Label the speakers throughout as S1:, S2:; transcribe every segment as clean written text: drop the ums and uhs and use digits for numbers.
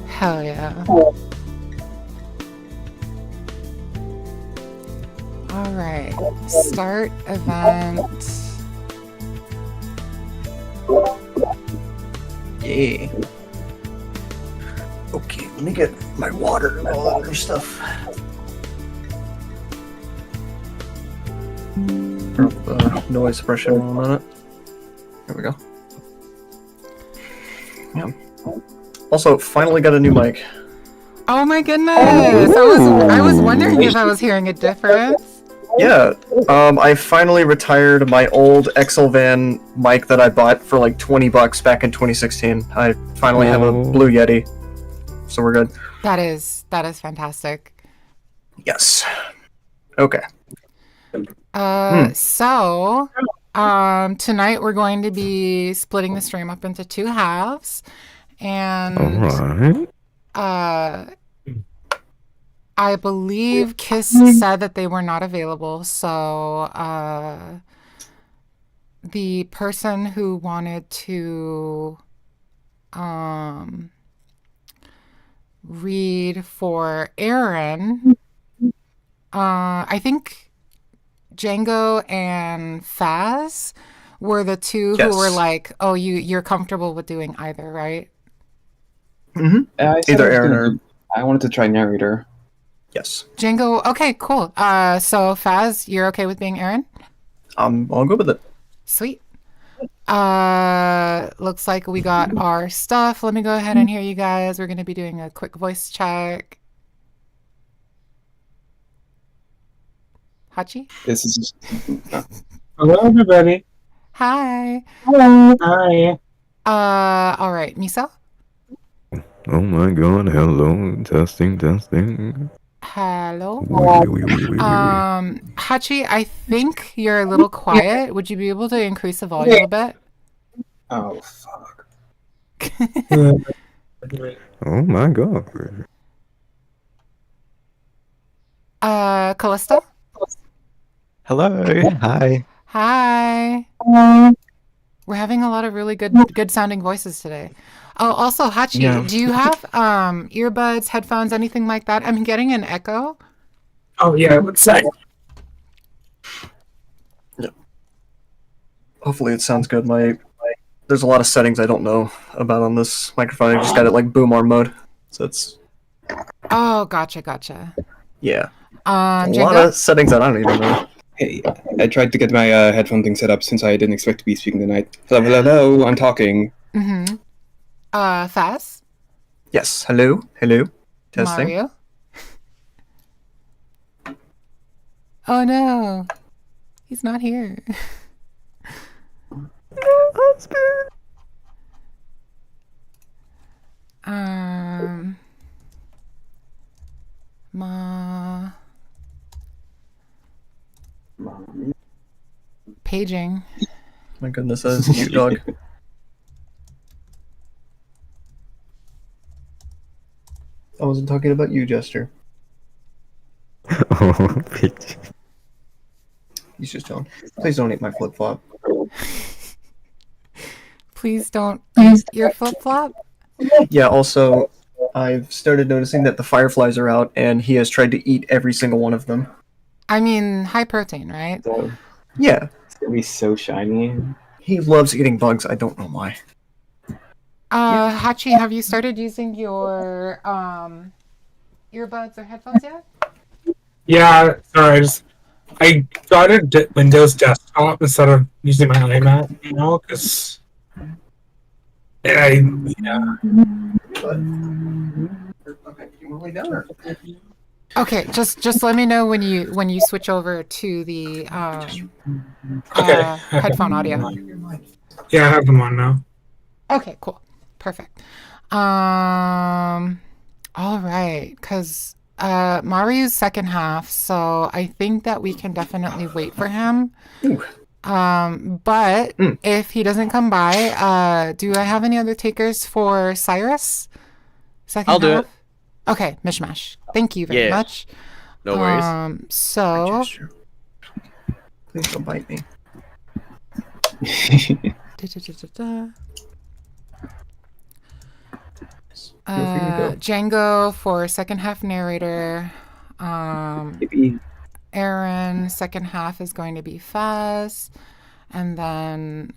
S1: Hell yeah. All right. Start event.
S2: Yeah. Okay, let me get my water and all that other stuff. Turn off the noise suppression while I'm on it. There we go. Yeah. Also, finally got a new mic.
S1: Oh my goodness! I was wondering if I was hearing a difference.
S2: Yeah, I finally retired my old Exelvan mic that I bought for like $20 back in 2016. I finally have a Blue Yeti, so we're good.
S1: That is fantastic.
S2: Yes. Okay.
S1: So tonight we're going to be splitting the stream up into two halves, and
S3: Alright.
S1: I believe Kiss said that they were not available, so the person who wanted to read for Aaron, I think Django and Faz were the two
S2: Yes.
S1: who were like, "Oh, you're comfortable with doing either, right?"
S2: Mm-hmm. Either Aaron or
S4: I wanted to try narrator.
S2: yes.
S1: Django, okay, cool. So Faz, you're okay with being Aaron?
S2: I'll go with it.
S1: Sweet. Looks like we got our stuff. Let me go ahead and hear you guys. We're gonna be doing a quick voice check. Hachi?
S4: This is
S5: Hello, everybody.
S1: Hi.
S5: Hello. Hi.
S1: All right, Miso?
S3: Oh my god, hello, testing.
S1: Hello.
S3: Wee.
S1: Hachi, I think you're a little quiet. Would you be able to increase the volume a bit?
S4: oh fuck.
S3: Oh my god.
S1: Callista?
S6: Hello. Hi.
S1: Hi. We're having a lot of really good sounding voices today. Oh, also Hachi,
S2: Yeah.
S1: do you have earbuds, headphones, anything like that? I'm getting an echo.
S5: Oh, yeah, what's that?
S2: Hopefully it sounds good. There's a lot of settings I don't know about on this microphone. I just got it like boom arm mode, so it's
S1: Oh, gotcha.
S2: yeah. A lot
S1: Django?
S2: of settings that I don't even know.
S4: Hey, I tried to get my headphone thing set up since I didn't expect to be speaking tonight. Hello, I'm talking.
S1: Mm-hmm. Faz?
S2: Yes. Hello. Testing.
S1: Mario? Oh no. He's not here. Paging.
S2: My goodness, that is a cute dog. I wasn't talking about you, Jester.
S3: Oh, bitch.
S2: He's just chilling. Please don't eat my flip flop.
S1: Please don't eat your flip-flop.
S2: Yeah. Also, I've started noticing that the fireflies are out, and he has tried to eat every single one of them.
S1: I mean, high protein, right?
S4: So,
S2: Yeah.
S4: it's gonna be so shiny.
S2: He loves eating bugs. I don't know why.
S1: Hachi, have you started using your earbuds or headphones yet?
S5: Yeah, sorry, I got a Windows desktop instead of using my iMac, because
S1: Okay, just let me know when you switch over to the
S5: Okay.
S1: headphone audio.
S5: Yeah, I have them on now.
S1: Okay, cool. Perfect. All right, because Mario's second half, so I think that we can definitely wait for him.
S2: Ooh.
S1: But if he doesn't come by, do I have any other takers for Cyrus? Second
S6: I'll do
S1: half?
S6: it.
S1: Okay, Mishmash. Thank you very
S6: Yeah.
S1: much.
S6: No worries.
S1: So
S2: Jester. Please don't bite me.
S1: da-da-da-da-da.
S4: Feel free to go.
S1: Django for second half narrator.
S4: Maybe
S1: Aaron, second half is going to be Faz. And then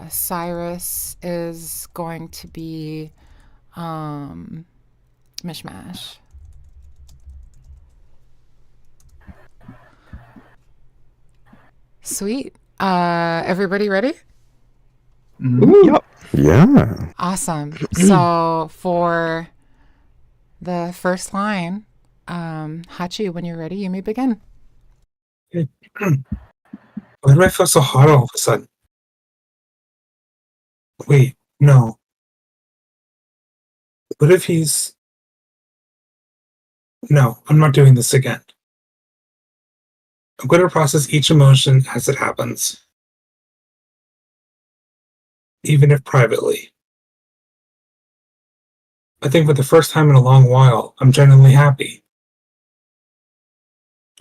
S1: Cyrus is going to be Mishmash. Sweet. Everybody ready?
S6: Yep.
S3: Yeah.
S1: Awesome. So for the first line, Hachi, when you're ready, you may begin.
S5: Why do I feel so hot all of a sudden? Wait, no. What if he's... No, I'm not doing this again. I'm going to process each emotion as it happens. Even if privately. I think for the first time in a long while, I'm genuinely happy.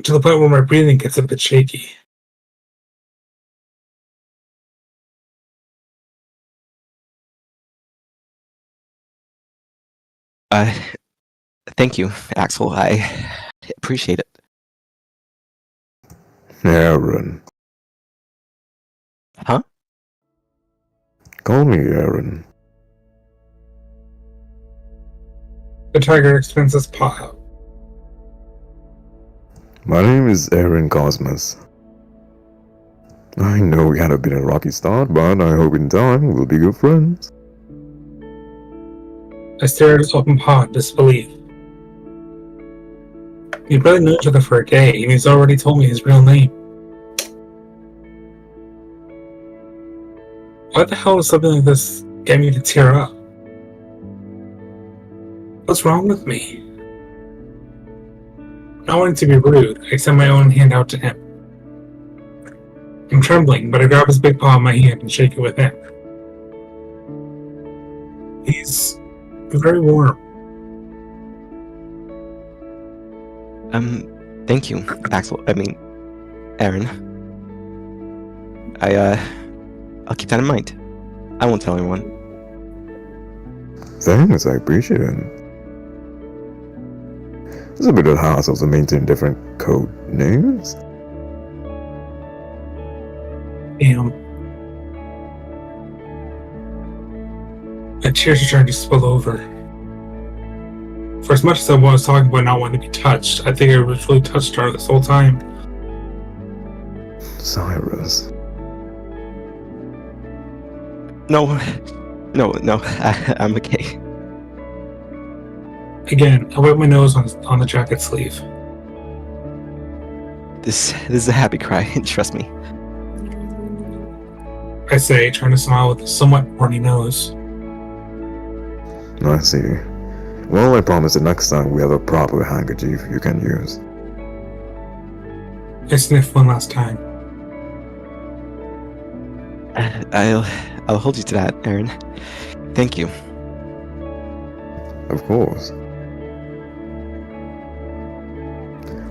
S5: To the point where my breathing gets a bit shaky.
S6: Thank you, Axel. I appreciate it.
S3: Aaron.
S6: Huh?
S3: Call me Aaron.
S5: The tiger extends his paw out.
S3: My name is Aaron Cosmos. I know we had a bit of a rocky start, but I hope in time we'll be good friends.
S5: I stare at his open paw in disbelief. We barely know each other for a day, and he's already told me his real name. Why the hell does something like this get me to tear up? What's wrong with me? Not wanting to be rude, I extend my own hand out to him. I'm trembling, but I grab his big paw in my hand and shake it with him. He's very warm.
S6: Thank you, Axel. I mean, Aaron. I'll keep that in mind. I won't tell anyone.
S3: Thanks, I appreciate it. It's a bit of hassle to maintain different code names.
S5: Damn. My tears are starting to spill over. For as much as I was talking about not wanting to be touched, I think I was really touched her this whole time.
S3: Cyrus.
S6: No, I'm okay.
S5: Again, I wipe my nose on the jacket sleeve.
S6: This is a happy cry. Trust me.
S5: I say, trying to smile with a somewhat horny nose.
S3: I see. Well, I promise the next time we have a proper handkerchief you can use.
S5: I sniff one last time.
S6: I'll hold you to that, Aaron. Thank you.
S3: Of course.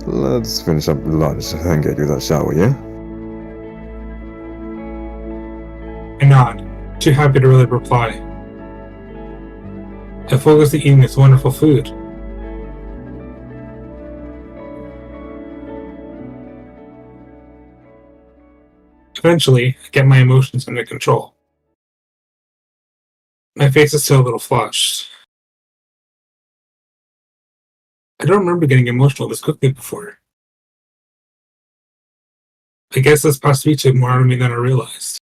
S3: Let's finish up lunch and get you that shower, yeah?
S5: I nod, too happy to really reply. I focus on eating this wonderful food. Eventually, I get my emotions under control. My face is still a little flushed. I don't remember getting emotional this quickly before. I guess this past week took more out of me than I realized.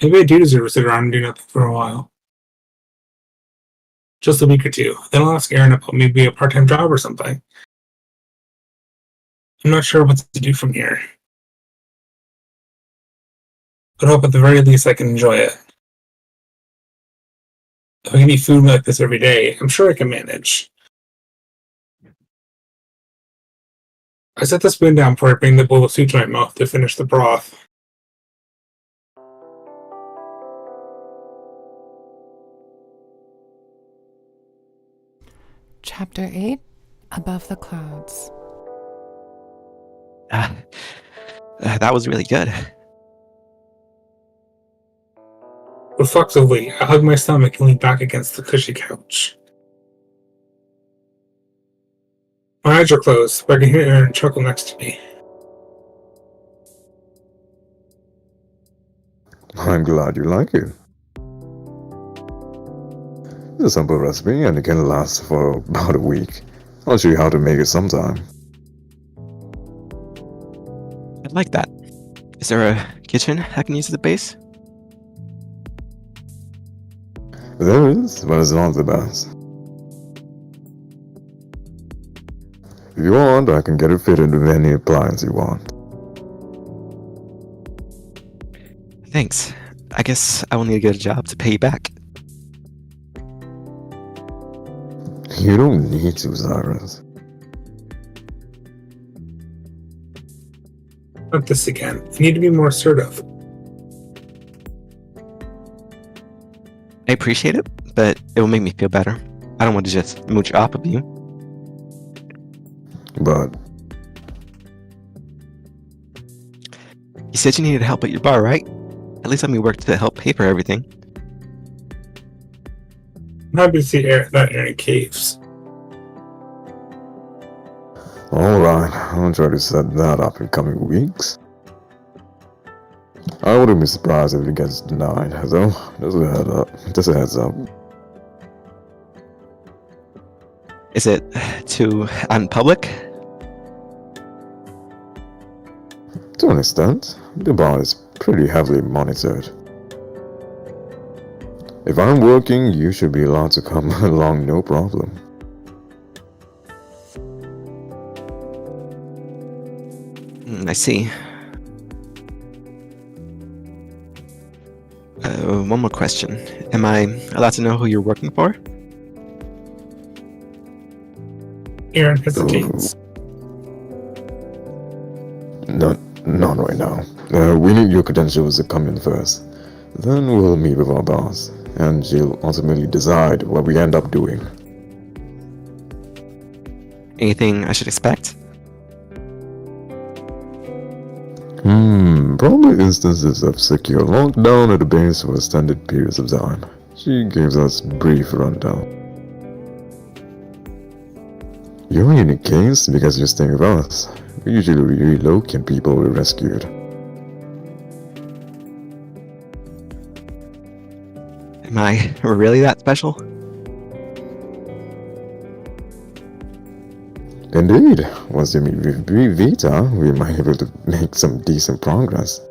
S5: Maybe I do deserve to sit around and do nothing for a while. Just a week or two. Then I'll ask Aaron about maybe a part-time job or something. I'm not sure what to do from here. But I hope at the very least I can enjoy it. If I can eat food like this every day, I'm sure I can manage. I set the spoon down before I bring the bowl of soup to my mouth to finish the broth.
S1: Chapter 8, Above the Clouds.
S6: That was really good.
S5: Reflectively, I hug my stomach and lean back against the cushy couch. My eyes are closed, but I can hear Aaron chuckle next to me.
S3: I'm glad you like it. It's a simple recipe and it can last for about a week. I'll show you how to make it sometime.
S6: I'd like that. Is there a kitchen I can use as a base?
S3: There is, but it's not the best. If you want, I can get it fitted with any appliance you want.
S6: Thanks. I guess I will need to get a job to pay you back.
S3: You don't need to, Cyrus.
S5: Not this again. I need to be more assertive.
S6: I appreciate it, but it will make me feel better. I don't want to just mooch off of you.
S3: But
S6: You said you needed help at your bar, right? At least let me work to help pay for everything.
S5: I'm happy to see that Aaron caves.
S3: alright, I'll try to set that up in coming weeks. I wouldn't be surprised if it gets denied, though. Just a heads up.
S6: Is it too unpublic?
S3: To an extent, the bar is pretty heavily monitored. If I'm working, you should be allowed to come along, no problem.
S6: I see. One more question. Am I allowed to know who you're working for?
S5: Aaron hesitates.
S3: Not right now. We need your credentials to come in first. Then we'll meet with our boss, and she'll ultimately decide what we end up doing.
S6: Anything I should expect?
S3: Probably instances of secure lockdown at the base for extended periods of time. She gives us brief rundown. You're a unique case because you're staying with us. We usually relocate people we rescued.
S6: Am I really that special?
S3: Indeed, once you meet with Vita, we might be able to make some decent progress.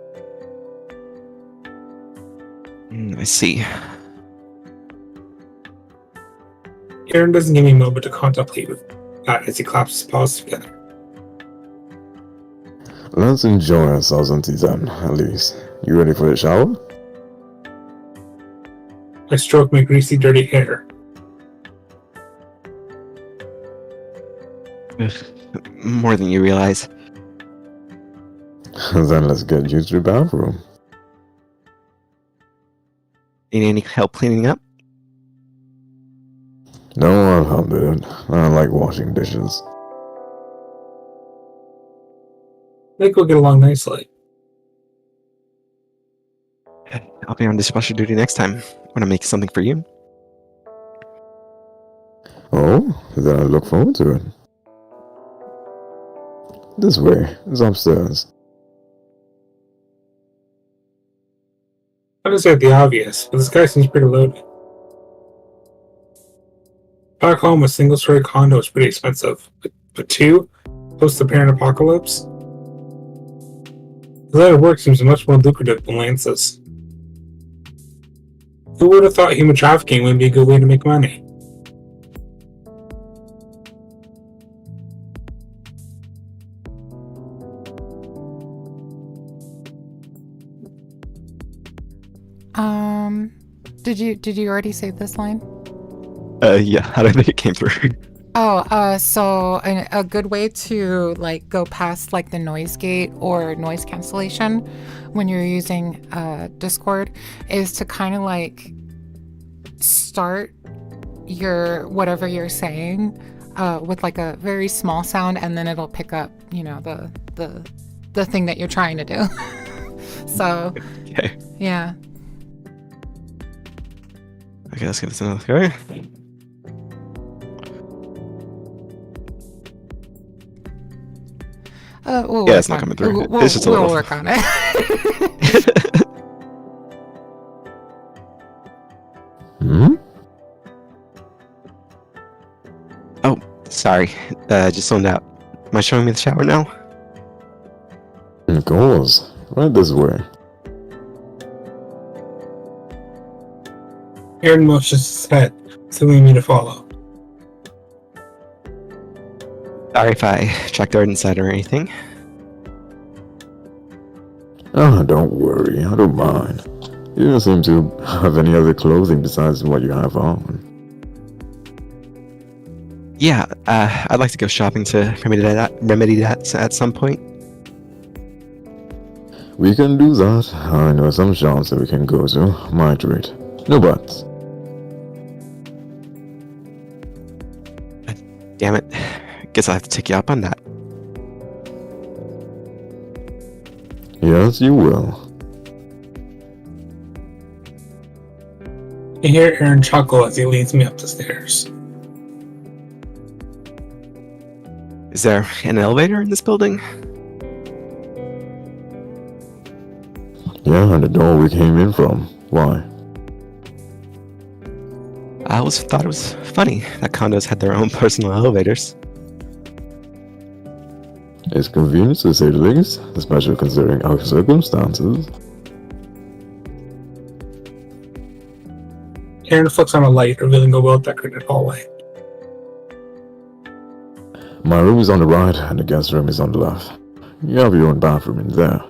S6: I see.
S5: Aaron doesn't give me a moment to contemplate with that as he claps his paws together.
S3: Let's enjoy ourselves until then, at least. You ready for the shower?
S5: I stroke my greasy, dirty hair.
S6: More than you realize.
S3: Then let's get you to the bathroom.
S6: Need any help cleaning up?
S3: No, I'll help with it. I like washing dishes.
S5: I think we'll get along nicely.
S6: I'll be on dishwasher duty next time when I make something for you.
S3: Oh, then I look forward to it. This way, it's upstairs.
S5: I just said the obvious, but this guy seems pretty loaded. Back home, a single-story condo is pretty expensive, but two, post the parent apocalypse, the line of work seems much more lucrative than Lance's. Who would have thought human trafficking would be a good way to make money?
S1: Did you already say this line?
S6: Yeah, I don't think it came through.
S1: So a good way to like go past like the noise gate or noise cancellation when you're using Discord is to kind of like start your whatever you're saying with like a very small sound, and then it'll pick up, you know, the thing that you're trying to do. So
S6: Okay.
S1: yeah.
S6: Okay, let's give this another go.
S1: We'll
S6: Yeah,
S1: work
S6: it's not
S1: on-
S6: coming through.
S1: We'll,
S6: It's just a
S1: we'll
S6: little-
S1: work on it.
S3: Hmm?
S6: Sorry, just zoned out. Am I showing me the shower now?
S3: Of course. Right this way.
S5: Aaron motions his head, signaling me to follow.
S6: Sorry if I tracked Ard inside or anything.
S3: Ah, don't worry. I don't mind. You don't seem to have any other clothing besides what you have on.
S6: Yeah, I'd like to go shopping to remedy that at some point.
S3: We can do that. I know some shops that we can go to. Might rate. No buts.
S6: Damn it. Guess I'll have to take you up on that.
S3: Yes, you will.
S5: I hear Aaron chuckle as he leads me up the stairs.
S6: Is there an elevator in this building?
S3: Yeah, and the door we came in from. Why?
S6: I always thought it was funny that condos had their own personal elevators.
S3: It's convenient to say the least, especially considering our circumstances.
S5: Aaron flicks on a light, revealing a well-decorated hallway.
S3: My room is on the right, and the guest room is on the left. You have your own bathroom in there.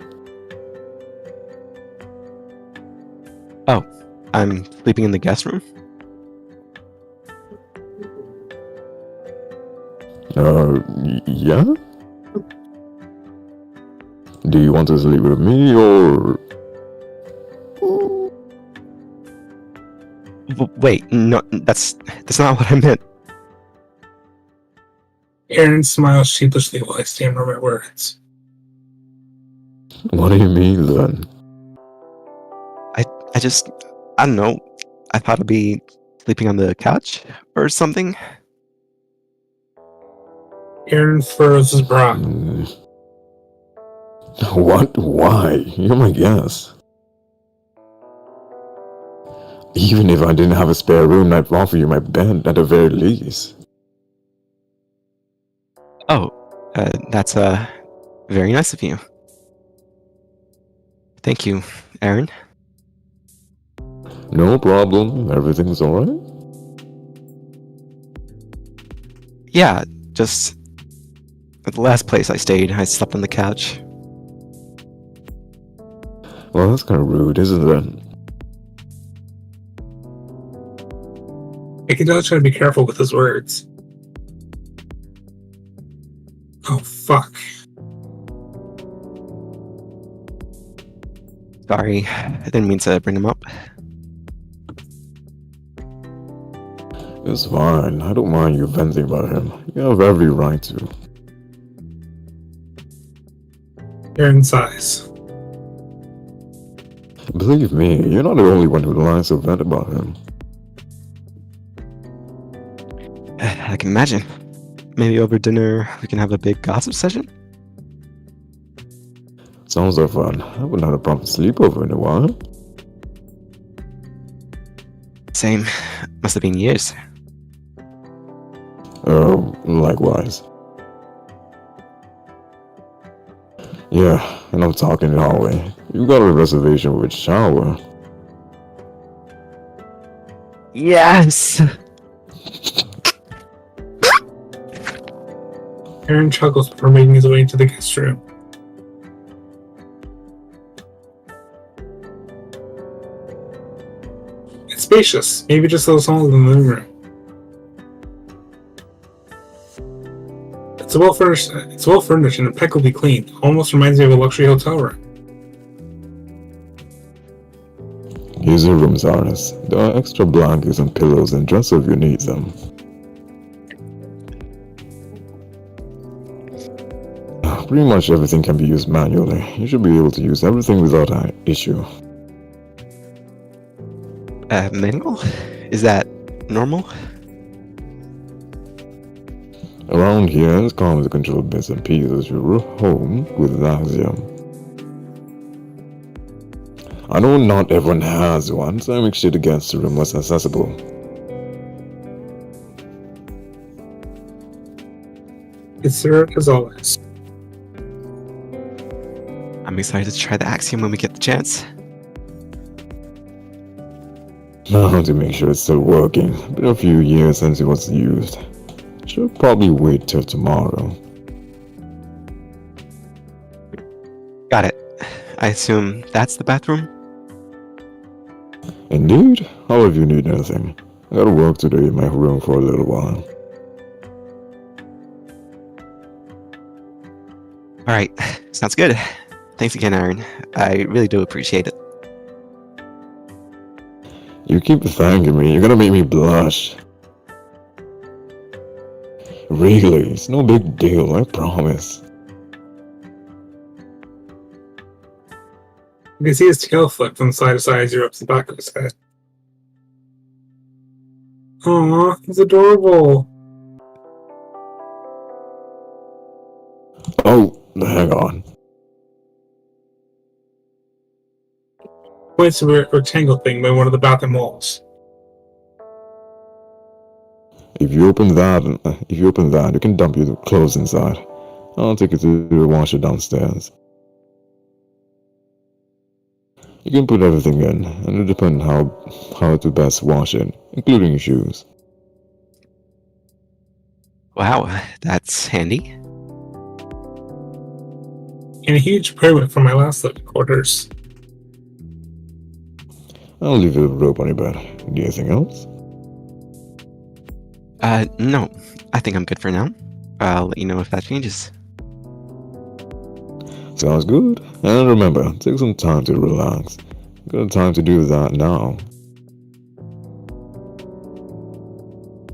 S6: I'm sleeping in the guest room?
S3: Yeah? Do you want to sleep with me, or...
S6: Wait, no, that's not what I meant.
S5: Aaron smiles sheepishly while I stammer my words.
S3: What do you mean, then?
S6: I don't know. I thought I'd be sleeping on the couch or something.
S5: Aaron furrows his brow.
S3: What? Why? You're my guest. Even if I didn't have a spare room, I'd offer you my bed at the very least.
S6: Oh, that's very nice of you. Thank you, Aaron.
S3: No problem. Everything's alright?
S6: Yeah, just at the last place I stayed, I slept on the couch.
S3: Well, that's kind of rude, isn't it?
S5: I can tell he's trying to be careful with his words. Oh, fuck.
S6: Sorry, I didn't mean to bring him up.
S3: It's fine. I don't mind you venting about him. You have every right to.
S5: Aaron sighs.
S3: Believe me, you're not the only one who lies to vent about him.
S6: I can imagine. Maybe over dinner we can have a big gossip session?
S3: Sounds like fun. I haven't had a proper sleepover in a while.
S6: Same. Must have been years.
S3: Likewise. Yeah, and I'm talking in the hallway. You got a reservation with shower.
S6: Yes!
S5: Aaron chuckles before making his way into the guest room. It's spacious, maybe just a little smaller than the living room. It's well furnished and impeccably clean. Almost reminds me of a luxury hotel room.
S3: Here's your room, Zarnis. There are extra blankets and pillows and dresser if you need them. Pretty much everything can be used manually. You should be able to use everything without an issue.
S6: Manual? Is that normal?
S3: Around here, it's common to control bits and pieces of your home with Axiom. I know not everyone has one, so I make sure to get to the most accessible.
S5: Yes, sir, as always.
S6: I'm excited to try the Axiom when we get the chance.
S3: Now to make sure it's still working. Been a few years since it was used. Should probably wait till tomorrow.
S6: Got it. I assume that's the bathroom?
S3: Indeed. However, if you need anything, I gotta work today in my room for a little while.
S6: Alright, sounds good. Thanks again, Aaron. I really do appreciate it.
S3: You keep thanking me, you're gonna make me blush. Really, it's no big deal, I promise.
S5: You can see his tail flip from side to side as he rubs the back of his head. Aww, he's adorable.
S3: Oh, hang on.
S5: Points to a rectangle thing by one of the bathroom walls.
S3: If you open that, you can dump your clothes inside. I'll take it to the washer downstairs. You can put everything in, and it depends how to best wash it, including your shoes.
S6: Wow, that's handy.
S5: And a huge improvement from my last living quarters.
S3: I'll leave a rope on your bed. Need anything else?
S6: No. I think I'm good for now. I'll let you know if that changes.
S3: Sounds good. And remember, take some time to relax. Got time to do that now.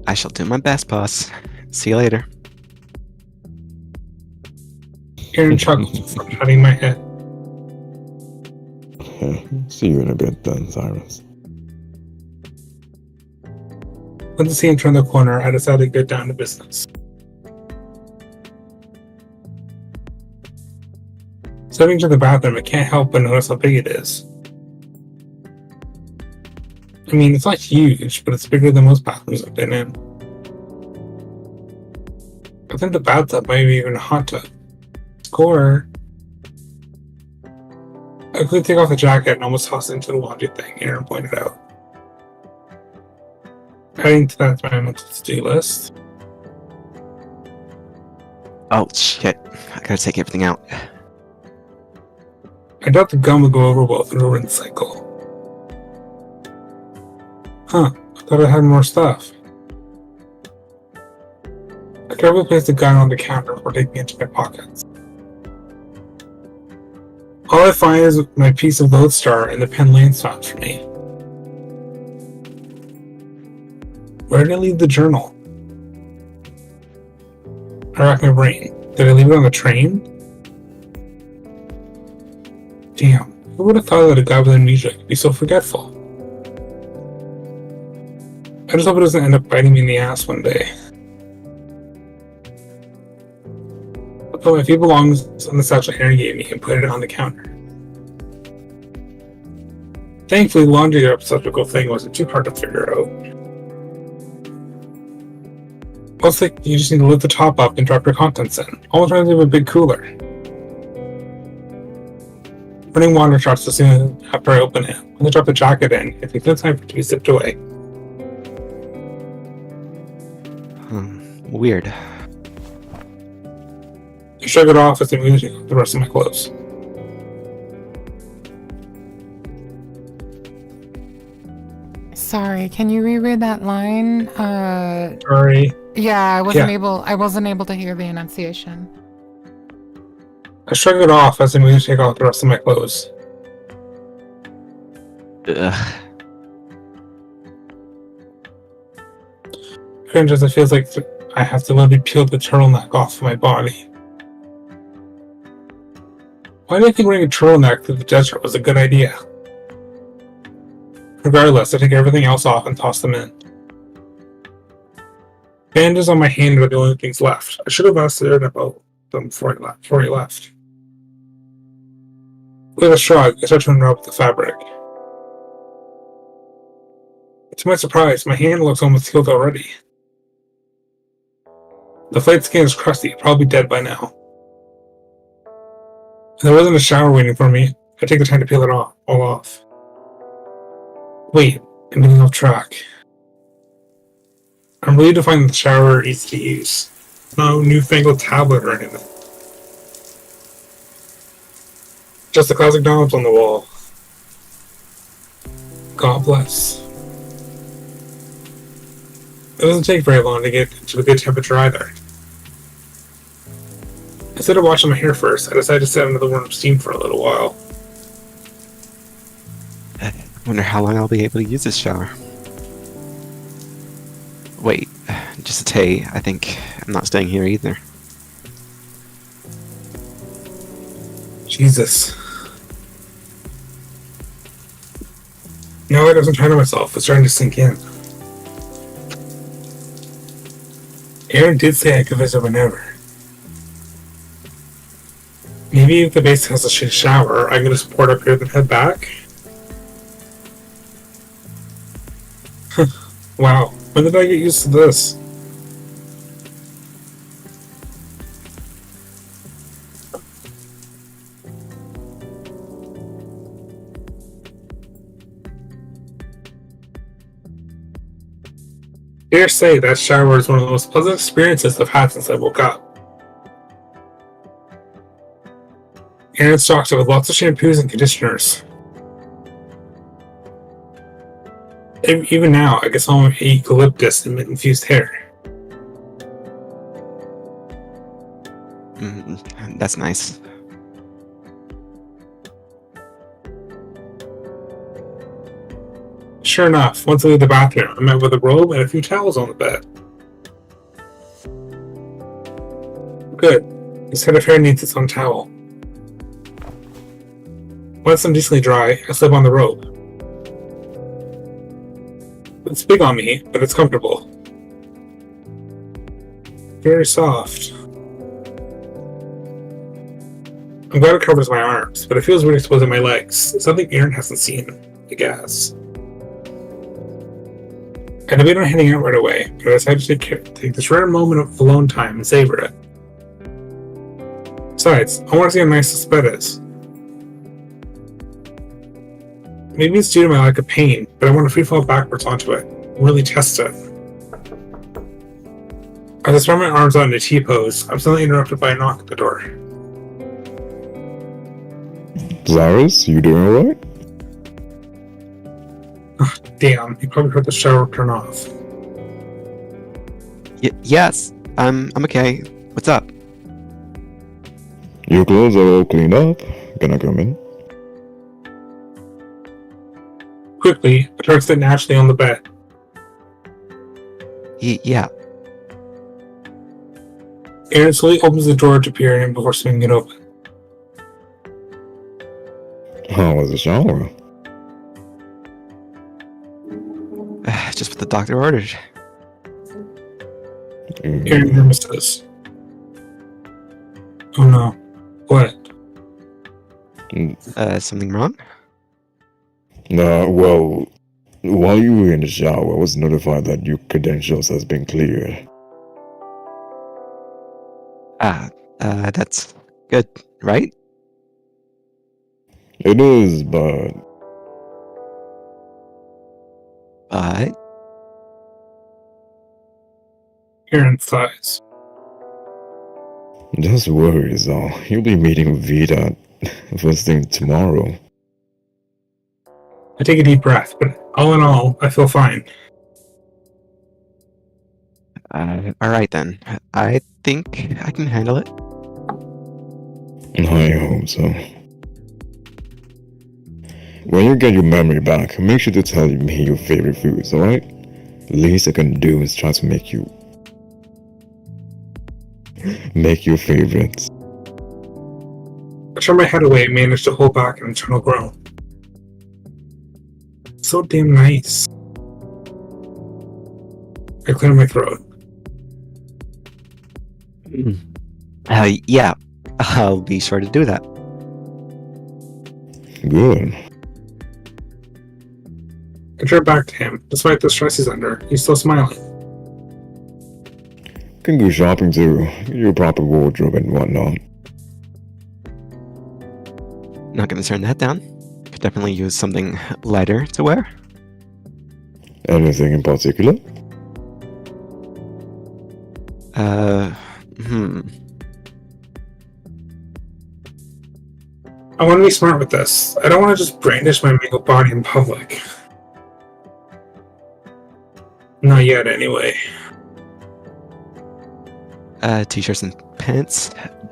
S6: I shall do my best, boss. See you later.
S5: Aaron chuckles from patting my head.
S3: See you in a bit then, Cyrus.
S5: Once I see him turn the corner, I decided to get down to business. Stepping to the bathroom, I can't help but notice how big it is. I mean, it's not huge, but it's bigger than most bathrooms I've been in. I think the bathtub might be even a hot tub. Or I could take off the jacket and almost toss it into the laundry thing Aaron pointed out. Adding to that to my mental to-do list.
S6: Oh, shit. I gotta take everything out.
S5: I doubt the gum would go over well through a rinse cycle. Huh, I thought I had more stuff. I carefully placed the gun on the counter before taking it into my pockets. All I find is my piece of Lodestar and the pen Lance found for me. Where did I leave the journal? I racked my brain. Did I leave it on the train? Damn, who would have thought that a guy with amnesia could be so forgetful? I just hope it doesn't end up biting me in the ass one day. I put my few belongings on the satchel Aaron gave me and put it on the counter. Thankfully, the laundry receptacle thing wasn't too hard to figure out. Mostly, you just need to lift the top up and drop your contents in. Almost reminds me of a big cooler. Running water drops as soon after I open it. When I drop the jacket in, it takes no time for it to be zipped away.
S6: Weird.
S5: I shrug it off as I move to the rest of my clothes.
S1: Sorry, can you reread that line?
S5: Sorry.
S1: Yeah, I wasn't able to hear the enunciation.
S5: I shrug it off as I move to take off the rest of my clothes.
S6: Ugh.
S5: Cringe as it feels like I have to literally peel the turtleneck off of my body. Why did I think wearing a turtleneck through the desert was a good idea? Regardless, I take everything else off and toss them in. Bandages on my hand are the only things left. I should have asked Aaron about them before he left. With a shrug, I start to unwrap the fabric. To my surprise, my hand looks almost healed already. The flayed skin is crusty, probably dead by now. There wasn't a shower waiting for me. I take the time to peel it all off. Wait, I'm getting off track. I'm relieved to find that the shower easy to use. No newfangled tablet or anything. Just the classic knobs on the wall. God bless. It doesn't take very long to get to a good temperature either. Instead of washing my hair first, I decided to sit under the warm steam for a little while.
S6: I wonder how long I'll be able to use this shower. Wait, just a tay. I think I'm not staying here either.
S5: Jesus. Now that I wasn't trying to myself, it's starting to sink in. Aaron did say I could visit whenever. Maybe if the base has a shitty shower, I'm gonna support up here then head back? Wow, when did I get used to this? Dare say that shower is one of the most pleasant experiences I've had since I woke up. Aaron stocks it with lots of shampoos and conditioners. Even now, I guess I'm eucalyptus and infused hair.
S6: That's nice.
S5: Sure enough, once I leave the bathroom, I'm met with a robe and a few towels on the bed. Good. This head of hair needs its own towel. Once I'm decently dry, I slip on the robe. It's big on me, but it's comfortable. Very soft. I'm glad it covers my arms, but it feels weird exposing my legs. Something Aaron hasn't seen, I guess. I debated on heading out right away, but I decided to take this rare moment of alone time and savor it. Besides, I want to see how nice this bed is. Maybe it's due to my lack of pain, but I want to free fall backwards onto it and really test it. As I spread my arms out in a T-pose, I'm suddenly interrupted by a knock at the door.
S3: Zaris, you doing alright?
S5: Damn, you probably heard the shower turn off.
S6: Yes, I'm okay. What's up?
S3: Your clothes are all cleaned up. Can I come in?
S5: Quickly, I try to sit naturally on the bed.
S6: Yeah.
S5: Aaron slowly opens the door to peer in before swinging it open.
S3: How was the shower?
S6: Just what the doctor ordered.
S5: Aaron grimaces. Oh no. What?
S6: Something wrong?
S3: Well, while you were in the shower, I was notified that your credentials has been cleared.
S6: That's good, right?
S3: It is, but
S5: Aaron sighs.
S3: just worry is all. You'll be meeting Vita first thing tomorrow.
S5: I take a deep breath, but all in all, I feel fine.
S6: Alright then. I think I can handle it.
S3: I hope so. When you get your memory back, make sure to tell me your favorite foods, alright? Least I can do is try to make your favorites.
S5: I turn my head away and manage to hold back an internal groan. So damn nice. I clear my throat.
S6: Yeah, I'll be sure to do that.
S3: Good.
S5: I turn back to him. Despite the stress he's under, he's still smiling.
S3: Can go shopping too. Get you a proper wardrobe and whatnot.
S6: Not gonna turn that down. Could definitely use something lighter to wear.
S3: Anything in particular?
S5: I want to be smart with this. I don't want to just brandish my mangled body in public. Not yet, anyway.
S6: T-shirts and pants.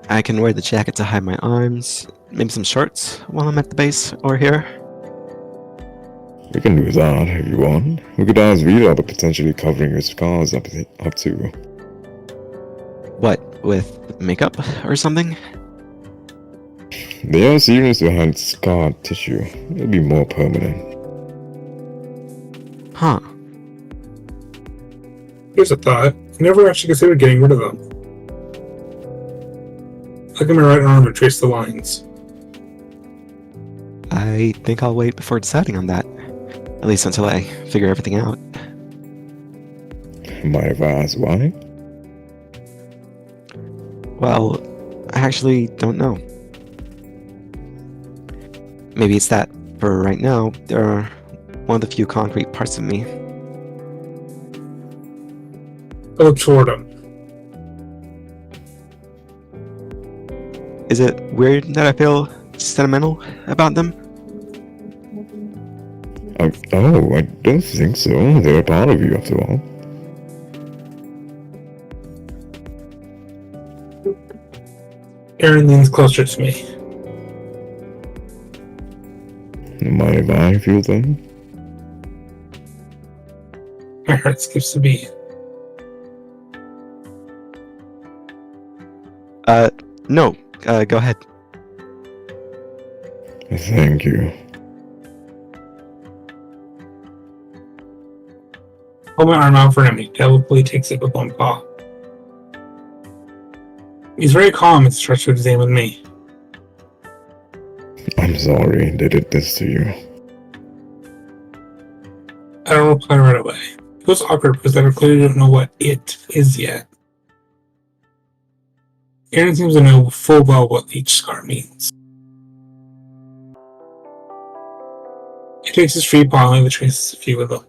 S6: I can wear the jacket to hide my arms. Maybe some shorts while I'm at the base or here.
S3: We can do that if you want. We could ask Vita about potentially covering your scars up too.
S6: What, with makeup or something?
S3: They are serious to hide scar tissue. It'll be more permanent.
S6: Huh.
S5: Here's a thought. I never actually considered getting rid of them. Look at my right arm and trace the lines.
S6: I think I'll wait before deciding on that. At least until I figure everything out.
S3: Mind if I ask why?
S6: Well, I actually don't know. Maybe it's that, for right now, they're one of the few concrete parts of me.
S5: I look toward him.
S6: Is it weird that I feel sentimental about them?
S3: Oh, I don't think so. They're a part of you after all.
S5: Aaron leans closer to me.
S3: Mind if I feel them?
S5: My heart skips a beat.
S6: No. Go ahead.
S3: Thank you.
S5: Hold my arm out for him. He delicately takes it with one paw. He's very calm and starts to examine me.
S3: I'm sorry they did this to you.
S5: I don't reply right away. It feels awkward because I clearly don't know what it is yet. Aaron seems to know full well what each scar means. He takes his free paw and traces a few of them.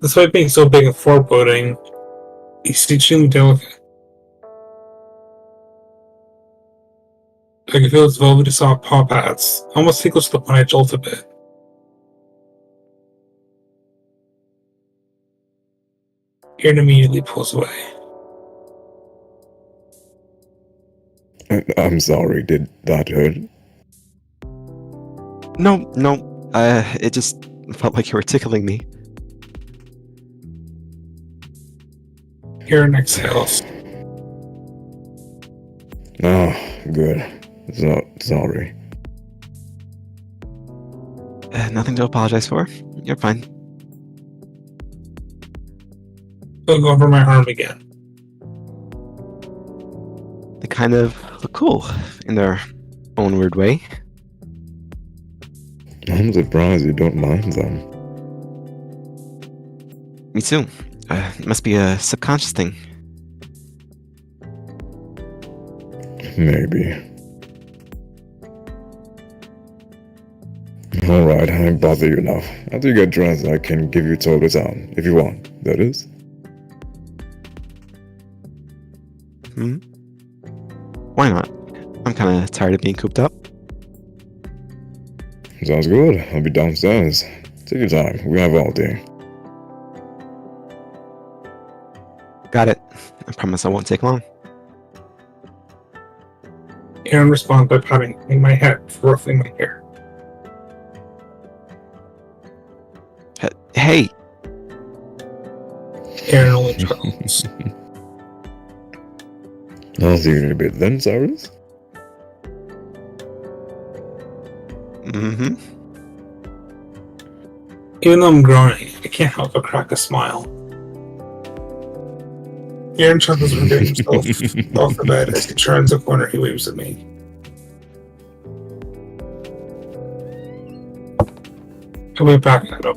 S5: Despite being so big and foreboding, he's extremely delicate. I can feel his velvety soft paw pads, almost equal to the one I jolt a bit. Aaron immediately pulls away.
S3: I'm sorry, did that hurt?
S6: No. It just felt like you were tickling me.
S5: Aaron exhales.
S3: Oh, good. Sorry.
S6: Nothing to apologize for. You're fine.
S5: I'll go over my arm again.
S6: They kind of look cool in their own weird way.
S3: I'm surprised you don't mind them.
S6: Me too. It must be a subconscious thing.
S3: Maybe. Alright, I won't bother you enough. After you get dressed, I can give you a tour of the town, if you want, that is.
S6: Why not? I'm kind of tired of being cooped up.
S3: Sounds good. I'll be downstairs. Take your time. We have all day.
S6: Got it. I promise I won't take long.
S5: Aaron responds by patting my head for ruffling my hair.
S6: Hey!
S5: Aaron only chuckles.
S3: I'll see you in a bit then, Cyrus.
S6: Mm-hmm.
S5: Even though I'm groaning, I can't help but crack a smile. Aaron chuckles when getting himself off the bed. As he turns the corner, he waves at me. I wave back at him.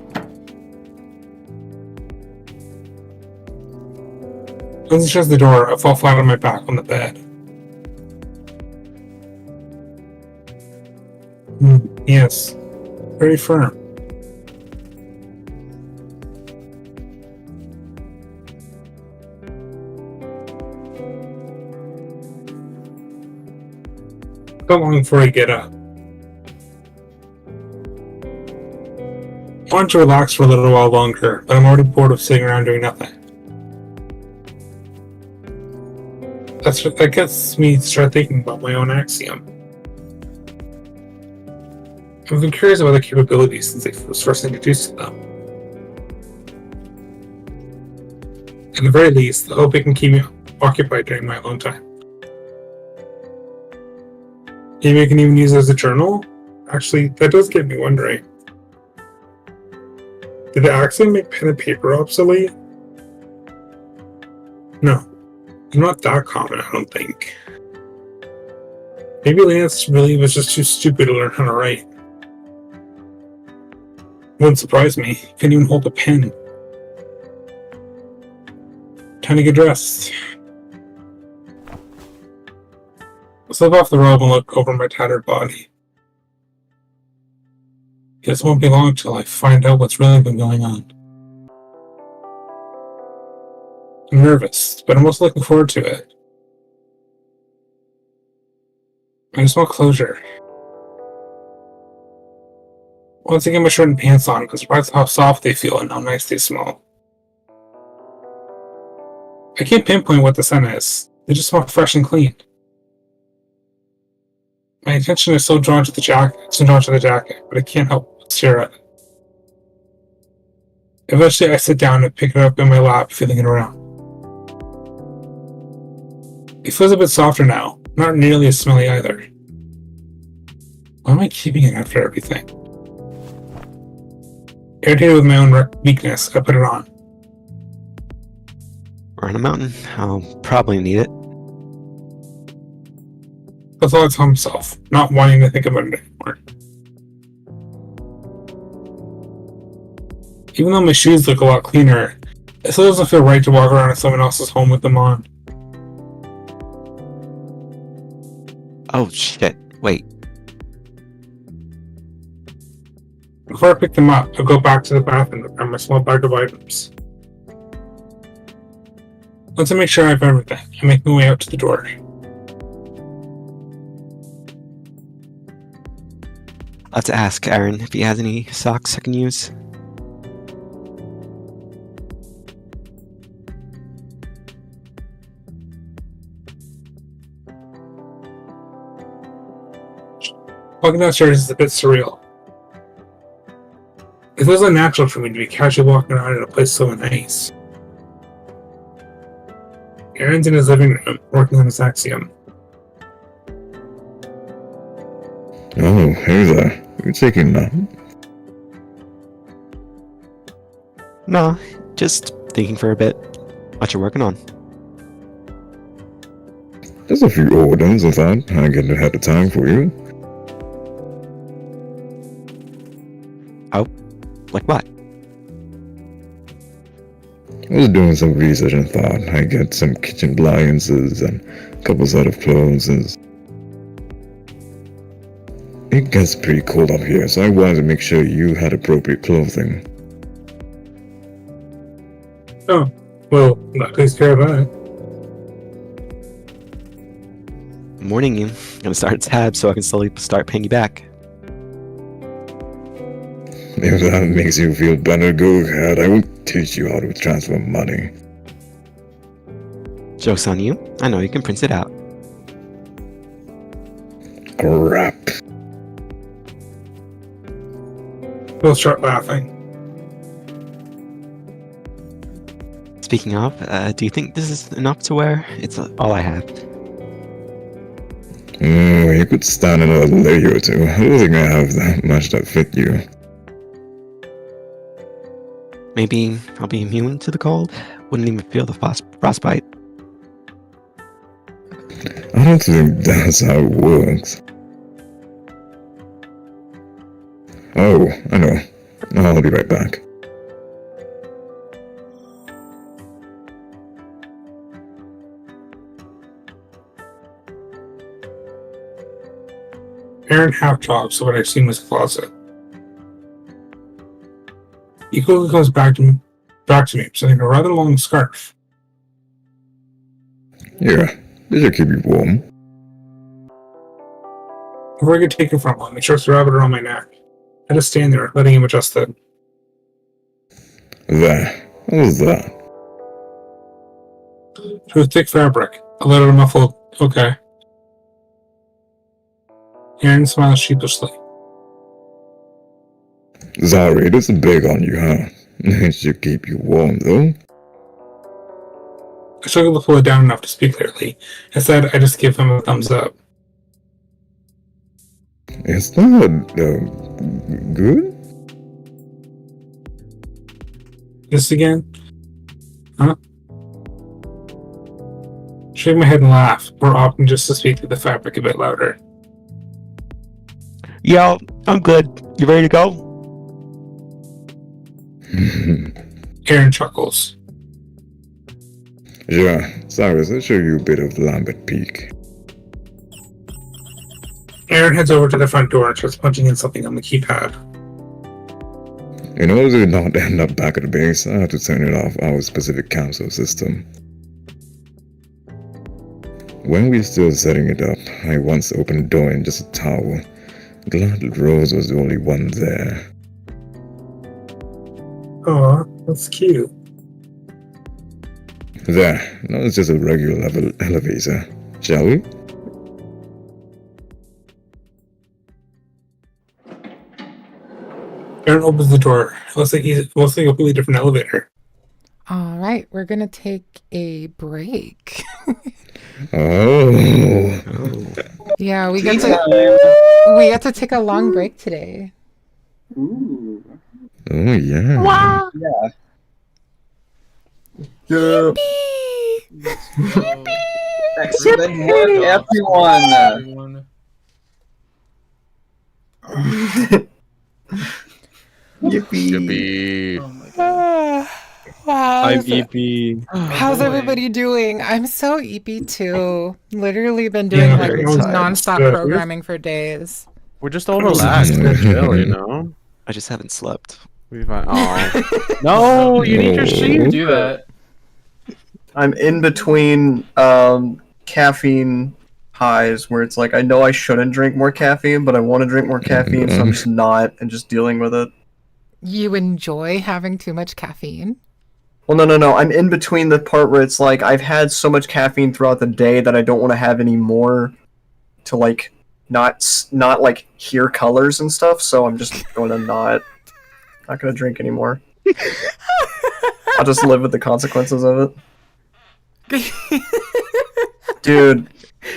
S5: Once he shuts the door, I fall flat on my back on the bed. Yes, very firm. How long before I get up? I want to relax for a little while longer, but I'm already bored of sitting around doing nothing. That gets me to start thinking about my own axiom. I've been curious about their capabilities since I was first introduced to them. At the very least, I hope it can keep me occupied during my alone time. Maybe I can even use it as a journal? Actually, that does get me wondering. Did the axiom make pen and paper obsolete? No. They're not that common, I don't think. Maybe Lance really was just too stupid to learn how to write. Wouldn't surprise me. He couldn't even hold a pen. Time to get dressed. I slip off the robe and look over my tattered body. Guess it won't be long till I find out what's really been going on. I'm nervous, but I'm also looking forward to it. I just want closure. Once I get my shirt and pants on, I'm surprised how soft they feel and how nice they smell. I can't pinpoint what the scent is. They just smell fresh and clean. My attention is so drawn to the jacket, but I can't help but stare at it. Eventually, I sit down and pick it up in my lap, feeling it around. It feels a bit softer now, not nearly as smelly either. Why am I keeping it after everything? Irritated with my own weakness, I put it on.
S6: We're on a mountain. I'll probably need it.
S5: That's all I tell himself, not wanting to think about it anymore. Even though my shoes look a lot cleaner, it still doesn't feel right to walk around in someone else's home with them on.
S6: Oh shit, wait.
S5: Before I pick them up, I'll go back to the bathroom to grab my small bag of items. Once I make sure I have everything, I make my way out to the door.
S6: I'll have to ask Aaron if he has any socks I can use.
S5: Walking downstairs is a bit surreal. It feels unnatural for me to be casually walking around in a place so nice. Aaron's in his living room, working on his axiom.
S3: Oh, hey there. You're taking a nap?
S6: No, just thinking for a bit. What you working on?
S3: There's a few orders I thought I get ahead of time for you.
S6: Oh, like what?
S3: I was doing some research and thought I'd get some kitchen appliances and a couple set of clothes. It gets pretty cold up here, so I wanted to make sure you had appropriate clothing.
S5: Oh, well, that takes care of that.
S6: I'm warning you. I'm gonna start a tab so I can slowly start paying you back.
S3: If that makes you feel better, go ahead. I will teach you how to transfer money.
S6: Joke's on you. I know you can print it out.
S3: Crap.
S5: We'll start laughing.
S6: Speaking of, do you think this is enough to wear? It's all I have.
S3: Oh, you could stand another layer or two. I don't think I have that much that fit you.
S6: Maybe I'll be immune to the cold. Wouldn't even feel the frostbite.
S3: I don't think that's how it works. Oh, I know. I'll be right back.
S5: Aaron half drops what I assume is a closet. He quickly comes back to me, presenting a rather long scarf.
S3: Yeah, this should keep you warm.
S5: Before I could take it from him, he starts to wrap it around my neck. I just stand there, letting him adjust it.
S3: There. What was that?
S5: It was thick fabric. I let out a muffled, okay. Aaron smiles sheepishly.
S3: Zari, this is big on you, huh? It should keep you warm, though.
S5: I struggled to pull it down enough to speak clearly. Instead, I just give him a thumbs up.
S3: Is that, good?
S5: This again? Huh? Shake my head and laugh, or often just to speak through the fabric a bit louder.
S6: Yo, I'm good. You ready to go?
S5: Aaron chuckles.
S3: Yeah, Cyrus, I'll show you a bit of Lambert Peak.
S5: Aaron heads over to the front door and starts punching in something on the keypad.
S3: In order to not end up back at the base, I have to turn it off our specific console system. When we were still setting it up, I once opened the door in just a towel. Glad that Rose was the only one there.
S5: Aw, that's cute.
S3: There, now it's just a regular level elevator, shall we?
S5: Aaron opens the door. It looks like a completely different elevator.
S1: All right, we're gonna take a break.
S3: Oh.
S1: Yeah, we get to take a long break today.
S4: Ooh.
S3: Oh, yeah.
S1: Wow!
S2: Yeah.
S4: Excellent work, everyone.
S2: Yippee.
S7: Oh my god.
S1: Wow.
S6: I'm EP.
S1: How's
S7: boy.
S1: everybody doing? I'm so EP too. Literally been doing
S5: Yeah,
S1: like
S5: everyone's
S1: nonstop
S5: good.
S1: programming for days.
S7: We're just all relaxed and chill, you know?
S6: I just haven't slept.
S7: Oh. No, you need your sleep to do that.
S2: I'm in between caffeine highs where it's like I know I shouldn't drink more caffeine, but I want to drink more caffeine, so I'm just not and just dealing with it.
S1: You enjoy having too much caffeine?
S2: Well, no. I'm in between the part where it's like I've had so much caffeine throughout the day that I don't want to have any more to like not like hear colors and stuff. So I'm just going to not gonna drink anymore. I'll just live with the consequences of it. Dude,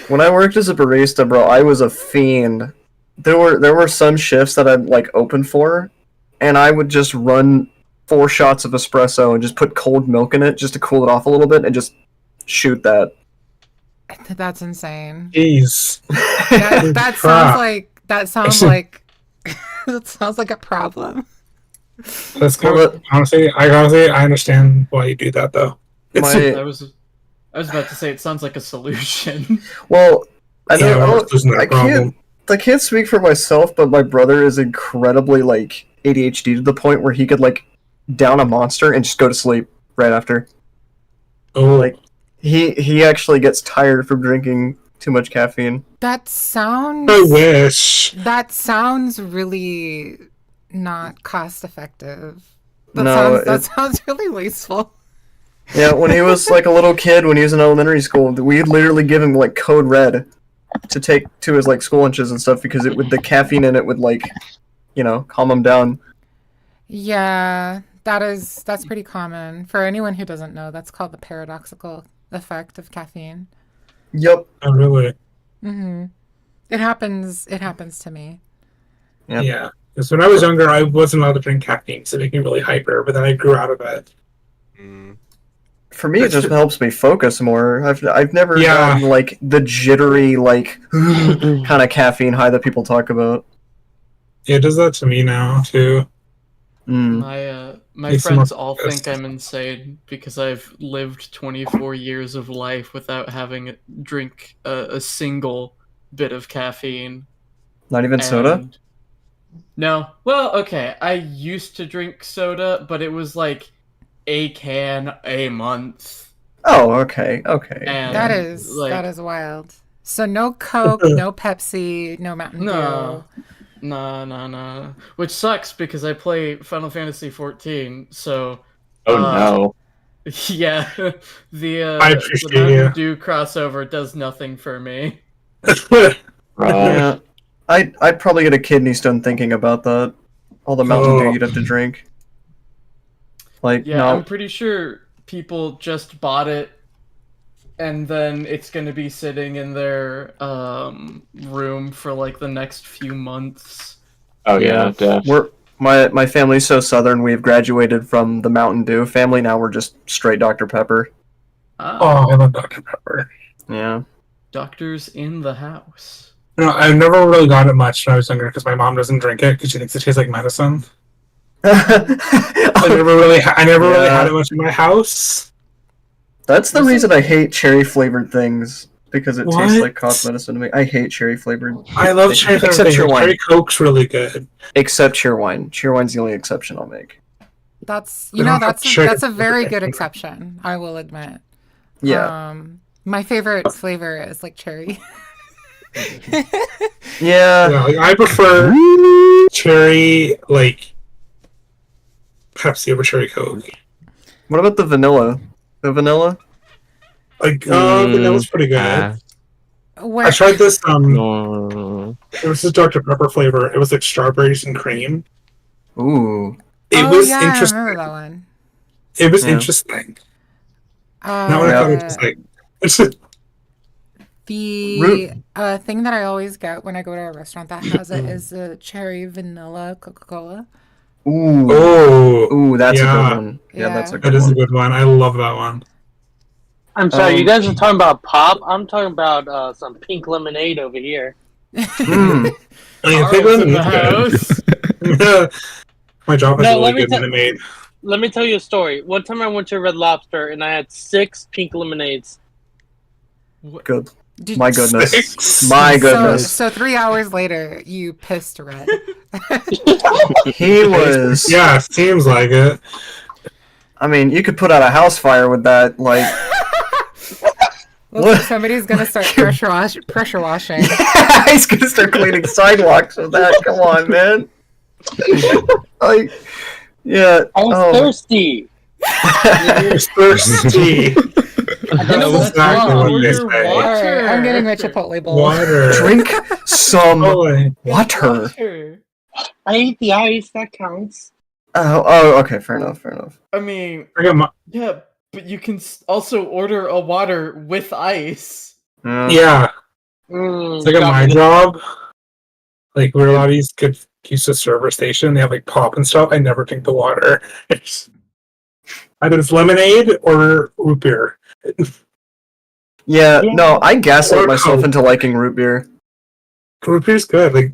S2: when I worked as a barista, bro, I was a fiend. There were some shifts that I'd like open for, and I would just run 4 shots of espresso and just put cold milk in it just to cool it off a little bit and just shoot that.
S1: That's insane.
S5: Jeez.
S1: That sounds like that sounds like a problem.
S5: That's kind of, honestly, I understand why you do that though.
S7: I was about to say it sounds like a solution.
S2: Well, I
S5: Yeah,
S2: don't,
S5: we're losing that problem.
S2: I can't speak for myself, but my brother is incredibly like ADHD to the point where he could like down a monster and just go to sleep right after.
S5: Oh,
S2: Like he actually gets tired from drinking too much caffeine.
S1: That sounds
S5: I wish.
S1: That sounds really not cost effective. That sounds really wasteful.
S2: Yeah, when he was like a little kid, when he was in elementary school, we'd literally give him like Code Red to take to his like school lunches and stuff because it would the caffeine in it would like, you know, calm him down.
S1: Yeah, that's pretty common. For anyone who doesn't know, that's called the paradoxical effect of caffeine.
S2: Yep.
S5: Oh, really?
S1: Mm-hmm. It happens to me.
S2: Yep.
S5: Yeah. Because when I was younger, I wasn't allowed to drink caffeine, so it made me really hyper. But then I grew out of it.
S2: For me, it just helps me focus more. I've never
S5: Yeah.
S2: gotten like the jittery like kind of caffeine high that people talk about.
S5: Yeah, it does that to me now too.
S2: Mm.
S7: My
S5: Makes me
S7: friends
S5: more
S7: all
S5: focused.
S7: think I'm insane because I've lived 24 years of life without having to drink a single bit of caffeine.
S2: Not even soda.
S7: And- No. Well, okay. I used to drink soda, but it was like a can a month.
S2: Oh, okay, okay.
S7: And
S1: That is wild. So no Coke, no Pepsi, no Mountain
S7: No.
S1: Dew.
S7: No. Which sucks because I play Final Fantasy 14, so
S8: Oh no.
S7: yeah, the
S5: I appreciate
S7: Mountain
S5: you.
S7: Dew crossover does nothing for me.
S2: Yeah, I'd probably get a kidney stone thinking about that. All the Mountain Dew you'd have to drink. Like,
S7: Yeah,
S2: no.
S7: I'm pretty sure people just bought it, and then it's gonna be sitting in their room for like the next few months.
S8: Oh yeah, def.
S2: My family's so southern. We've graduated from the Mountain Dew family. Now we're just straight Dr. Pepper.
S5: Oh, I love Dr. Pepper.
S2: Yeah.
S7: Doctors in the house.
S5: No, I never really got it much when I was younger because my mom doesn't drink it because she thinks it tastes like medicine. I never really had it much in my house.
S2: That's the reason I hate cherry flavored things, because it tastes
S5: What?
S2: like cough medicine to me. I hate cherry flavored.
S5: I love cherry
S2: Except
S5: flavored.
S2: Cheerwine.
S5: Cherry Coke's really good.
S2: Except Cheerwine. Cheerwine's the only exception I'll make.
S1: That's
S5: They don't have sugar.
S1: that's a very good exception, I will admit.
S2: Yeah.
S1: My favorite flavor is like cherry.
S2: Yeah.
S5: Yeah, like, I prefer cherry, like Pepsi over cherry Coke.
S2: What about the vanilla? The vanilla?
S5: Like, vanilla's pretty good.
S1: Where,
S5: I tried this.
S8: No.
S5: It was this Dr. Pepper flavor. It was like strawberries and cream.
S2: Ooh.
S5: It
S1: oh
S5: was
S1: yeah, I
S5: interesting.
S1: remember that one.
S5: It was
S2: Yeah.
S5: interesting. Not what I
S2: Yeah.
S5: thought it was like. It's just,
S1: The thing that I always get when I go to a restaurant that has it is the cherry vanilla Coca-Cola.
S2: Ooh.
S5: oh,
S2: Ooh, that's a
S5: Yeah.
S2: good one. Yeah,
S1: Yeah.
S2: that's a
S5: that
S2: good
S5: is a
S2: one.
S5: good one. I love that one.
S9: I'm sorry, you
S2: Um,
S9: guys are talking about pop. I'm talking about some pink lemonade over here.
S2: Mm.
S5: I mean,
S7: Carl's
S5: Pig
S7: in the
S5: Lemonade's good.
S7: house.
S5: My job has
S9: No,
S5: really
S9: let me
S5: good
S9: tell-
S5: lemonade.
S9: Let me tell you a story. One time I went to Red Lobster and I had 6 pink lemonades.
S2: Good.
S1: Did-
S2: My goodness.
S5: Six.
S2: My
S1: So,
S2: goodness.
S1: so 3 hours later, you pissed red.
S2: He was.
S5: Yeah, seems like it.
S2: I mean, you could put out a house fire with that. Like,
S1: Looks like somebody's gonna start pressure washing.
S2: he's gonna start cleaning sidewalks with that. Come on, man. Like, yeah.
S9: I was
S2: Oh.
S9: thirsty.
S5: It's thirsty.
S9: That's
S5: exactly
S9: wrong.
S5: what they
S7: Order
S5: say.
S1: All
S7: water.
S1: right, I'm getting my Chipotle bowl.
S5: Water.
S2: Drink some
S5: Oh,
S2: water.
S7: Water.
S9: I ate the ice. That counts.
S2: Oh, okay. Fair enough.
S7: I mean,
S5: I got my,
S7: yeah, but you can also order a water with ice.
S5: yeah, it's like at my job. Like we're allowed to use the server station. They have like pop and stuff. I never drink the water. It's either it's lemonade or root beer.
S2: Yeah. No, I gaslit
S5: Or
S2: myself
S5: Coke.
S2: into liking root beer.
S5: Root beer's good. Like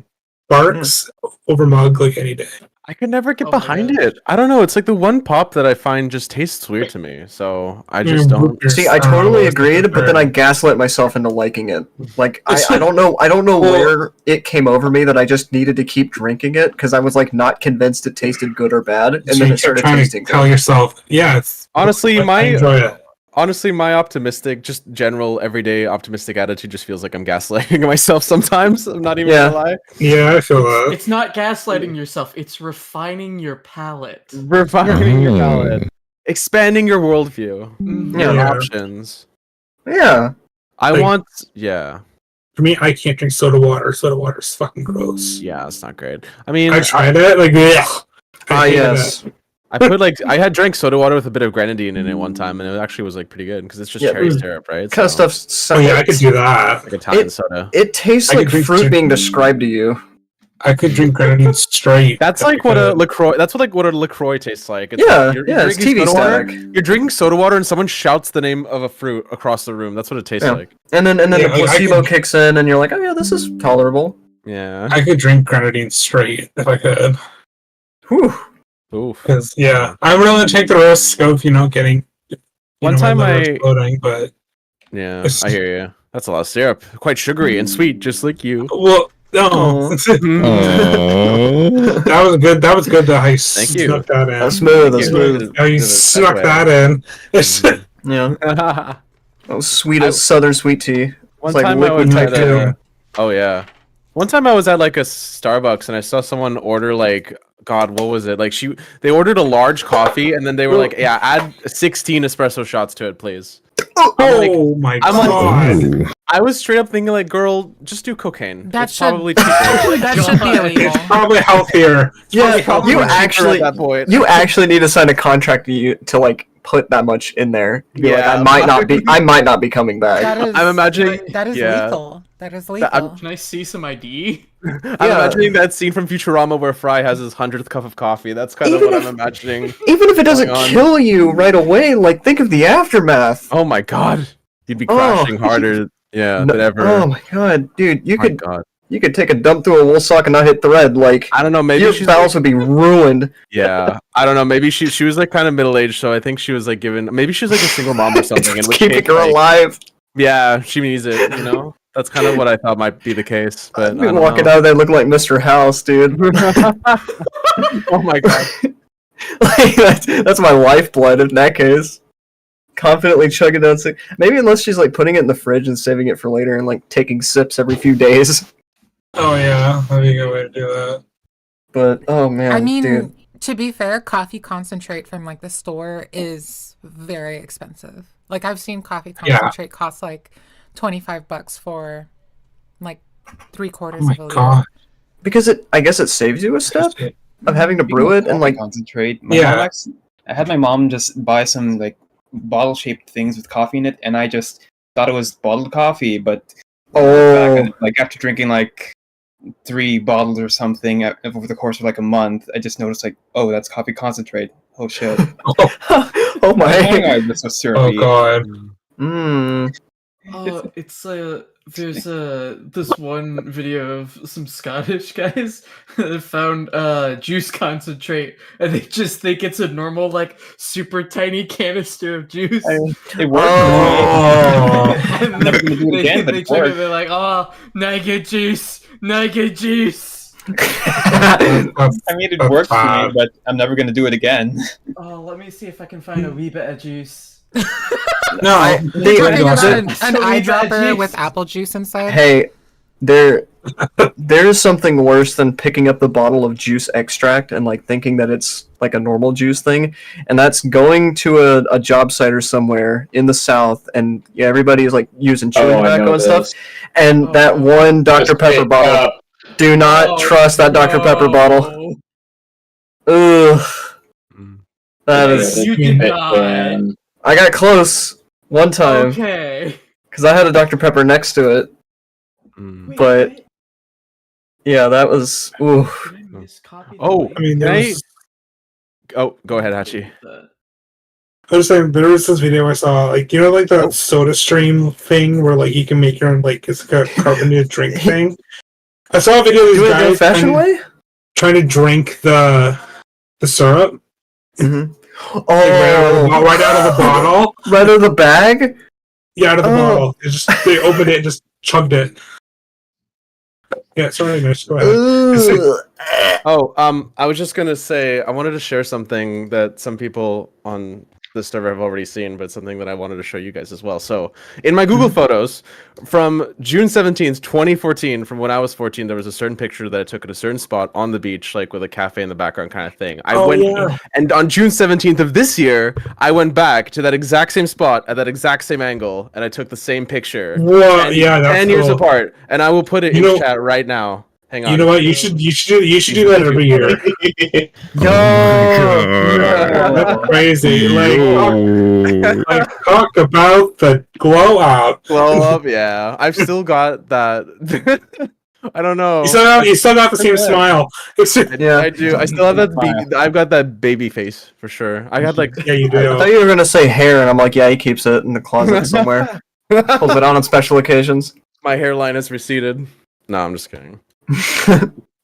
S5: Barks over mug like any day.
S10: I could never get
S7: Oh my
S10: behind
S7: gosh.
S10: it. I don't know. It's like the one pop that I find just tastes weird to me. So I just
S5: root
S10: don't.
S5: beer's-
S2: See, I
S5: don't know,
S2: totally
S5: it's
S2: agreed, but then I
S5: different.
S2: gaslit myself into liking it. Like, I don't know
S5: Well-
S2: where it came over me that I just needed to keep drinking it because I was like not convinced it tasted good or bad, and
S5: So
S2: then
S5: you
S2: it
S5: kept
S2: started
S5: trying
S2: tasting
S5: to tell
S2: good.
S5: yourself, yeah, it's
S10: Honestly,
S5: I enjoy it.
S10: Honestly, my optimistic, just general everyday optimistic attitude just feels like I'm gaslighting myself sometimes. I'm not even
S2: Yeah.
S10: gonna lie.
S5: Yeah, I feel that.
S7: It's not gaslighting yourself, it's refining your palate.
S10: Refining your
S3: Mm.
S10: palate, expanding your worldview,
S7: Mhm.
S10: your
S5: Yeah.
S10: options.
S2: Yeah.
S10: I
S5: Like-
S10: want, yeah,
S5: For me, I can't drink soda water. Soda water's fucking gross.
S10: yeah, it's not great. I mean,
S5: I tried it, like, ugh. I hated
S2: Yes.
S10: I put like I had drank soda water with a bit of grenadine in it one time, and it actually was like pretty good because it's just
S2: Yeah,
S10: cherry syrup, right?
S2: Kind of
S10: So,
S2: stuff.
S5: Oh yeah, I could do that.
S10: like Italian soda.
S2: It tastes
S5: I could
S2: like
S5: drink
S2: fruit
S5: gin-
S2: being described to you.
S5: I could drink grenadine straight.
S10: That's
S5: if
S10: like
S5: I
S10: what a
S5: could.
S10: Lacroix. That's what a Lacroix tastes like. It's
S2: Yeah,
S10: like
S2: yeah, it's
S10: drinking
S2: TV
S10: soda water-
S2: static.
S10: You're drinking soda water, and someone shouts the name of a fruit across the room. That's what it tastes
S2: Yeah.
S10: like.
S2: And then
S5: Yeah,
S2: the
S5: like, I
S2: placebo
S5: could-
S2: kicks in, and you're like, oh yeah, this is tolerable.
S10: Yeah.
S5: I could drink grenadine straight if I could.
S2: Whew.
S10: Oof.
S5: Because yeah, I'm willing to take the risk of getting.
S10: One
S5: my
S10: time
S5: liver
S10: I-
S5: exploding, but
S10: Yeah,
S5: It's-
S10: I hear you. That's a lot of syrup. Quite sugary and sweet, just like you.
S5: well, no,
S2: Aw.
S5: that was good. That was good. That I
S10: Thank you.
S5: snuck that in.
S2: That's smooth. That's
S10: Thank you.
S2: smooth.
S5: How you snuck that in? It's-
S2: Yeah.
S10: One
S2: That was sweet as southern sweet tea. It's like
S10: time I
S2: liquid
S10: was
S2: type
S10: at
S2: sugar.
S10: a, oh yeah. One time I was at like a Starbucks and I saw someone order like God, what was it? Like they ordered a large coffee and then they were like, yeah, add 16 espresso shots to it, please.
S5: oh my
S10: I'm like-
S5: god!
S3: Ooh.
S10: I was straight up thinking like, girl, just do cocaine.
S1: That
S10: it's
S1: should-
S10: probably cheaper.
S1: That should be illegal.
S5: It's probably healthier.
S2: Yeah,
S10: Probably
S2: you
S10: cheaper
S2: actually,
S10: at that point.
S2: you actually need to sign a contract to like put that much in there. Be like,
S10: Yeah.
S2: I might not be coming back.
S1: That is,
S10: I'm imagining-
S1: that is
S10: yeah.
S1: lethal. That is
S10: I'm-
S1: lethal.
S7: Can I see some ID?
S10: I'm
S2: Yeah.
S10: imagining that scene from Futurama where Fry has his 100th cup of coffee. That's kind of
S2: Even
S10: what
S2: if-
S10: I'm imagining.
S2: Even if it doesn't
S10: going on.
S2: kill you right away, like think of the aftermath.
S10: Oh my god. You'd be
S2: Oh.
S10: crashing harder, yeah,
S2: No-
S10: than ever.
S2: Oh my god, dude, you
S10: My
S2: could
S10: god.
S2: you could take a dump through a wool sock and not hit thread. Like
S10: I don't know, maybe
S2: your
S10: she's
S2: bowels would be ruined.
S10: yeah. I don't know, maybe she was like kind of middle aged, so I think she was like given maybe she's like a single mom or something.
S2: It's
S10: in which
S2: keeping
S10: case,
S2: her
S10: like,
S2: alive.
S10: yeah, she needs it, you know? That's kind of what I thought might be the case. But
S2: I'd
S10: I
S2: be
S10: don't
S2: walking
S10: know.
S2: out of there looking like Mr. House, dude.
S10: Oh my god.
S2: Like, that's my lifeblood in that case. Confidently chugging down. Maybe unless she's like putting it in the fridge and saving it for later and like taking sips every few days.
S5: Oh yeah, that'd be a good way to do that.
S2: But oh man,
S1: I mean,
S2: dude.
S1: to be fair, coffee concentrate from like the store is very expensive. Like I've seen coffee
S5: Yeah.
S1: concentrate cost like $25 for like 3/4
S5: Oh my
S1: of a liter.
S5: god.
S2: Because I guess it saves you a step of having to brew it and like
S4: concentrate.
S5: Yeah.
S4: I had my mom just buy some like bottle-shaped things with coffee in it, and I just thought it was bottled coffee. But like after drinking like 3 bottles or something over the course of like a month, I just noticed like, oh, that's coffee concentrate. Oh shit!
S2: oh
S4: Oh
S2: my.
S4: god, this was
S5: Oh
S4: syrupy.
S5: god.
S2: Mm.
S7: It's there's this one video of some Scottish guys that found juice concentrate, and they just think it's a normal like super tiny canister of juice.
S4: It worked.
S5: Oh.
S7: And
S4: I'm never gonna do it again, but
S7: they
S4: it
S7: check it,
S4: worked.
S7: they're like, oh, Niga juice.
S4: I mean, it
S5: That's
S4: worked for
S5: bad.
S4: me, but I'm never gonna do it again.
S7: Oh, let me see if I can find a wee bit of juice.
S5: No,
S2: They-
S1: You're talking about
S2: the-
S1: an
S7: So we got
S1: eyedropper
S7: juice.
S1: with apple juice inside.
S2: Hey, there's something worse than picking up the bottle of juice extract and like thinking that it's like a normal juice thing, and that's going to a job site or somewhere in the South, and yeah, everybody is like using chewing
S8: Oh, I
S2: tobacco
S8: know
S2: and stuff,
S8: this.
S2: and that one Dr.
S8: Just
S2: Pepper
S8: pick
S2: bottle.
S8: up.
S2: Do not
S7: Oh,
S2: trust that Dr. Pepper bottle. Ugh. That is.
S7: You
S8: Pick
S7: did not.
S8: them.
S2: I got close one time
S7: Okay.
S2: because I had a Dr. Pepper next to it.
S10: Mm.
S7: Wait,
S2: But-
S7: wait.
S2: Yeah, that was. Ooh.
S7: Did I miscopy the
S10: Oh,
S7: link?
S5: I mean,
S10: Can I-
S5: there's.
S10: Oh, go ahead, Hachi.
S5: I was saying there was this video I saw, like like that Soda Stream thing where like you can make your own like it's like a carbonated drink thing. I saw a video of
S2: Do
S5: these
S2: it the
S5: guys
S2: old-fashioned way?
S5: trying to drink the syrup
S2: Mm-hmm.
S5: like, right out of the bottle.
S2: Right out of the bag?
S5: Yeah, out of the
S2: Oh.
S5: bottle. They opened it and just chugged it. Yeah, sorry, Mitch. Go ahead.
S2: Ugh.
S10: Oh, I was just gonna say I wanted to share something that some people on the server have already seen, but something that I wanted to show you guys as well. So, in my Google Photos from June 17th, 2014, from when I was 14, there was a certain picture that I took at a certain spot on the beach, like with a cafe in the background kind of thing. I went, and on June 17th of this year, I went back to that exact same spot at that exact same angle, and I took the same picture.
S5: Well, yeah, that's
S10: 10 years
S5: cool.
S10: apart, and I will put it
S5: You
S10: in
S5: know-
S10: chat right now. Hang on.
S5: You know what? You should do that every year. That's crazy. Like talk about the glow up.
S10: Glow up, yeah. I've still got that. I don't know.
S5: You still got the same smile.
S2: Yeah,
S10: I do. I still have that. I've got that baby face for sure. I got like.
S5: Yeah, you
S2: I
S5: do.
S2: thought you were gonna say hair, and I'm like, yeah, he keeps it in the closet somewhere. Pulls it on special occasions.
S10: My hairline has receded. No, I'm just kidding.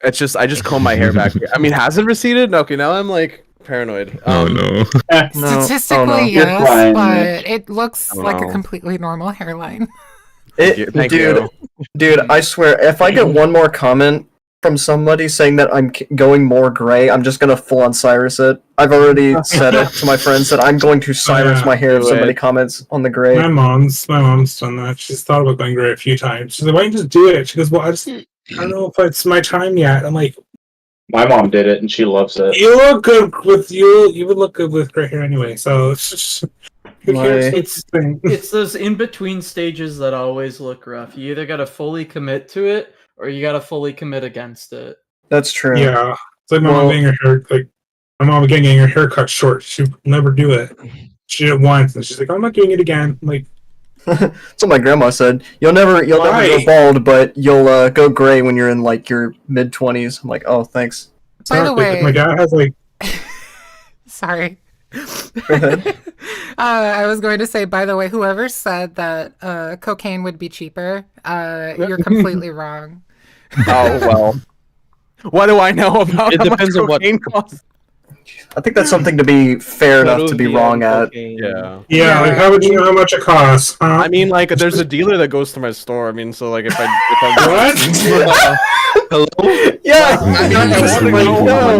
S10: It's just I just comb my hair back. I mean, has it receded? Okay, now I'm like paranoid.
S3: Oh no.
S1: Statistically,
S2: You're
S1: yes,
S8: fine,
S1: but it looks
S10: I don't
S1: like a
S10: know.
S1: completely normal hairline.
S10: Thank you.
S2: Dude, I swear, if I get one more comment from somebody saying that I'm going more gray, I'm just gonna full on Cyrus it. I've already said it to my friends that I'm going to Cyrus my hair if
S10: Do
S2: somebody
S10: it.
S2: comments on the gray.
S5: My mom's done that. She's thought about going gray a few times. She's like, why don't you just do it? She goes, well, I don't know if it's my time yet. I'm like,
S8: My mom did it and she loves it.
S5: you look good with you would look good with gray hair anyway, so it's just who cares?
S7: It's those in between stages that always look rough. You either gotta fully commit to it or you gotta fully commit against it.
S2: That's true.
S5: Yeah. It's like my mom getting her hair my mom getting her hair cut short. She would never do it. She did it once and she's like, I'm not doing it again. I'm like,
S2: That's what my grandma said. You'll never go bald, but you'll go gray when you're in like your mid-20s. I'm like, oh, thanks.
S1: By the way,
S5: my dad has like
S1: sorry. I was going to say, by the way, whoever said that cocaine would be cheaper, you're completely wrong.
S10: Oh well. What do I know about
S8: It
S10: how
S8: depends
S10: much
S8: on what-
S10: cocaine costs?
S2: I think that's something to be fair enough to be wrong at.
S10: Yeah.
S5: like how would you know how much it costs? Huh?
S10: I mean, like, there's a dealer that goes to my store. I mean, so like, if I
S8: Hello?
S2: Yeah.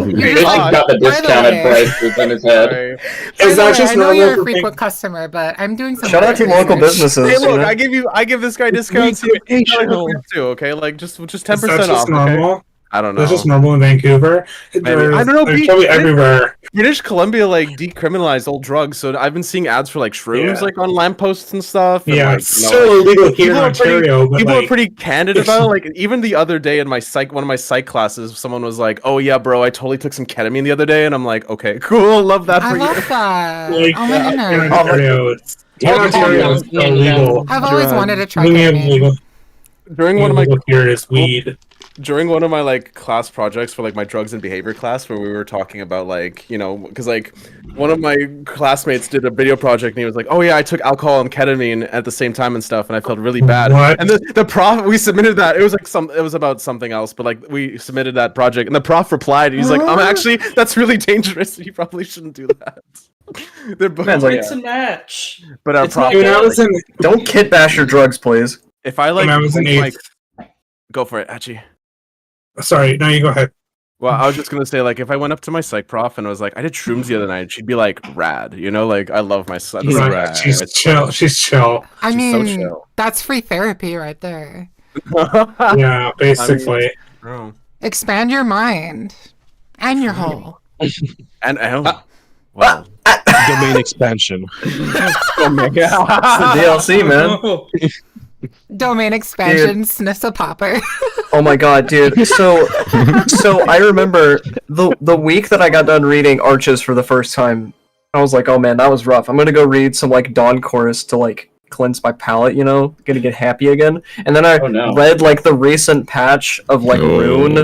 S8: He's got the discounted prices in his head.
S5: Is that just
S1: I know
S5: normal
S1: you're a
S5: for
S1: frequent customer, but I'm doing some.
S2: Shout out to
S1: market
S2: local
S1: research.
S2: businesses.
S10: Hey, look,
S2: you know?
S10: I give this guy discounts too. Okay, like just 10%
S5: Is that
S10: off.
S5: just normal?
S10: Okay? I don't know.
S5: That's just normal in Vancouver.
S10: Maybe. I don't know.
S5: There's probably everywhere.
S10: British Columbia like decriminalized all drugs, so I've been seeing ads for like shrooms
S5: Yeah.
S10: like on lampposts and stuff. And,
S5: Yeah,
S10: like,
S5: it's still illegal here in Ontario. But
S10: people
S5: like,
S10: are pretty candid about it. Like even the other day in my one of my psych classes, someone was like, "Oh yeah, bro, I totally took some ketamine the other day," and I'm like, "Okay, cool, love that
S1: I
S10: for you."
S1: love that.
S5: like
S1: Oh my
S5: here in
S1: goodness.
S5: Ontario, here in Ontario is illegal.
S1: I've always wanted to try
S5: We have
S1: ketamine.
S5: legal.
S10: During one of my
S5: here is weed.
S10: during one of my like class projects for like my drugs and behavior class where we were talking about like, you know, because like one of my classmates did a video project and he was like, oh yeah, I took alcohol and ketamine at the same time and stuff and I felt really bad.
S5: What?
S10: And the prof, we submitted that, it was about something else, but like we submitted that project and the prof replied, he's like, actually that's really dangerous, you probably shouldn't do that. They're both
S7: Mix and match.
S10: but our
S7: It's
S10: prof,
S7: not
S2: Don't kit bash your drugs, please.
S10: if I like,
S5: When I was in
S10: like
S5: eighth.
S10: go for it, Hachi.
S5: Sorry, no, you go ahead.
S10: Well, I was just gonna say, like, if I went up to my psych prof and was like, I did shrooms the other night, she'd be like, rad, you know, like, I love my son.
S5: Right,
S10: Rad.
S5: she's chill. She's chill.
S1: I
S10: She's so
S1: mean,
S10: chill.
S1: that's free therapy right there.
S5: Yeah, basically.
S10: Bro.
S1: Expand your mind and your whole.
S10: And wow.
S8: Domain expansion.
S10: Oh my
S2: It's the
S10: god.
S2: DLC, man.
S1: Domain expansion, sniffs a popper.
S2: Oh my god, dude. So I remember the week that I got done reading Arches for the first time, I was like, oh man, that was rough. I'm gonna go read some like Dawn Chorus to like cleanse my palate, you know, gonna get happy again. And then I read like the recent patch of like Rune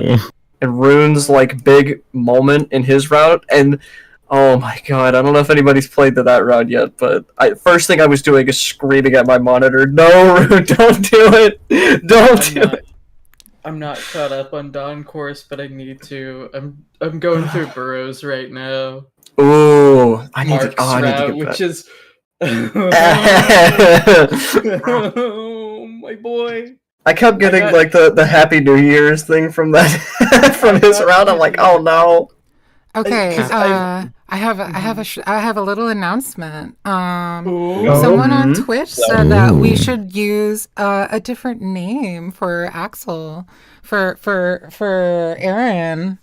S2: and Rune's like big moment in his route, and oh my god, I don't know if anybody's played to that route yet, but first thing I was doing is screaming at my monitor, no, Rune, don't do it! Don't do it!
S7: I'm not caught up on Dawn Course, but I need to. I'm going through Burrows right now.
S2: Ooh, I need
S7: Mark's
S2: to
S7: route,
S2: get
S7: which
S2: back.
S7: is oh my boy.
S2: I kept getting like the Happy New Year's thing from that from his route. I'm like, oh no.
S1: Okay,
S7: 'Cause
S1: I have a little announcement. Someone on Twitch said that we should use a different name for Axel for Aaron.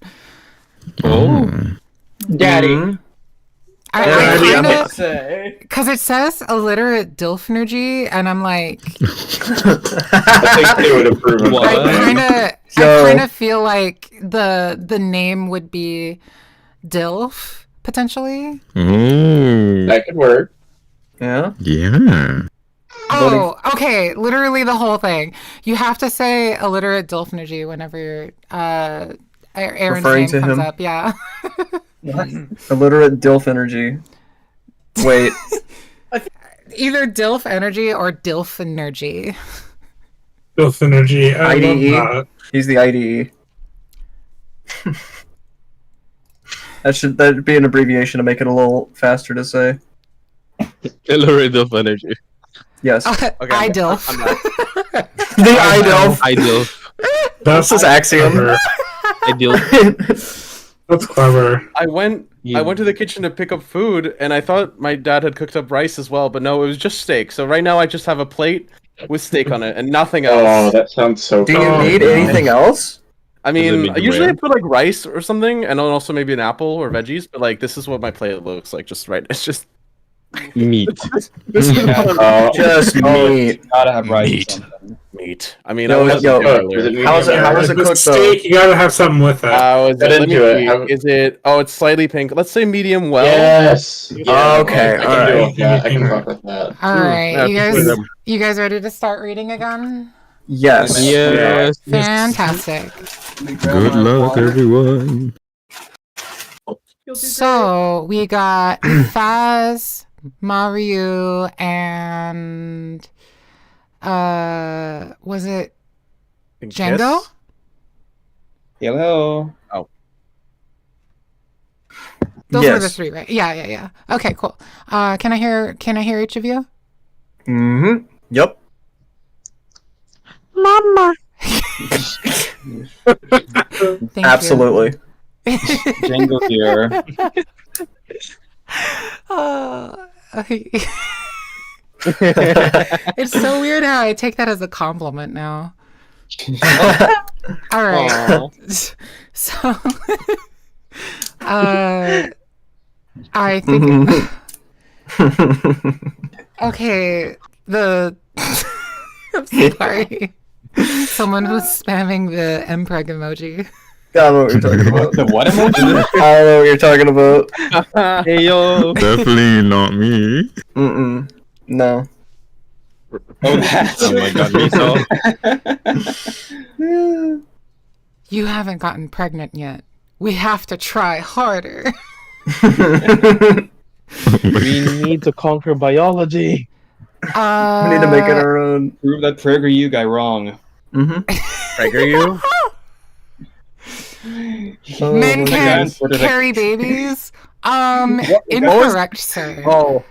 S8: Oh.
S9: Daddy.
S1: I kind of
S7: Say.
S1: because it says illiterate Dilfnergy, and I'm like,
S8: I think they would approve of
S1: I
S8: that.
S1: kind of
S2: Yo.
S1: kind of feel like the name would be DILF potentially.
S8: That could work.
S2: Yeah.
S3: Yeah.
S1: Oh, okay. Literally the whole thing. You have to say illiterate DILF energy whenever Aaron's
S2: Referring
S1: name
S2: to
S1: comes
S2: him?
S1: up. Yeah.
S2: Illiterate DILF energy. Wait.
S1: Either DILF energy or DILF energy.
S5: Filth energy. I love
S2: IDE.
S5: that.
S2: He's the IDE. That'd be an abbreviation to make it a little faster to say.
S11: Illiterate of energy.
S2: Yes.
S1: IDILF.
S2: The IDILF.
S11: Ideal.
S2: That's his axiom.
S11: Ideal.
S5: That's clever.
S10: I went to the kitchen to pick up food, and I thought my dad had cooked up rice as well, but no, it was just steak. So right now I just have a plate with steak on it and nothing else.
S8: Oh, that sounds so
S2: Do you
S8: good.
S2: need anything else?
S10: I
S11: it
S10: mean,
S11: medium
S10: usually I
S11: rare?
S10: put like rice or something, and then also maybe an apple or veggies. But like, this is what my plate looks like. Just right. It's just
S11: Meat.
S10: this is
S4: Yeah.
S10: what I'm-
S2: Just meat.
S4: Gotta have rice.
S3: Meat.
S4: or something.
S10: meat. I mean,
S2: Yo,
S10: I was
S2: yo, How's it
S5: Yeah,
S2: how is it
S5: with
S2: cooked though?
S5: steak, you gotta have something with it.
S10: is
S8: Get
S10: it, let
S8: into
S10: me
S8: it.
S10: see.
S8: Have-
S10: Is it? Oh, it's slightly pink. Let's say medium well.
S8: Yes. Yeah,
S2: Okay,
S8: I can
S2: alright.
S8: do it. Yeah, I can fuck with that.
S1: All right,
S10: yeah,
S1: you guys ready to start reading again?
S2: Yes.
S11: Yes.
S1: Fantastic.
S3: Good luck, everyone.
S1: So we got Faz, Mario, and was it Django?
S10: Kiss?
S4: Hello.
S1: Those were the
S2: Yes.
S1: three, right? Yeah. Okay, cool. Can I hear each of you?
S2: Mm-hmm. Yep.
S1: Mama. Thank
S2: Absolutely.
S4: Django here.
S1: It's so weird how I take that as a compliment now. All right.
S4: Aw.
S1: So, I think. Okay, I'm sorry. Someone was spamming the MPreg emoji.
S2: I don't know what you're talking about.
S4: The what emoji?
S2: I don't know what you're talking about.
S11: Hey yo.
S3: Definitely not me.
S2: Mm-mm. No.
S4: Oh, that's
S11: Oh my god, me so.
S1: You haven't gotten pregnant yet. We have to try harder.
S11: We need to conquer biology.
S2: We need to make it our own.
S4: Prove that PragerU guy wrong.
S2: Mm-hmm.
S10: PragerU?
S1: Men
S4: the guy
S1: can
S4: on Twitter that-
S1: carry babies. Incorrect, sir.
S10: Oh,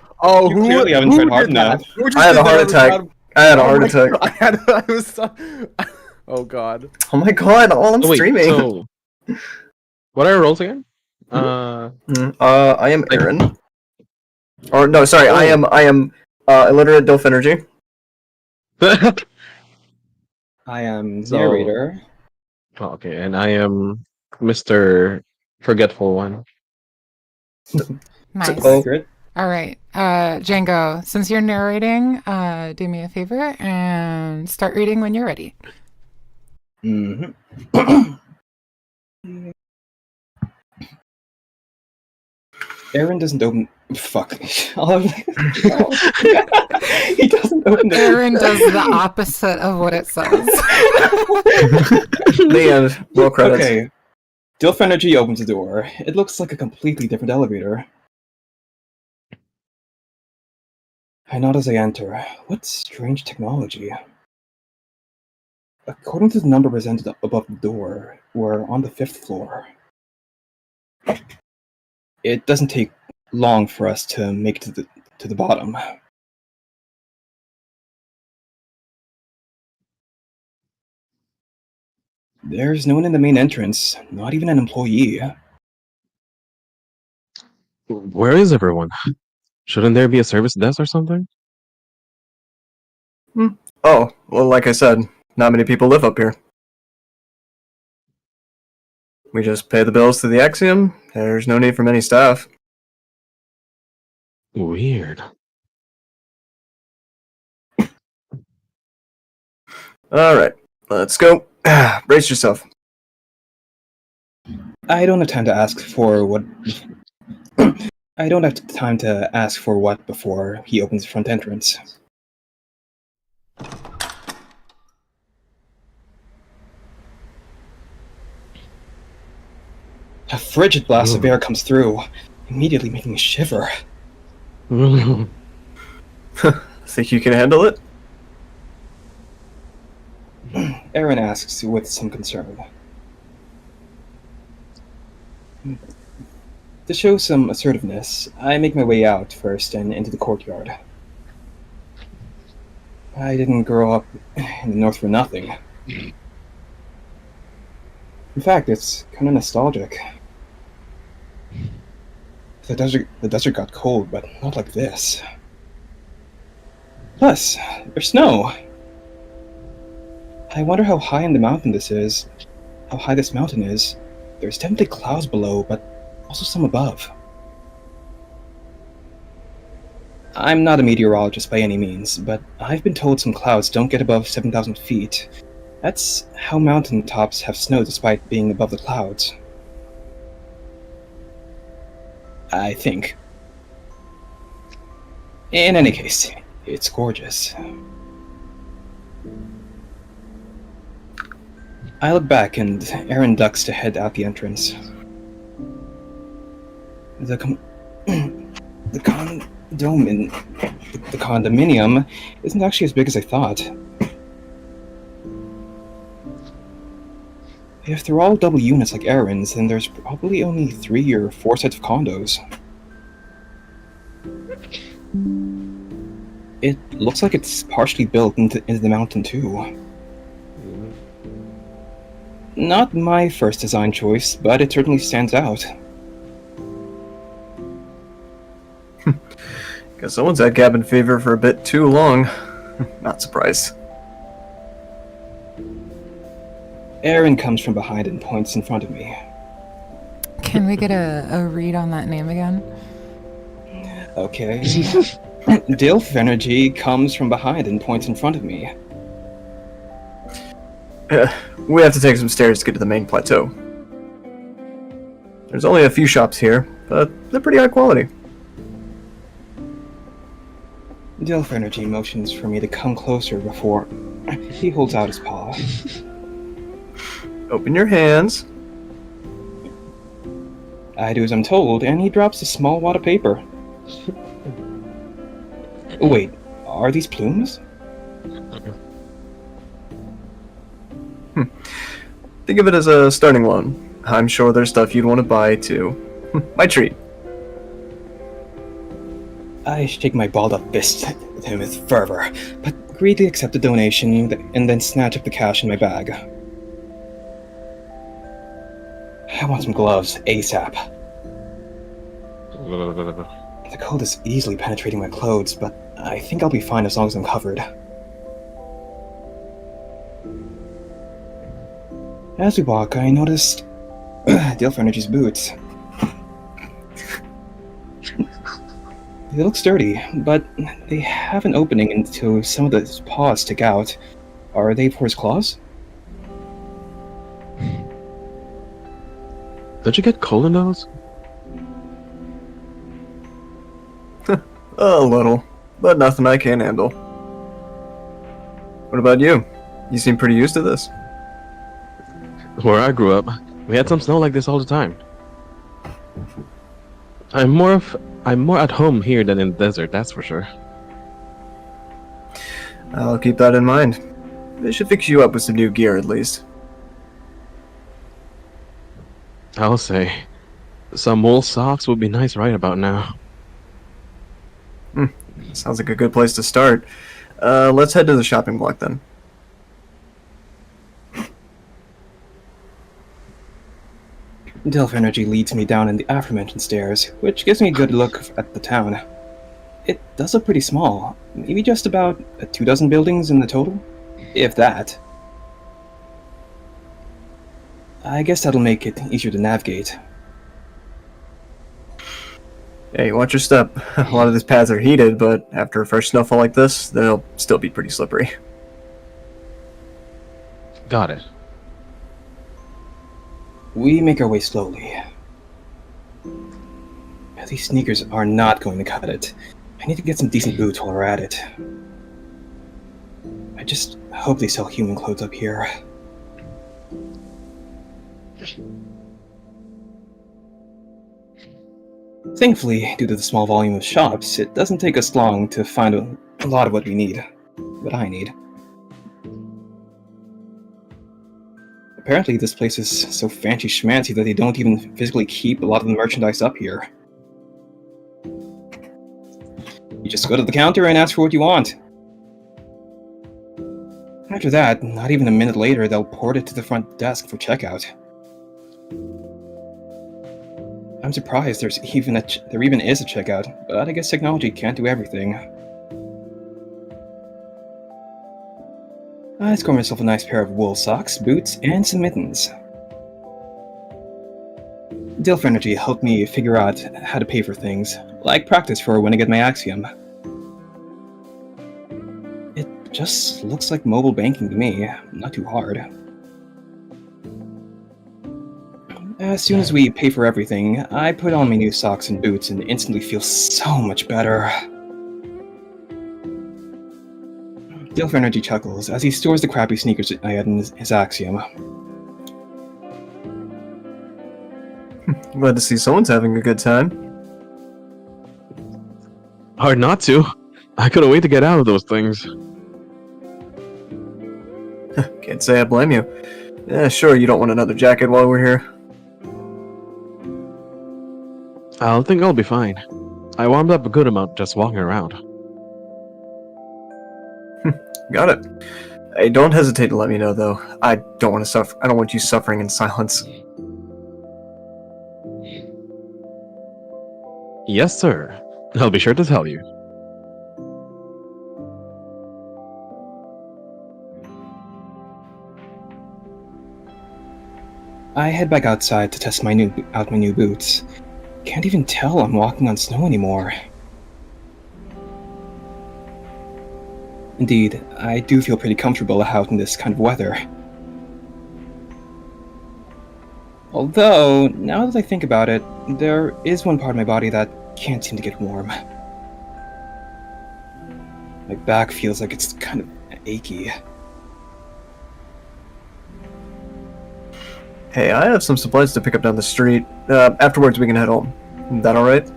S4: You clearly haven't tried hard enough.
S2: I had a heart attack. I had a heart attack.
S10: I was. Oh god.
S2: Oh my god! All I'm
S11: Oh, wait,
S2: streaming.
S11: so what are your roles again?
S2: I am Aaron. Or no, sorry, I am illiterate Dilf Energy.
S4: I am
S11: So-
S4: narrator.
S11: Oh, okay, and I am Mr. Forgetful One.
S1: Nice.
S2: Oh.
S4: Good.
S1: All right, Django. Since you're narrating, do me a favor and start reading when you're ready.
S4: Mm-hmm. Aaron doesn't open. Fuck. Oh, he doesn't open the.
S1: Aaron does the opposite of what it says.
S2: The end. Roll credits.
S4: Okay. Dilf Energy opens the door. It looks like a completely different elevator. I nod as I enter. What strange technology. According to the number presented above the door, we're on the 5th floor. It doesn't take long for us to make it to the bottom. There's no one in the main entrance, not even an employee.
S11: Where is everyone? Shouldn't there be a service desk or something?
S2: Oh, well, like I said, not many people live up here. We just pay the bills to the Axiom. There's no need for many staff.
S11: Weird.
S2: Alright, let's go. Brace yourself.
S4: I don't have time to ask for what. I don't have time to ask for what before he opens the front entrance. A frigid blast of air comes through, immediately making me shiver.
S2: Think you can handle it?
S4: Aaron asks with some concern. To show some assertiveness, I make my way out first and into the courtyard. I didn't grow up in the north for nothing. In fact, it's kind of nostalgic. The desert got cold, but not like this. Plus, there's snow. I wonder how high in the mountain this is. How high this mountain is. There's definitely clouds below, but also some above. I'm not a meteorologist by any means, but I've been told some clouds don't get above 7,000 feet. That's how mountain tops have snow despite being above the clouds. I think. In any case, it's gorgeous. I look back and Aaron ducks to head out the entrance. The condominium isn't actually as big as I thought. If they're all double units like Aaron's, then there's probably only 3 or 4 sets of condos. It looks like it's partially built into the mountain too. Not my first design choice, but it certainly stands out.
S2: Guess someone's had cabin fever for a bit too long. Not surprised.
S4: Aaron comes from behind and points in front of me.
S1: Can we get a read on that name again?
S4: Okay. Dilf Energy comes from behind and points in front of me.
S2: We have to take some stairs to get to the main plateau. There's only a few shops here, but they're pretty high quality.
S4: Dilf Energy motions for me to come closer before he holds out his paw.
S2: Open your hands.
S4: I do as I'm told, and he drops a small wad of paper. Wait, are these plumes?
S2: Think of it as a starting loan. I'm sure there's stuff you'd want to buy too. My treat.
S4: I shake my balled-up fist at him with fervor, but greedily accept the donation and then snatch up the cash in my bag. I want some gloves, ASAP. The cold is easily penetrating my clothes, but I think I'll be fine as long as I'm covered. As we walk, I noticed Dilf Energy's boots. They look sturdy, but they have an opening into some of the paws stick out. Are they for his claws?
S11: Don't you get cold in those?
S2: A little, but nothing I can't handle. What about you? You seem pretty used to this.
S11: Where I grew up, we had some snow like this all the time. I'm more at home here than in the desert, that's for sure.
S2: I'll keep that in mind. They should fix you up with some new gear at least.
S11: I'll say, some wool socks would be nice right about now.
S2: Sounds like a good place to start. Let's head to the shopping block then.
S4: Dilf Energy leads me down in the aforementioned stairs, which gives me a good look at the town. It does look pretty small, maybe just about 24 buildings in the total, if that. I guess that'll make it easier to navigate.
S2: Hey, watch your step. A lot of these paths are heated, but after a fresh snowfall like this, they'll still be pretty slippery.
S11: Got it.
S4: We make our way slowly. These sneakers are not going to cut it. I need to get some decent boots while we're at it. I just hope they sell human clothes up here. Thankfully, due to the small volume of shops, it doesn't take us long to find a lot of what we need. What I need. Apparently this place is so fancy schmancy that they don't even physically keep a lot of the merchandise up here. You just go to the counter and ask for what you want. After that, not even a minute later, they'll port it to the front desk for checkout. I'm surprised there even is a checkout, but I guess technology can't do everything. I scored myself a nice pair of wool socks, boots, and some mittens. Dilf Energy helped me figure out how to pay for things, like practice for when I get my Axiom. It just looks like mobile banking to me, not too hard. As soon as we pay for everything, I put on my new socks and boots and instantly feel so much better. Dilf Energy chuckles as he stores the crappy sneakers I had in his Axiom.
S2: Glad to see someone's having a good time.
S11: Hard not to. I couldn't wait to get out of those things.
S2: Can't say I blame you. Yeah, sure, you don't want another jacket while we're here.
S11: I think I'll be fine. I warmed up a good amount just walking around.
S2: Got it. Hey, don't hesitate to let me know, though. I don't want to suffer. I don't want you suffering in silence.
S11: Yes, sir. I'll be sure to tell you.
S4: I head back outside to test my new boots. Can't even tell I'm walking on snow anymore. Indeed, I do feel pretty comfortable out in this kind of weather. Although, now that I think about it, there is one part of my body that can't seem to get warm. My back feels like it's kind of achy.
S2: Hey, I have some supplies to pick up down the street. Afterwards, we can head home. Is that alright?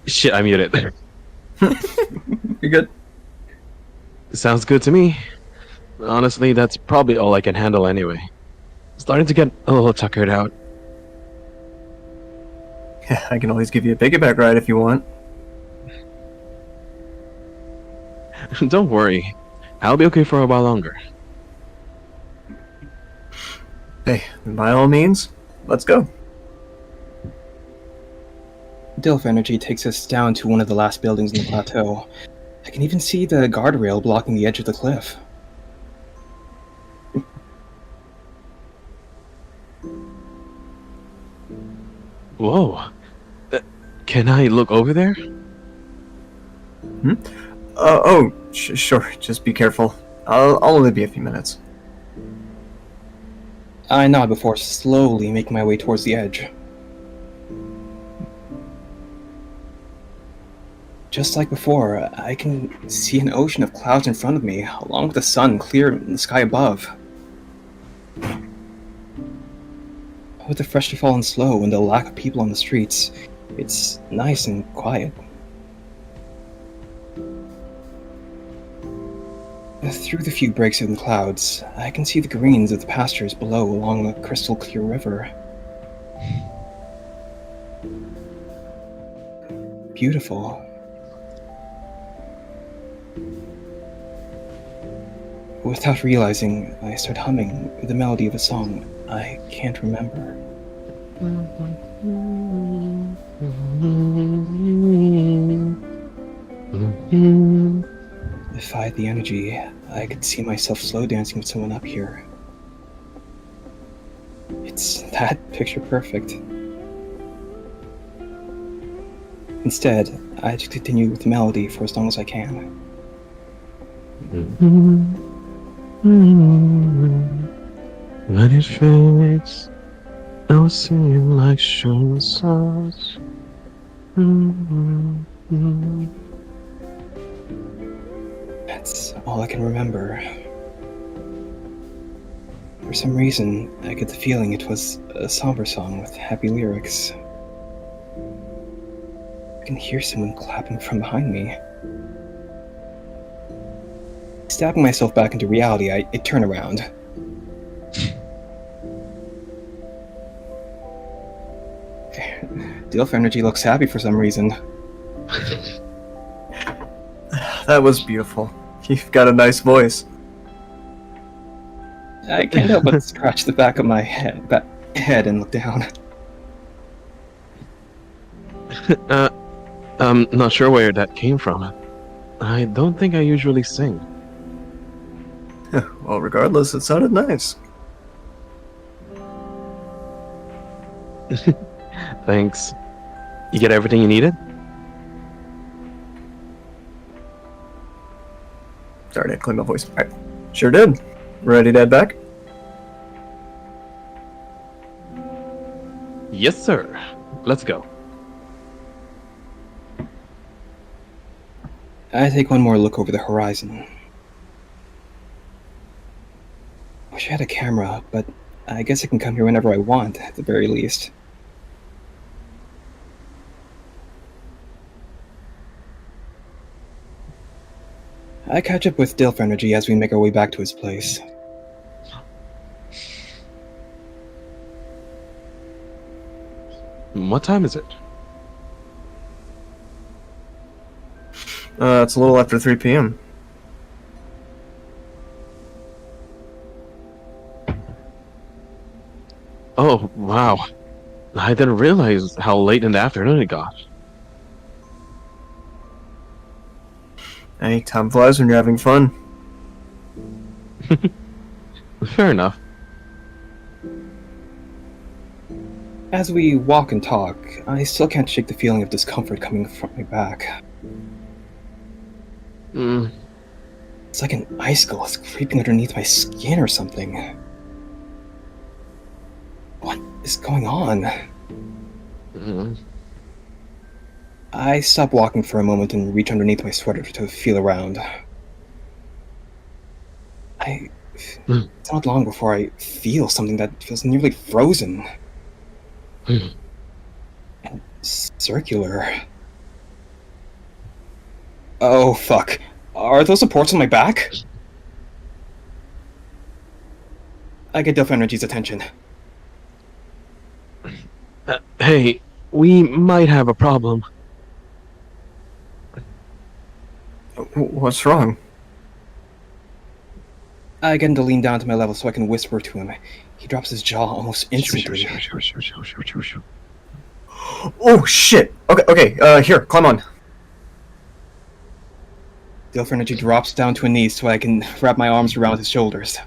S11: Shit, I muted.
S2: You're good.
S11: Sounds good to me. Honestly, that's probably all I can handle anyway. Starting to get a little tuckered out.
S2: Yeah, I can always give you a piggyback ride if you want.
S11: Don't worry. I'll be okay for a while longer.
S2: Hey, by all means, let's go.
S4: Dilf Energy takes us down to one of the last buildings in the plateau. I can even see the guardrail blocking the edge of the cliff.
S11: Whoa. Can I look over there?
S2: Sure. Just be careful. I'll only be a few minutes.
S4: I nod before slowly making my way towards the edge. Just like before, I can see an ocean of clouds in front of me, along with the sun clear in the sky above. With the freshly fallen snow and the lack of people on the streets, it's nice and quiet. Through the few breaks in the clouds, I can see the greens of the pastures below along the crystal clear river. Beautiful. Without realizing, I start humming the melody of a song I can't remember. If I had the energy, I could see myself slow dancing with someone up here. It's that picture perfect. Instead, I just continue with the melody for as long as I can.
S11: When it fades, it'll seem like shooting stars.
S4: That's all I can remember. For some reason, I get the feeling it was a somber song with happy lyrics. I can hear someone clapping from behind me. Stabbing myself back into reality, I turn around. Dilf Energy looks happy for some reason.
S2: That was beautiful. You've got a nice voice.
S4: I can't help but scratch the back of my head and look down.
S11: I'm not sure where that came from. I don't think I usually sing.
S2: Well, regardless, it sounded nice.
S11: Thanks. You get everything you needed?
S2: Sorry, I cleaned my voice. Alright. Sure did. Ready to head back?
S11: Yes, sir. Let's go.
S4: I take one more look over the horizon. Wish I had a camera, but I guess I can come here whenever I want, at the very least. I catch up with Dilf Energy as we make our way back to his place.
S11: What time is it?
S2: It's a little after 3 p.m.
S11: Oh, wow. I didn't realize how late in the afternoon it got.
S2: Hey, time flies when you're having fun.
S11: Fair enough.
S4: As we walk and talk, I still can't shake the feeling of discomfort coming from my back. It's like an icicle is creeping underneath my skin or something. What is going on? I stop walking for a moment and reach underneath my sweater to feel around. It's not long before I feel something that feels nearly frozen. And circular. Oh, fuck. Are those supports on my back? I get Dilf Energy's attention.
S11: Hey, we might have a problem.
S2: What's wrong?
S4: I get him to lean down to my level so I can whisper to him. He drops his jaw almost instantly.
S2: Oh, shit! Okay, here, climb on.
S4: Dilf Energy drops down to a knee so I can wrap my arms around his shoulders.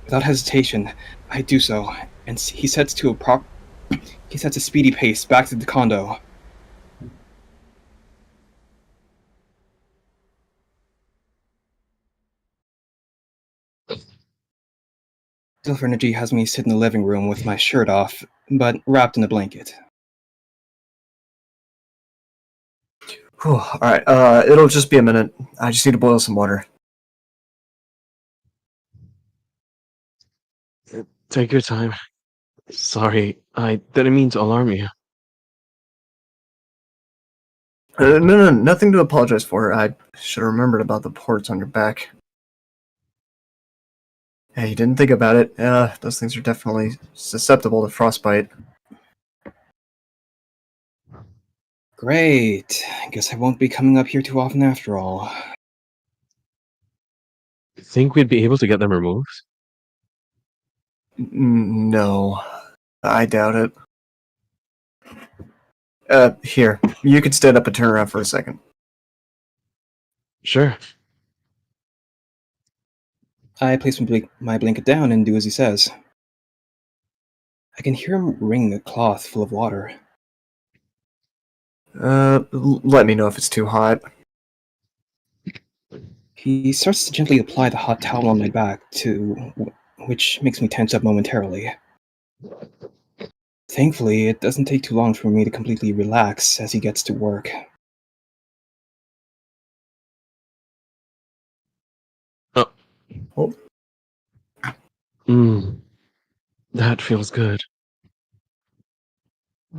S4: Without hesitation, I do so, and he sets a speedy pace back to the condo. Dilf Energy has me sit in the living room with my shirt off, but wrapped in a blanket.
S2: Alright, it'll just be a minute. I just need to boil some water.
S11: Take your time. Sorry, I didn't mean to alarm you.
S2: No, nothing to apologize for. I should have remembered about the ports on your back. Hey, you didn't think about it. Those things are definitely susceptible to frostbite.
S4: Great. I guess I won't be coming up here too often after all.
S11: Think we'd be able to get them removed?
S2: No, I doubt it. Here, you can stand up and turn around for a second.
S11: Sure.
S4: I place my blanket down and do as he says. I can hear him wring the cloth full of water.
S2: Let me know if it's too hot.
S4: He starts to gently apply the hot towel on my back, which makes me tense up momentarily. Thankfully, it doesn't take too long for me to completely relax as he gets to work.
S2: Oh.
S11: That feels good.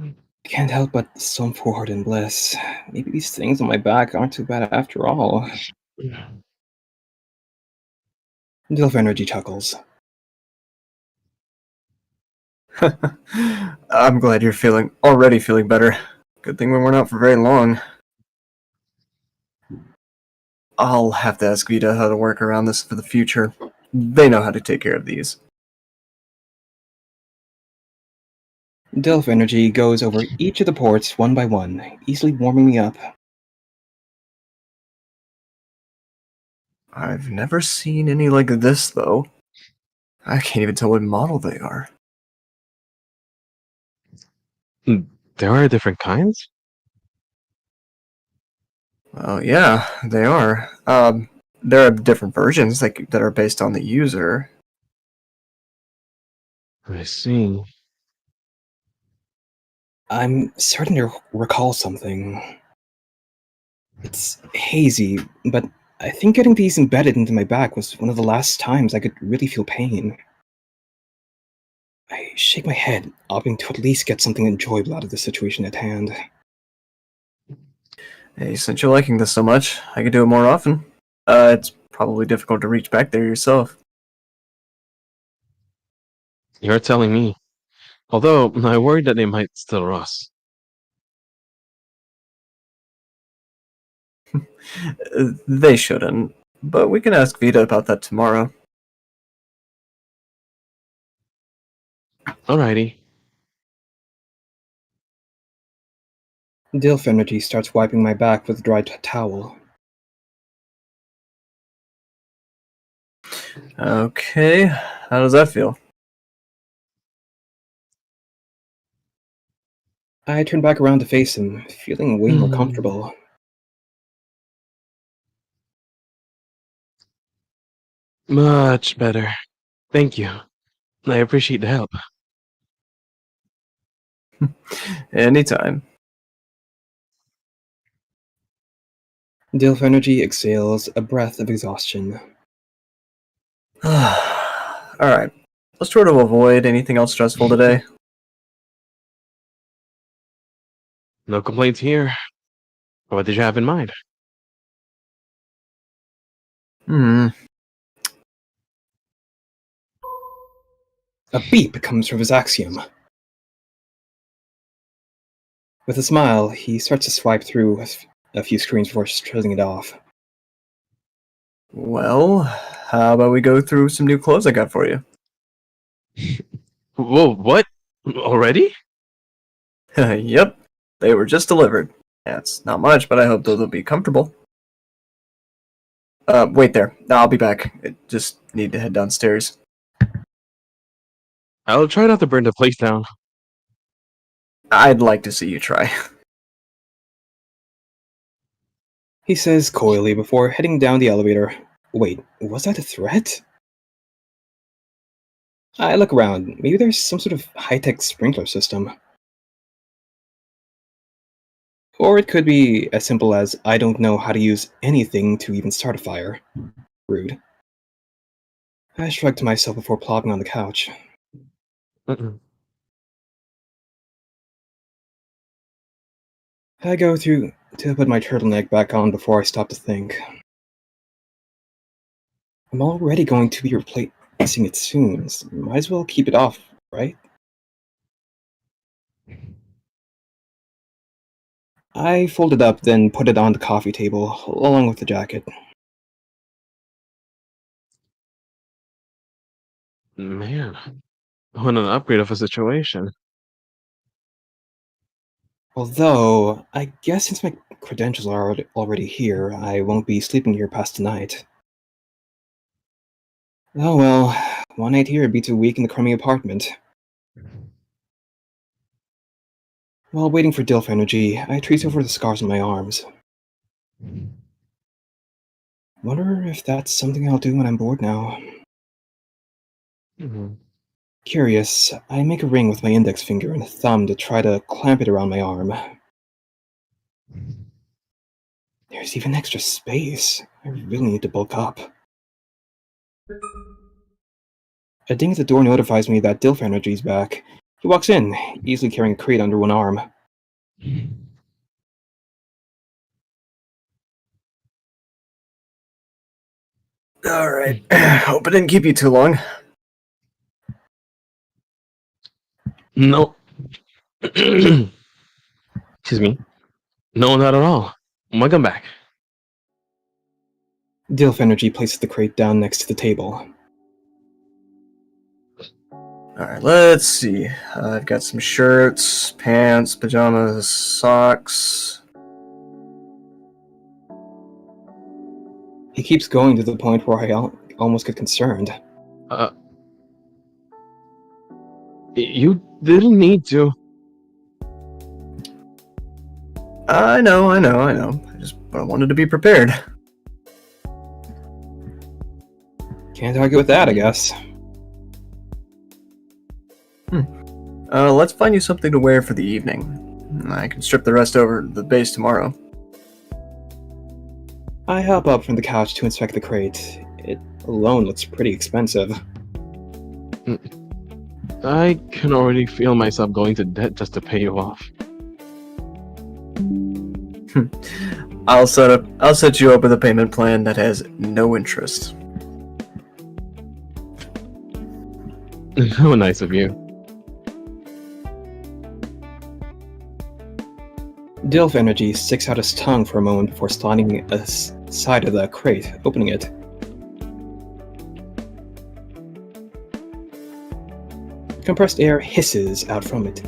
S4: I can't help but some forward in bliss. Maybe these things on my back aren't too bad after all. Dilf Energy chuckles.
S2: I'm glad you're already feeling better. Good thing we weren't out for very long. I'll have to ask Vita how to work around this for the future. They know how to take care of these.
S4: Dilf Energy goes over each of the ports one by one, easily warming me up.
S2: I've never seen any like this, though. I can't even tell what model they are.
S11: There are different kinds?
S2: Well, yeah, they are. There are different versions that are based on the user.
S11: I see.
S4: I'm starting to recall something. It's hazy, but I think getting these embedded into my back was one of the last times I could really feel pain. I shake my head, opting to at least get something enjoyable out of the situation at hand.
S2: Hey, since you're liking this so much, I could do it more often. It's probably difficult to reach back there yourself.
S11: You're telling me. Although, I worry that they might still rust.
S2: They shouldn't, but we can ask Vita about that tomorrow.
S11: Alrighty.
S4: Dilf Energy starts wiping my back with a dry towel.
S2: Okay, how does that feel?
S4: I turn back around to face him, feeling way more comfortable.
S11: Much better. Thank you. I appreciate the help.
S2: Anytime.
S4: Dilf Energy exhales a breath of exhaustion.
S2: Alright, let's try to avoid anything else stressful today.
S11: No complaints here. What did you have in mind?
S4: A beep comes from his axiom. With a smile, he starts to swipe through a few screens before shutting it off.
S2: Well, how about we go through some new clothes I got for you?
S11: Whoa, what? Already?
S2: Yep, they were just delivered. Yeah, it's not much, but I hope they'll be comfortable. Wait there. I'll be back. I just need to head downstairs.
S11: I'll try not to burn the place down.
S2: I'd like to see you try.
S4: He says coyly before heading down the elevator. Wait, was that a threat? I look around. Maybe there's some sort of high-tech sprinkler system. Or it could be as simple as I don't know how to use anything to even start a fire. Rude. I shrug to myself before plopping on the couch. I go through to put my turtleneck back on before I stop to think. I'm already going to be replacing it soon, so might as well keep it off, right? I fold it up, then put it on the coffee table, along with the jacket.
S11: Man, what an upgrade of a situation.
S4: Although, I guess since my credentials are already here, I won't be sleeping here past tonight. Oh well, one night here beats a week in the crummy apartment. While waiting for Dilf energy, I trace over the scars on my arms. Wonder if that's something I'll do when I'm bored now. Curious, I make a ring with my index finger and thumb to try to clamp it around my arm. There's even extra space. I really need to bulk up. A ding at the door notifies me that Dilf energy's back. He walks in, easily carrying a crate under one arm.
S2: Alright. Hope it didn't keep you too long.
S11: No. Excuse me. No, not at all. Welcome back.
S4: Dilf energy places the crate down next to the table.
S2: Alright, let's see. I've got some shirts, pants, pajamas, socks.
S4: He keeps going to the point where I almost get concerned.
S11: You didn't need to.
S2: I know. I wanted to be prepared.
S4: Can't argue with that, I guess.
S2: Let's find you something to wear for the evening. I can strip the rest over the base tomorrow.
S4: I hop up from the couch to inspect the crate. It alone looks pretty expensive.
S11: I can already feel myself going to debt just to pay you off.
S2: I'll set you up with a payment plan that has no interest.
S11: How nice of you.
S4: Dilf energy sticks out his tongue for a moment before sliding aside of the crate, opening it. Compressed air hisses out from it.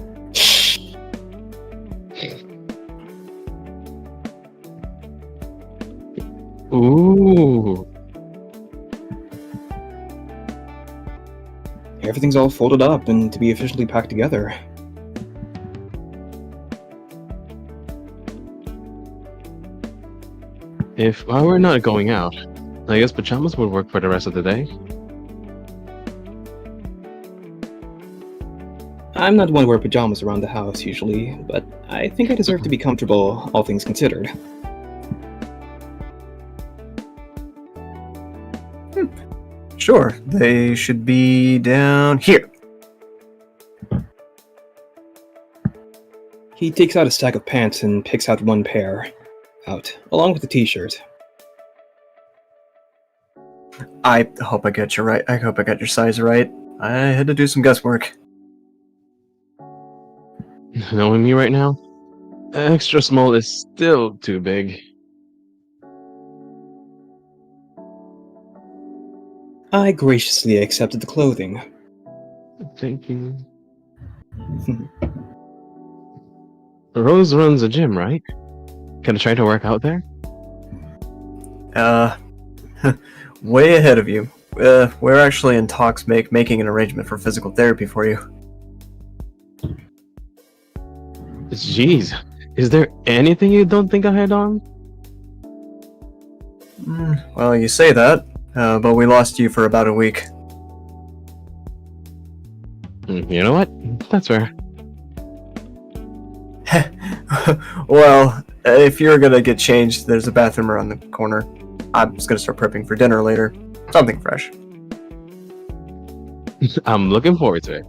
S11: Ooh.
S4: Everything's all folded up and to be officially packed together.
S11: If I were not going out, I guess pajamas would work for the rest of the day.
S4: I'm not one to wear pajamas around the house usually, but I think I deserve to be comfortable, all things considered.
S2: Sure, they should be down here.
S4: He takes out a stack of pants and picks out one pair. Out, along with the t-shirt.
S2: I hope I got you right. I hope I got your size right. I had to do some guesswork.
S11: Knowing me right now, extra small is still too big.
S4: I graciously accepted the clothing.
S11: Thank you. Rose runs a gym, right? Can I try to work out there?
S2: Way ahead of you. We're actually in talks making an arrangement for physical therapy for you.
S11: Jeez, is there anything you don't think I had on?
S2: Well, you say that, but we lost you for about a week.
S11: You know what? That's fair.
S2: Well, if you're gonna get changed, there's a bathroom around the corner. I'm just gonna start prepping for dinner later. Something fresh.
S11: I'm looking forward to it.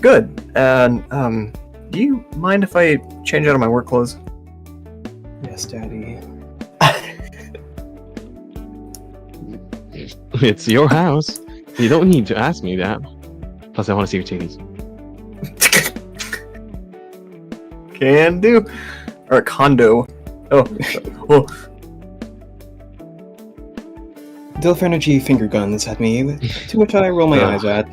S2: Good. And, do you mind if I change out of my work clothes?
S4: Yes, Daddy.
S11: It's your house. You don't need to ask me that. Plus, I want to see your titties.
S2: Can do. Or a condo. Oh. Well.
S4: Dilf energy finger guns at me, to which I roll my eyes at.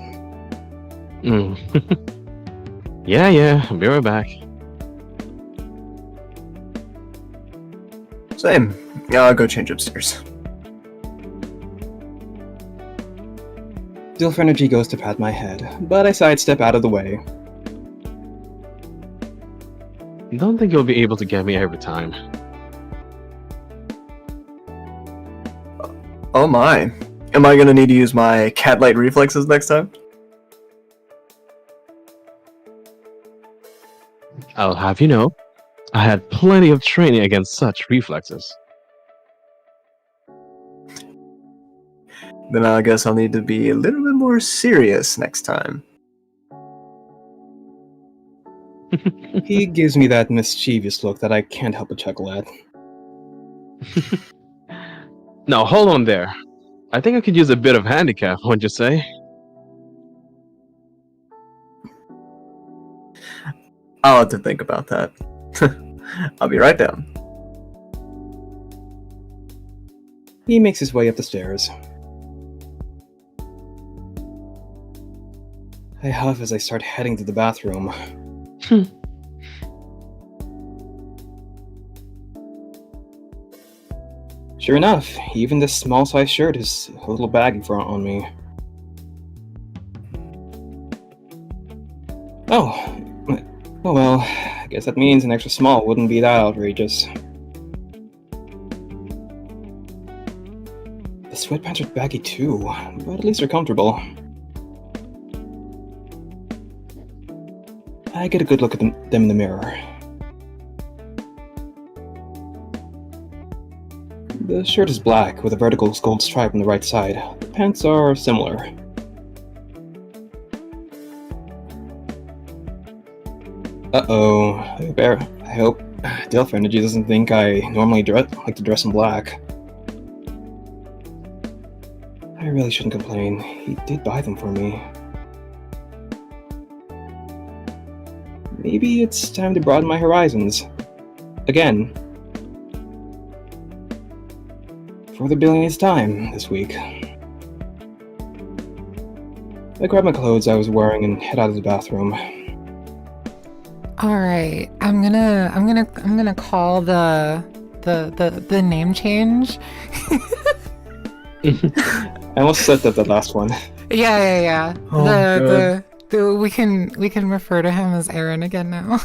S11: Yeah, I'll be right back.
S2: Same. I'll go change upstairs.
S4: Dilfernergy goes to pat my head, but I sidestep out of the way.
S11: Don't think you'll be able to get me every time.
S2: Oh my. Am I gonna need to use my cat-like reflexes next time?
S11: I'll have you know, I had plenty of training against such reflexes.
S2: Then I guess I'll need to be a little bit more serious next time.
S4: He gives me that mischievous look that I can't help but chuckle at.
S11: Now, hold on there. I think I could use a bit of handicap, what'd you say?
S2: I'll have to think about that. I'll be right down.
S4: He makes his way up the stairs. I huff as I start heading to the bathroom. Sure enough, even this small-sized shirt is a little baggy on me. Oh well, I guess that means an extra small wouldn't be that outrageous. The sweatpants are baggy too, but at least they're comfortable. I get a good look at them in the mirror. The shirt is black with a vertical gold stripe on the right side. The pants are similar. Uh-oh. I hope Dilfernergy doesn't think I normally like to dress in black. I really shouldn't complain. He did buy them for me. Maybe it's time to broaden my horizons. Again. For the billionth time this week. I grab my clothes I was wearing and head out of the bathroom.
S1: All right, I'm gonna call the name change.
S4: I almost said that the last one.
S1: Yeah.
S2: Oh,
S1: We can refer to him as Aaron again now.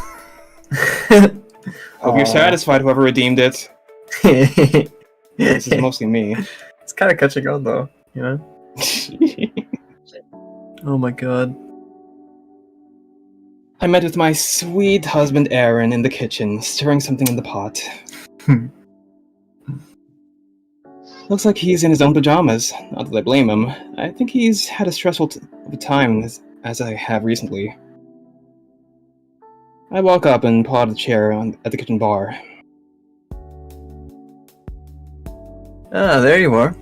S4: Hope you're satisfied, whoever redeemed it. This is mostly me.
S2: It's kind of catching on though, you know? Oh my god.
S4: I met with my sweet husband Aaron in the kitchen, stirring something in the pot. Looks like he's in his own pajamas. Not that I blame him. I think he's had a stressful time as I have recently. I walk up and pull out a chair at the kitchen bar.
S2: Ah, there you are.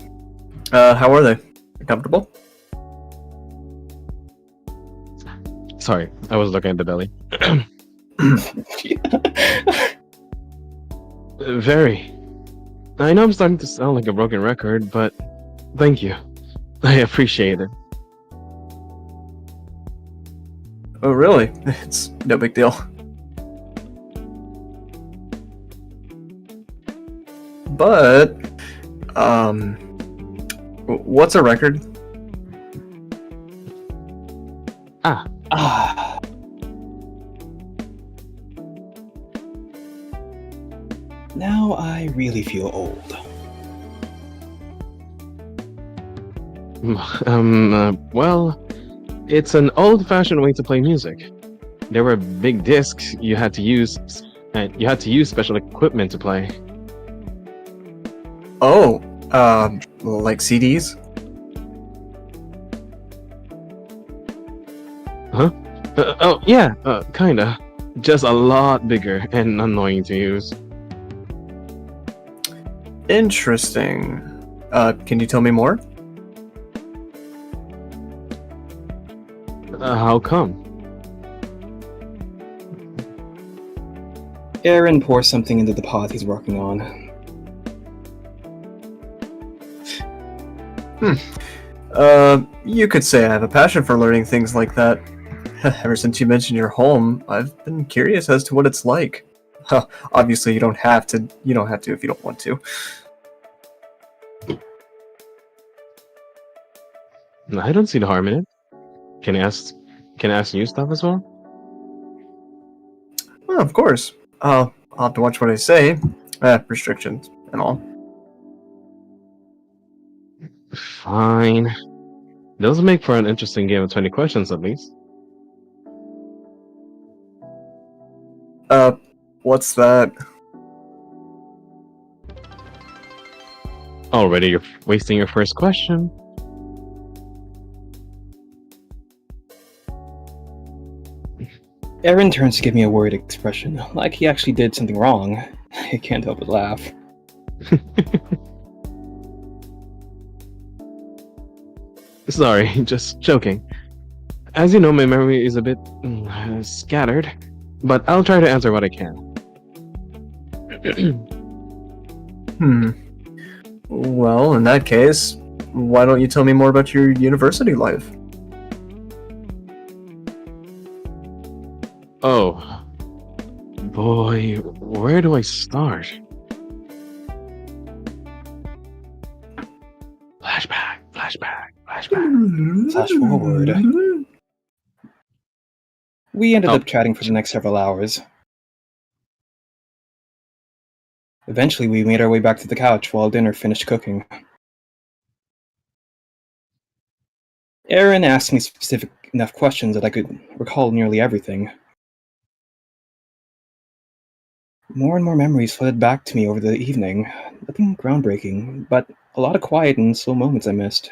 S2: How are they? Comfortable?
S11: Sorry, I was looking at the belly. Very. I know I'm starting to sound like a broken record, but thank you. I appreciate it.
S2: Oh, really? It's no big deal. But, what's a record?
S11: Ah.
S4: Now I really feel old.
S11: Well, it's an old-fashioned way to play music. There were big discs you had to use, and you had to use special equipment to play.
S2: Oh, like CDs?
S11: Huh? Oh, yeah, kinda. Just a lot bigger and annoying to use.
S2: Interesting. Can you tell me more?
S11: How come?
S4: Aaron pours something into the pot he's working on.
S2: You could say I have a passion for learning things like that. Ever since you mentioned your home, I've been curious as to what it's like. Obviously, you don't have to if you don't want to.
S11: I don't see the harm in it. Can I ask you stuff as well?
S2: Well, of course. I'll have to watch what I say. Restrictions and all.
S11: Fine. Does make for an interesting game of 20 questions at least.
S2: What's that?
S11: Already you're wasting your first question.
S4: Aaron turns to give me a worried expression, like he actually did something wrong. I can't help but laugh.
S11: Sorry, just joking. As you know, my memory is a bit scattered, but I'll try to answer what I can.
S2: Well, in that case, why don't you tell me more about your university life?
S11: Oh, boy, where do I start? Flashback.
S4: Flash forward. We ended up chatting for the next several hours. Eventually, we made our way back to the couch while dinner finished cooking. Aaron asked me specific enough questions that I could recall nearly everything. More and more memories flooded back to me over the evening. Nothing groundbreaking, but a lot of quiet and slow moments I missed.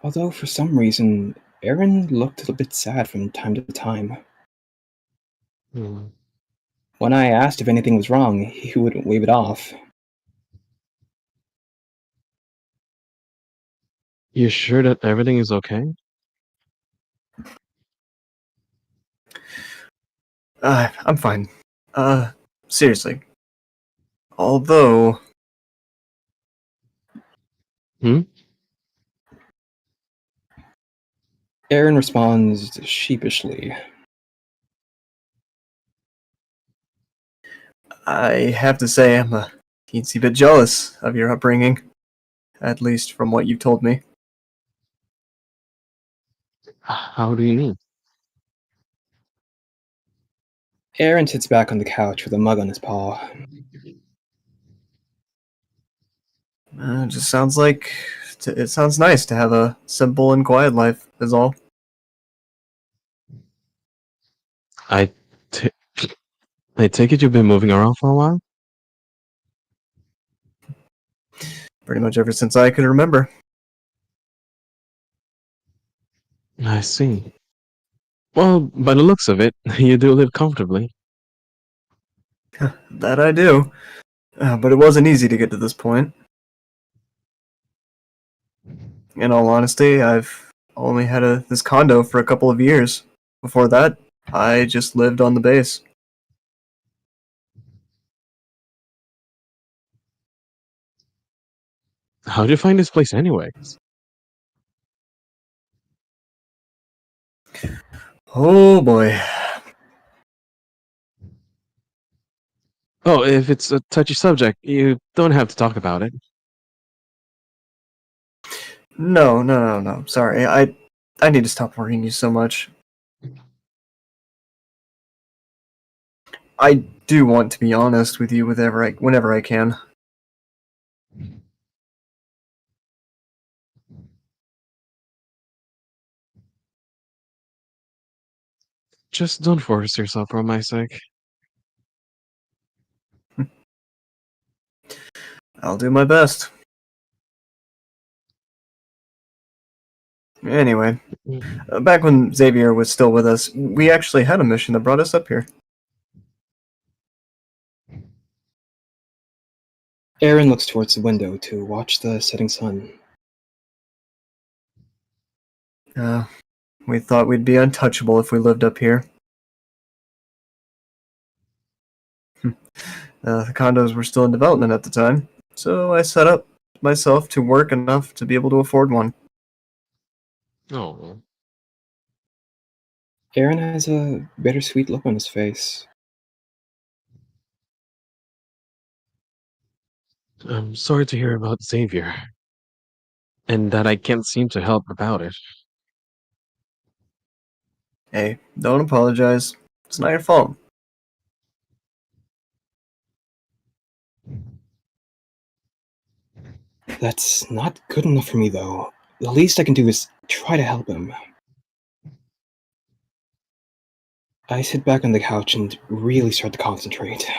S4: Although, for some reason, Aaron looked a bit sad from time to time. When I asked if anything was wrong, he would wave it off.
S11: You sure that everything is okay?
S2: I'm fine. Seriously. Although...
S4: Aaron responds sheepishly.
S2: I have to say I'm a teensy bit jealous of your upbringing. At least from what you've told me.
S11: How do you mean?
S4: Aaron sits back on the couch with a mug on his paw.
S2: It just sounds like... It sounds nice to have a simple and quiet life, is all.
S11: I take it you've been moving around for a while?
S2: Pretty much ever since I could remember.
S11: I see. Well, by the looks of it, you do live comfortably.
S2: That I do. But it wasn't easy to get to this point. In all honesty, I've only had this condo for a couple of years. Before that, I just lived on the base.
S11: How'd you find this place anyways?
S2: Oh boy.
S11: Oh, if it's a touchy subject, you don't have to talk about it.
S2: No. Sorry, I need to stop worrying you so much. I do want to be honest with you whenever I can.
S11: Just don't force yourself for my sake.
S2: I'll do my best. Anyway, back when Xavier was still with us, we actually had a mission that brought us up here.
S4: Aaron looks towards the window to watch the setting sun.
S2: We thought we'd be untouchable if we lived up here. The condos were still in development at the time, so I set up myself to work enough to be able to afford one.
S11: Oh.
S4: Aaron has a bittersweet look on his face.
S11: I'm sorry to hear about Xavier, and that I can't seem to help about it.
S2: Hey, don't apologize. It's not your fault.
S12: That's not good enough for me, though. The least I can do is try to help him. I sit back on the couch and really start to concentrate.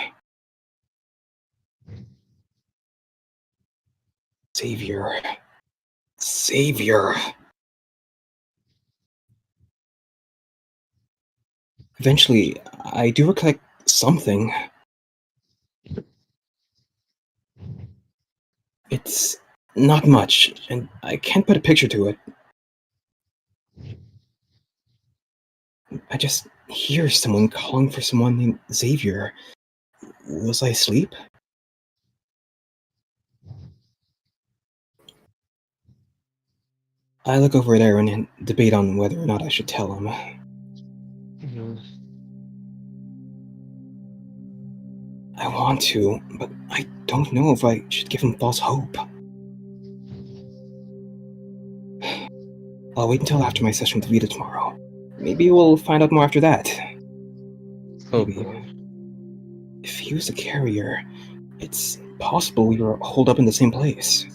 S12: Xavier. Xavier. Eventually, I do recollect something. It's not much, and I can't put a picture to it. I just hear someone calling for someone named Xavier. Was I asleep? I look over at Aaron and debate on whether or not I should tell him. I want to, but I don't know if I should give him false hope. I'll wait until after my session with Vita tomorrow. Maybe we'll find out more after that. Maybe. If he was a carrier, it's possible we were holed up in the same place.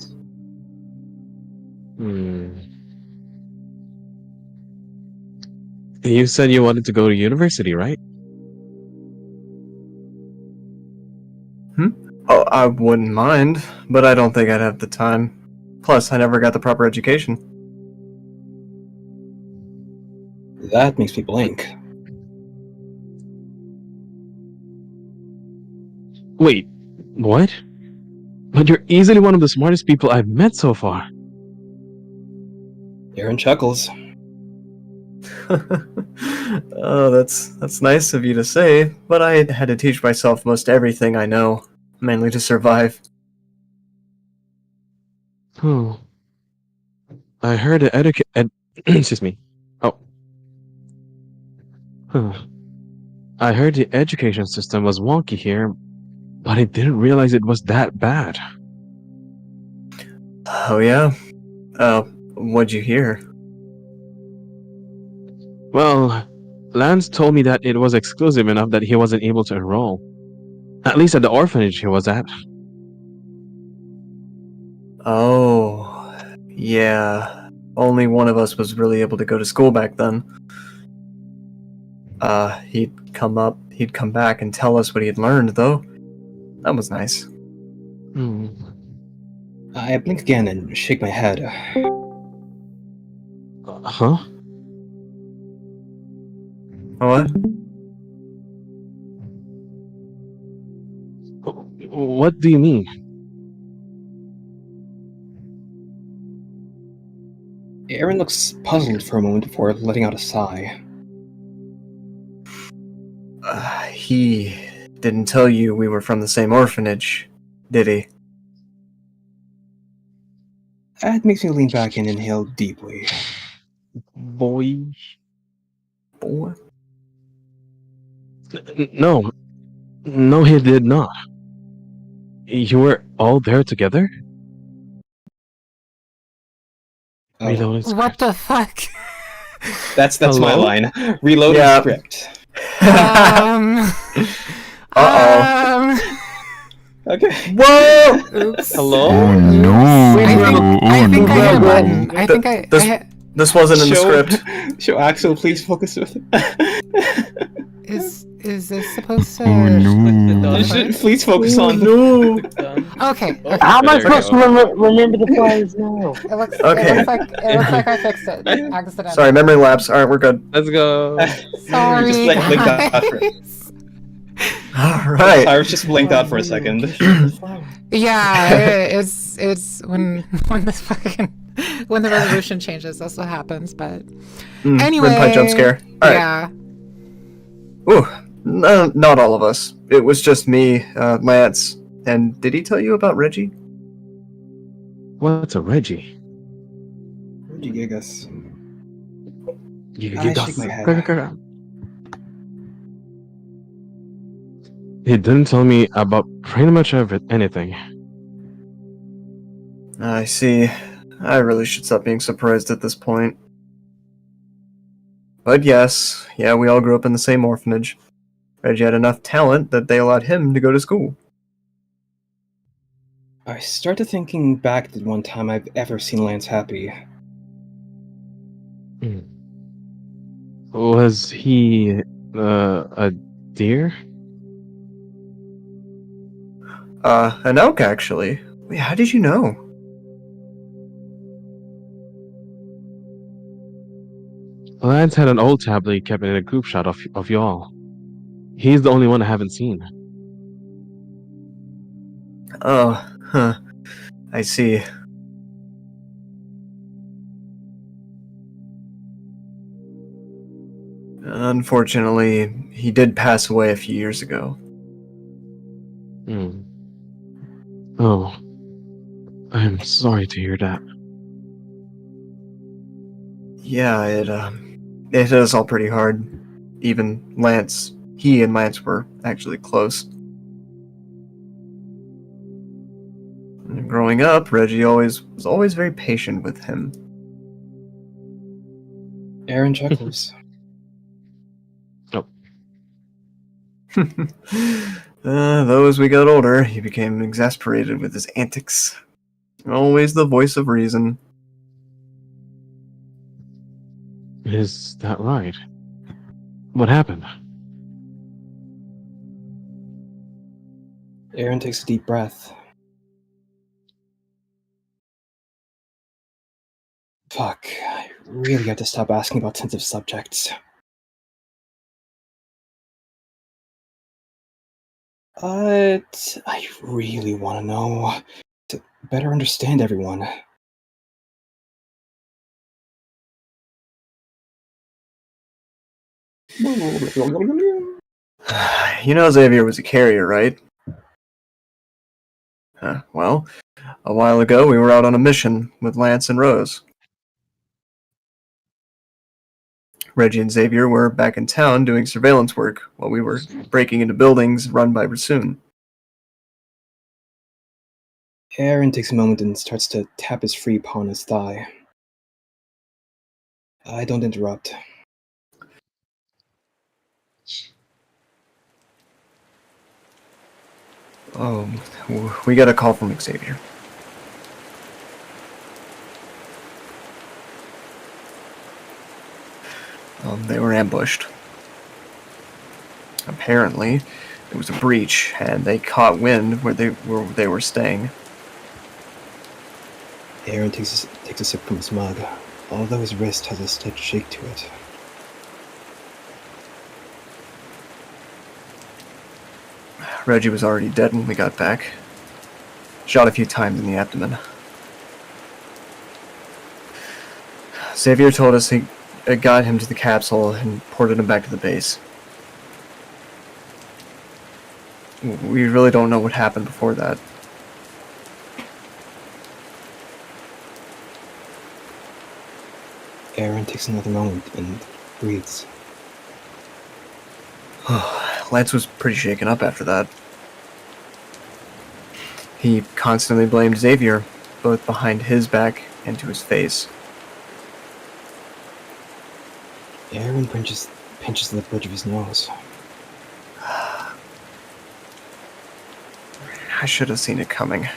S11: You said you wanted to go to university, right?
S2: Oh, I wouldn't mind, but I don't think I'd have the time. Plus, I never got the proper education.
S12: That makes me blank.
S11: Wait, what? But you're easily one of the smartest people I've met so far.
S12: Aaron chuckles.
S2: Oh, that's nice of you to say, but I had to teach myself most everything I know, mainly to survive.
S11: Oh. I heard the excuse me. Oh. Huh. I heard the education system was wonky here, but I didn't realize it was that bad.
S2: Oh yeah? What'd you hear?
S11: Well, Lance told me that it was exclusive enough that he wasn't able to enroll. At least at the orphanage he was at.
S2: Oh, yeah. Only one of us was really able to go to school back then. He'd come back and tell us what he had learned, though. That was nice.
S12: I blink again and shake my head.
S11: Huh?
S2: What?
S11: What do you mean?
S12: Aaron looks puzzled for a moment before letting out a sigh.
S2: He didn't tell you we were from the same orphanage, did he?
S12: That makes me lean back and inhale deeply.
S11: Boy.
S2: Boy?
S11: No. No, he did not. You were all there together? Reloading script.
S1: What the fuck?
S8: That's my
S11: Hello?
S8: line. Reloading
S2: Yeah.
S8: script. Okay.
S2: Whoa!
S1: Oops.
S8: Hello?
S3: Oh no!
S1: I think I hit a button. I think
S2: This wasn't in the script.
S8: Show Axel, please focus with it.
S1: Is this supposed to?
S3: Oh no!
S8: Please focus on.
S2: No.
S1: Okay.
S9: How am I supposed to remember the players now?
S1: It looks
S2: Okay.
S1: like I fixed it accidentally.
S2: Sorry, memory lapse. Alright, we're good.
S11: Let's go.
S1: Sorry,
S8: Just blinked out for it.
S1: guys.
S2: Alright.
S8: Cyrus just blinked out for a second.
S1: Yeah, it's when the resolution changes, that's what happens. But anyway,
S2: Rimpai jump scare. Alright.
S1: Yeah.
S2: Ooh, no, not all of us. It was just me, Lance. And did he tell you about Reggie?
S11: What's a Reggie?
S12: Reggie Gigas.
S11: You
S12: shake my head.
S11: He didn't tell me about pretty much anything.
S2: I see. I really should stop being surprised at this point. But yes, yeah, we all grew up in the same orphanage. Reggie had enough talent that they allowed him to go to school.
S12: I started thinking back to one time I've ever seen Lance happy.
S11: Was he a deer?
S2: An elk, actually. Wait, how did you know?
S11: Lance had an old tablet he kept in a group shot of y'all. He's the only one I haven't seen.
S2: Oh, huh. I see. Unfortunately, he did pass away a few years ago.
S11: Oh, I'm sorry to hear that.
S2: Yeah, it is all pretty hard. Even Lance, he and Lance were actually close. And growing up, Reggie was always very patient with him.
S12: Aaron chuckles.
S2: Though as we got older, he became exasperated with his antics. Always the voice of reason.
S11: Is that right? What happened?
S12: Aaron takes a deep breath. Fuck, I really have to stop asking about sensitive subjects. But I really want to know to better understand everyone.
S2: You know Xavier was a carrier, right? Well, a while ago we were out on a mission with Lance and Rose. Reggie and Xavier were back in town doing surveillance work while we were breaking into buildings run by Rasoon.
S12: Aaron takes a moment and starts to tap his free paw on his thigh. I don't interrupt.
S2: Oh, we got a call from Xavier. They were ambushed. Apparently, it was a breach, and they caught wind where they were staying.
S12: Aaron takes a sip from his mug, although his wrist has a slight shake to it.
S2: Reggie was already dead when we got back. Shot a few times in the abdomen. Xavier told us he got him to the capsule and ported him back to the base. We really don't know what happened before that.
S12: Aaron takes another moment and breathes.
S2: Lance was pretty shaken up after that. He constantly blamed Xavier, both behind his back and to his face.
S12: Aaron pinches the bridge of his nose.
S2: I should have seen it coming.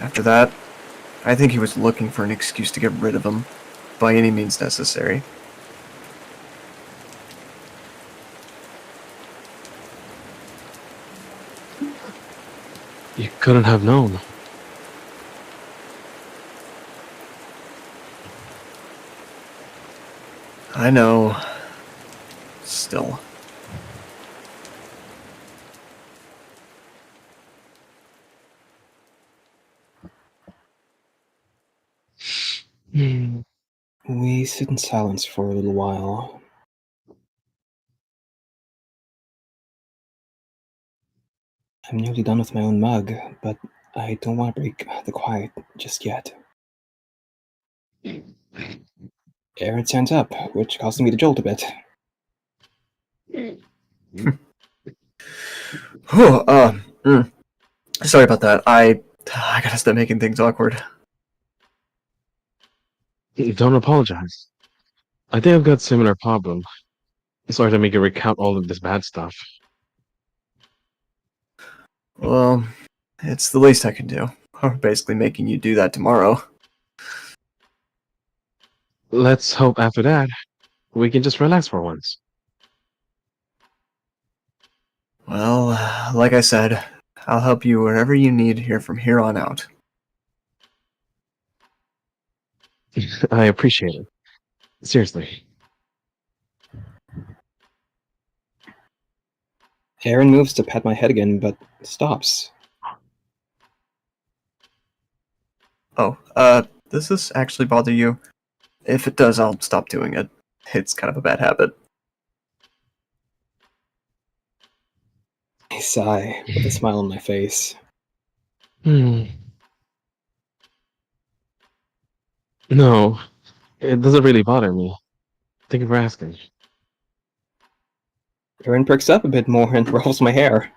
S2: After that, I think he was looking for an excuse to get rid of him, by any means necessary.
S11: You couldn't have known.
S2: I know. Still.
S12: We sit in silence for a little while. I'm nearly done with my own mug, but I don't want to break the quiet just yet. Aaron stands up, which causes me to jolt a bit.
S2: Sorry about that. I gotta stop making things awkward.
S11: Don't apologize. I think I've got similar problem. Sorry to make you recount all of this bad stuff.
S2: Well, it's the least I can do. I'm basically making you do that tomorrow.
S11: Let's hope after that, we can just relax for once.
S2: Well, like I said, I'll help you wherever you need here from here on out.
S11: I appreciate it. Seriously.
S12: Aaron moves to pat my head again, but stops.
S2: Oh, does this actually bother you? If it does, I'll stop doing it. It's kind of a bad habit.
S12: I sigh, with a smile on my face.
S11: No, it doesn't really bother me. Thank you for asking.
S12: Aaron perks up a bit more and ruffles my hair.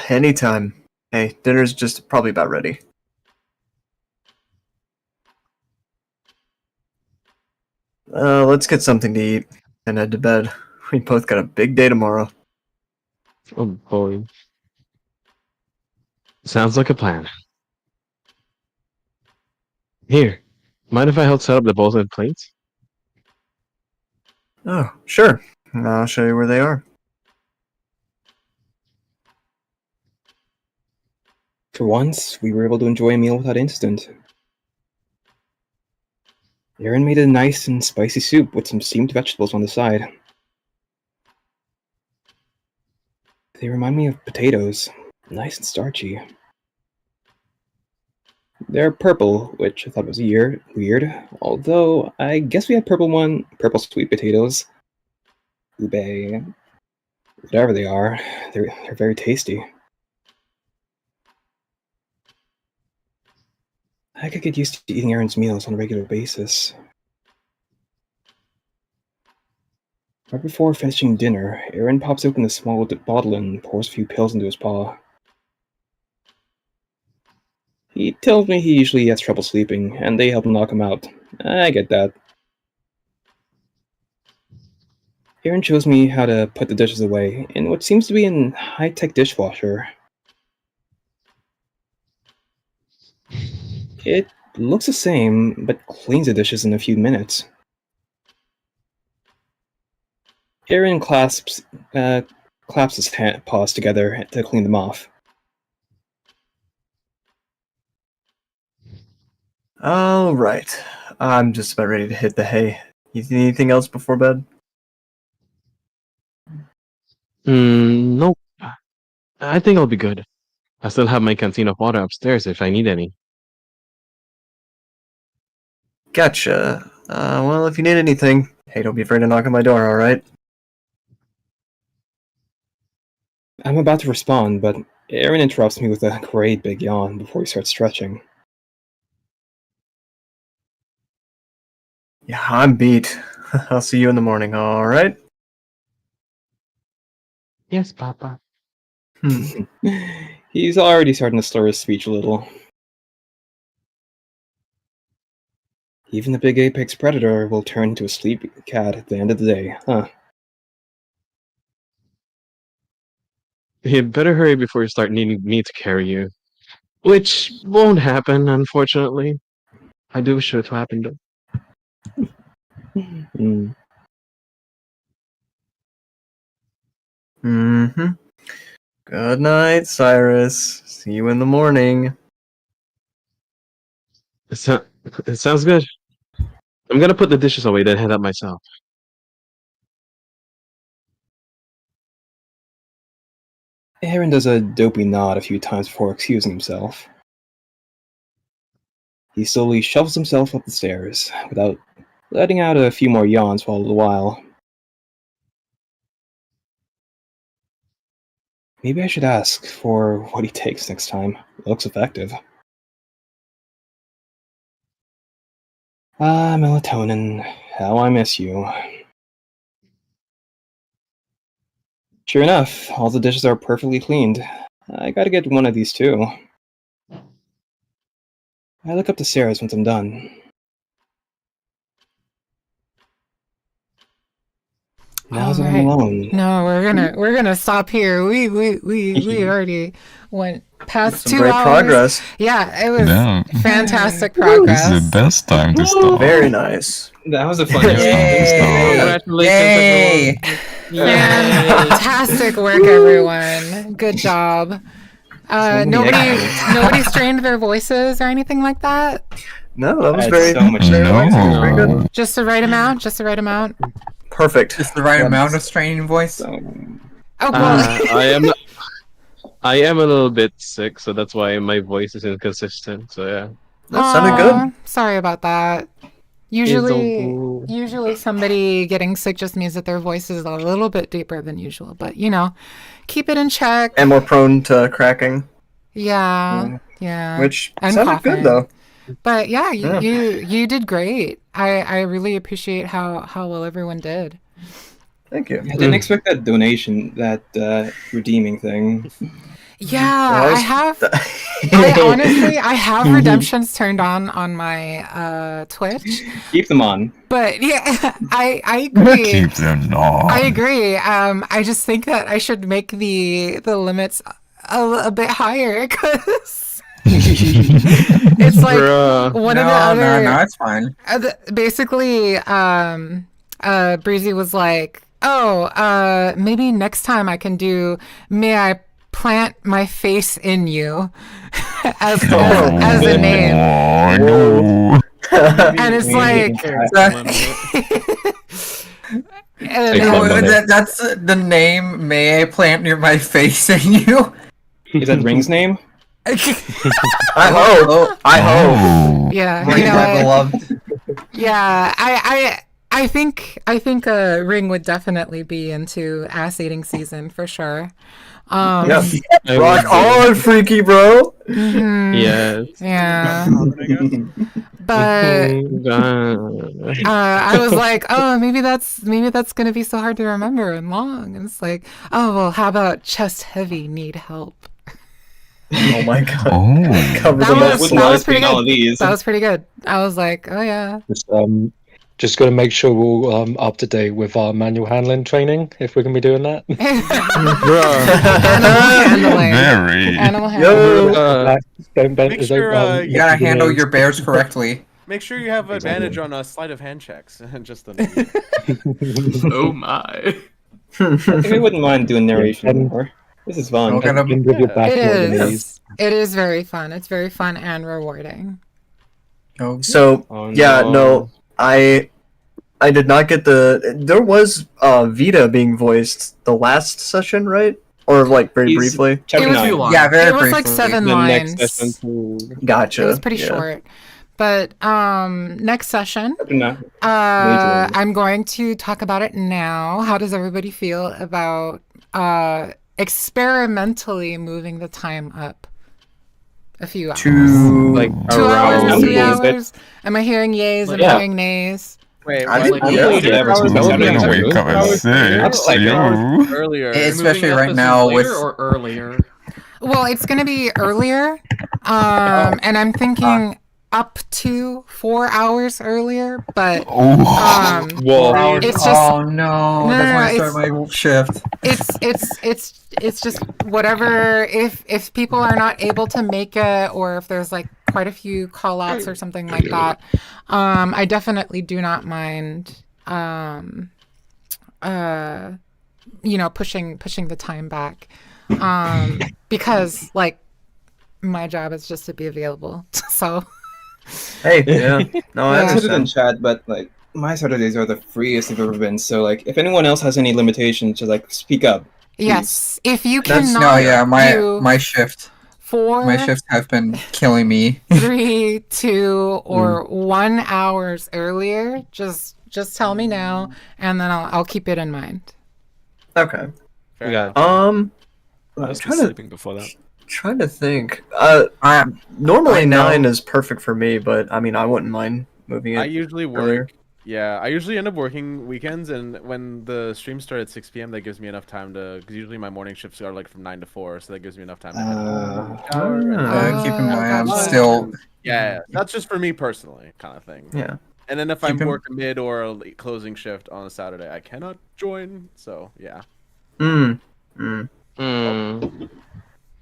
S2: Anytime. Hey, dinner's just probably about ready. Let's get something to eat and head to bed. We both got a big day tomorrow.
S11: Oh boy. Sounds like a plan. Here, mind if I help set up the bowls and plates?
S2: Oh, sure. I'll show you where they are.
S12: For once, we were able to enjoy a meal without incident. Aaron made a nice and spicy soup with some steamed vegetables on the side. They remind me of potatoes, nice and starchy. They're purple, which I thought was weird, although I guess we have purple sweet potatoes. Ube, whatever they are, they're very tasty. I could get used to eating Aaron's meals on a regular basis. Right before finishing dinner, Aaron pops open a small bottle and pours a few pills into his paw. He tells me he usually has trouble sleeping, and they help knock him out. I get that. Aaron shows me how to put the dishes away in what seems to be a high-tech dishwasher. It looks the same, but cleans the dishes in a few minutes. Aaron clasps his paws together to clean them off.
S2: All right. I'm just about ready to hit the hay. You need anything else before bed?
S11: Nope. I think I'll be good. I still have my canteen of water upstairs if I need any.
S2: Gotcha. Well, if you need anything, hey, don't be afraid to knock on my door, alright?
S12: I'm about to respond, but Aaron interrupts me with a great big yawn before he starts stretching.
S2: Yeah, I'm beat. I'll see you in the morning, alright?
S11: Yes, Papa.
S12: He's already starting to slur his speech a little. Even the big apex predator will turn into a sleepy cat at the end of the day, huh?
S11: You better hurry before you start needing me to carry you. Which won't happen, unfortunately. I do wish it to happen, though.
S2: Mm-hmm. Good night, Cyrus. See you in the morning.
S11: It sounds good. I'm gonna put the dishes away, then head up myself.
S12: Aaron does a dopey nod a few times before excusing himself. He slowly shovels himself up the stairs, without letting out a few more yawns all the while. Maybe I should ask for what he takes next time. It looks effective. Ah, melatonin. How I miss you. Sure enough, all the dishes are perfectly cleaned. I gotta get one of these too. I look up to Sarah's once I'm done. Now that I'm
S1: Alright.
S12: alone.
S1: No, we're gonna stop here. We already went past
S2: Some
S1: 2
S2: great
S1: hours.
S2: progress.
S1: Yeah, it was
S13: Yeah.
S1: fantastic
S13: This
S1: progress.
S13: is the best time to stop.
S2: Very nice.
S12: That was a fun
S13: Best time to stop.
S7: Congratulations, everyone.
S1: Fantastic work, everyone. Good job. Nobody strained their voices or anything like that.
S2: No, that was
S12: Had
S2: very,
S12: so much
S2: very nice. It was very
S13: No.
S2: good.
S1: Just the right amount. Just the right amount.
S2: Perfect.
S14: Just the right amount of straining voice.
S1: Oh well.
S11: I am a little bit sick, so that's why my voice is inconsistent. So yeah.
S2: That sounded good.
S1: Sorry about that. Usually somebody getting sick just means that their voice is a little bit deeper than usual, but keep it in check.
S2: And more prone to cracking.
S1: Yeah.
S2: Which
S1: And
S2: sounded
S1: coughing.
S2: good though.
S1: But yeah, you did great. I really appreciate how well everyone did.
S2: Thank you.
S12: I didn't expect that donation, that redeeming thing.
S1: Yeah, I have. I have redemptions turned on my Twitch.
S12: Keep them on.
S1: But yeah, I agree.
S13: Keep them on.
S1: I agree. I just think that I should make the limits a bit higher because it's like one of the other.
S14: No, it's fine.
S1: Basically, Breezy was like, "Oh, maybe next time I can do. May I plant my face in you as a name?"
S13: Oh, no.
S1: And it's like.
S14: That's the name. May I plant near my face in you?
S12: Is that Ring's name?
S2: I hope. I hope.
S1: Yeah,
S14: Ring, my beloved.
S1: Yeah, I think Ring would definitely be into ass eating season for sure.
S2: Yes. Rock on, freaky bro.
S11: Yes.
S1: Yeah. But I was like, oh, maybe that's gonna be so hard to remember and long. And it's like, oh well, how about chest heavy need help?
S2: Oh my god.
S13: Oh.
S1: That was pretty good. That was pretty good. I was like, oh yeah.
S15: Just got to make sure we're all up to date with our manual handling training, if we're going to be doing that.
S1: Animal handling.
S8: Make sure,
S14: You gotta handle your bears correctly.
S8: Make sure you have advantage on sleight of hand checks. Just the.
S7: Oh my.
S12: I think I wouldn't mind doing narration anymore. This is fun.
S1: It is very fun. It's very fun and rewarding.
S2: So yeah, no, I did not get there was Vita being voiced the last session, right? Or like very briefly?
S14: Yeah, very briefly.
S1: It was like 7 lines.
S2: Gotcha.
S1: It was pretty
S2: yeah.
S1: short. But next session, I'm going to talk about it now. How does everybody feel about experimentally moving the time up a few hours?
S11: Like
S1: 2 hours,
S11: around
S1: 3 hours? Am I hearing yays? Am I hearing nays?
S8: Wait,
S2: I think
S13: gonna wake up at 6.
S8: earlier.
S14: Especially
S7: Moving
S14: right now
S7: episodes
S14: with
S7: later or earlier.
S1: Well, it's going to be earlier. And I'm thinking up to 4 hours earlier, but
S14: Whoa.
S1: it's just
S14: oh no, that's when I
S1: it's-
S14: start my shift.
S1: it's just whatever. If people are not able to make it, or if there's like quite a few call outs or something like that, I definitely do not mind pushing the time back, because like my job is just to be available. So
S2: Hey, yeah. No, I
S12: I said it in
S2: understand.
S12: chat, but like my Saturdays are the freest they've ever been. So like, if anyone else has any limitations, just like speak up.
S1: yes, if you
S14: That's
S1: cannot
S14: no, yeah,
S1: do
S14: my shift.
S1: 4,
S14: My shifts have been killing me.
S1: 3, 2, or 1 hours earlier, just tell me now, and then I'll keep it in mind.
S2: Okay.
S11: Yeah.
S3: I was
S2: trying
S3: sleeping before that.
S2: Trying to think. Normally 9 is perfect for me, but I mean I wouldn't mind moving it.
S8: I usually work
S2: earlier.
S10: Yeah, I usually end up working weekends, and when the streams start at 6 p.m., that gives me enough time to. Because usually my morning shifts are like from 9 to 4, so that gives me enough time to
S14: keep in mind, I'm
S1: gotcha.
S14: still.
S10: Yeah, that's just for me personally, kind of thing.
S2: Yeah.
S10: And then if I'm
S14: Keep in-
S10: working mid or a late closing shift on a Saturday, I cannot join. So yeah.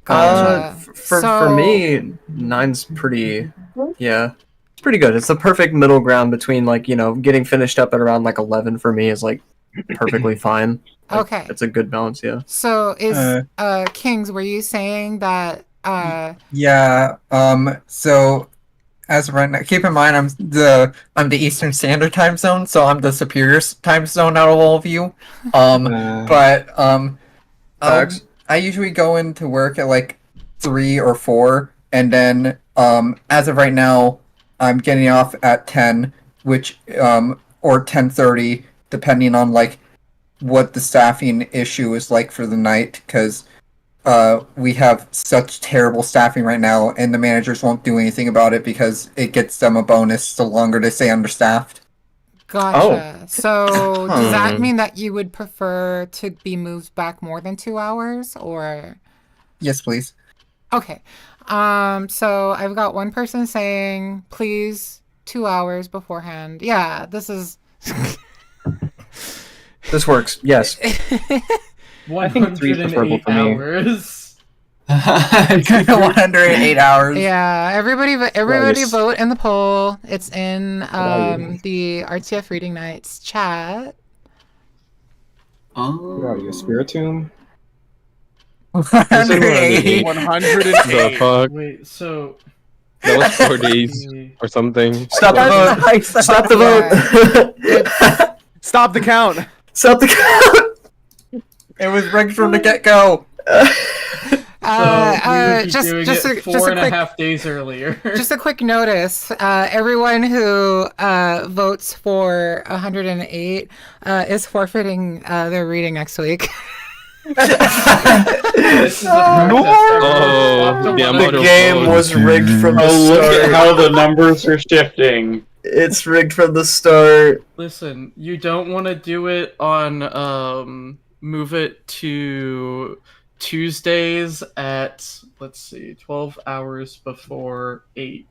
S1: Gotcha.
S2: For
S1: So-
S2: me, 9's pretty. Yeah, it's pretty good. It's the perfect middle ground between like getting finished up at around like 11 for me is like perfectly fine. Like,
S1: Okay.
S2: it's a good balance. Yeah.
S1: So is Kings, were you saying that
S14: Yeah. So as of right now, keep in mind I'm the Eastern Standard Time Zone, so I'm the superior time zone out of all of you.
S2: Facts.
S14: I usually go into work at like 3 or 4, and then as of right now, I'm getting off at 10, which or 10:30, depending on like what the staffing issue is like for the night, because we have such terrible staffing right now, and the managers won't do anything about it because it gets them a bonus the longer they stay understaffed.
S1: Gotcha. So does that
S14: Hmm.
S1: mean that you would prefer to be moved back more than 2 hours, or?
S14: Yes, please.
S1: Okay. So I've got one person saying, please, 2 hours beforehand. Yeah, this is.
S2: This works. Yes.
S9: I think 3 is preferable
S7: 108
S9: for me.
S7: hours.
S14: 108 hours.
S1: Yeah, everybody
S14: Nice.
S1: vote in the poll. It's in
S14: Nice.
S1: the RTF Reading Nights chat.
S12: Where are you, Spiritomb?
S14: 108.
S10: 108.
S11: The fuck?
S7: Wait, so
S11: That was 40s or something.
S2: Stop the vote.
S14: Nice.
S2: Stop the vote.
S10: Stop the count.
S2: Stop the count.
S14: It was rigged from the get-go.
S1: Just a
S7: four and a
S1: quick
S7: half days earlier.
S1: Just a quick notice. Everyone who votes for 108 is forfeiting their reading next week.
S7: This is a
S11: Oh, the amount
S2: The
S11: of
S2: game
S11: votes.
S2: was rigged from the
S8: Oh, look
S2: start.
S8: at how the numbers are shifting.
S2: It's rigged from the start.
S7: Listen, you don't want to do it on move it to Tuesdays at, let's see, 12 hours before 8.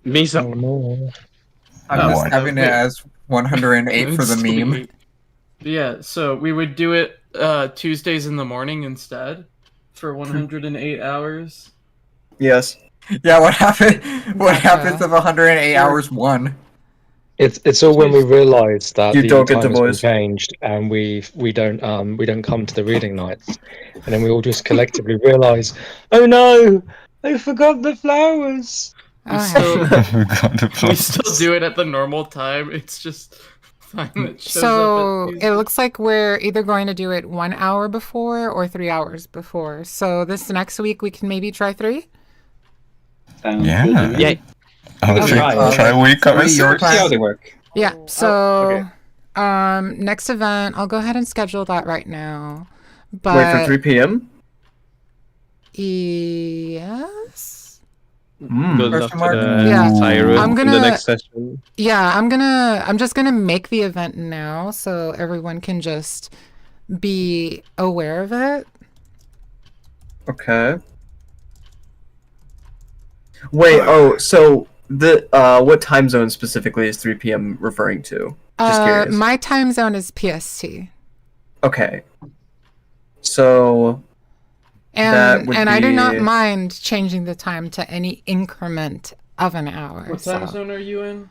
S11: Misa.
S14: I'm just
S7: What?
S14: having it as 108 for the meme.
S7: Yeah, so we would do it Tuesdays in the morning instead for 108 hours.
S2: Yes.
S14: Yeah, what happens if 108 hours won?
S15: It's all when we realise that
S2: You
S15: the
S2: don't get
S15: time
S2: the
S15: has been
S2: voice.
S15: changed and we don't come to the reading nights, and then we all just collectively realise, oh no, I forgot the flowers.
S7: We still do it at the normal time. It's just time that shows
S1: So
S7: up at
S1: it looks like we're either going to do it 1 hour before or 3 hours before. So this next week we can maybe try 3.
S13: Yeah.
S15: Yay.
S13: I'll
S1: Okay.
S13: try wake up.
S14: See how
S12: they work.
S1: Yeah. So
S10: okay.
S1: next event, I'll go ahead and schedule that right now. But
S2: Wait for 3 p.m.
S1: Yes.
S11: Good luck to
S14: mark?
S11: the
S1: Yeah.
S11: Cyrus
S1: I'm
S11: in the
S1: gonna-
S11: next session.
S1: Yeah, I'm just gonna make the event now so everyone can just be aware of it.
S2: Okay. Wait. Oh, so the what time zone specifically is 3 p.m. referring to? Just curious.
S1: My time zone is PST.
S2: Okay. So that
S1: And
S2: would
S1: I do not
S2: be-
S1: mind changing the time to any increment of an hour.
S7: What time
S1: so-
S7: zone are you in?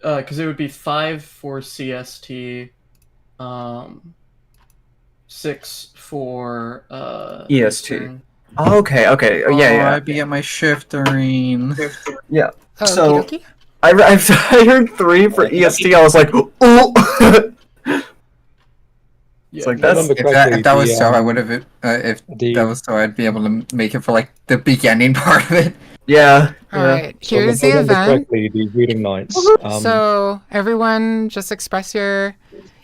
S7: Because it would be 5 for CST, 6 for
S2: EST.
S7: Eastern.
S2: Oh, okay. Okay. Oh, yeah.
S14: I'd be at my shift during.
S2: Yeah.
S1: Oh,
S2: So
S1: okie dokie.
S2: I heard 3 for EST. I was like, oh. It's like that's
S14: If that was so, I would have. If that was so, I'd be able to make it for like the beginning part of it.
S2: yeah.
S1: All right, here's the event.
S15: Correctly, the reading nights.
S1: So everyone, just express your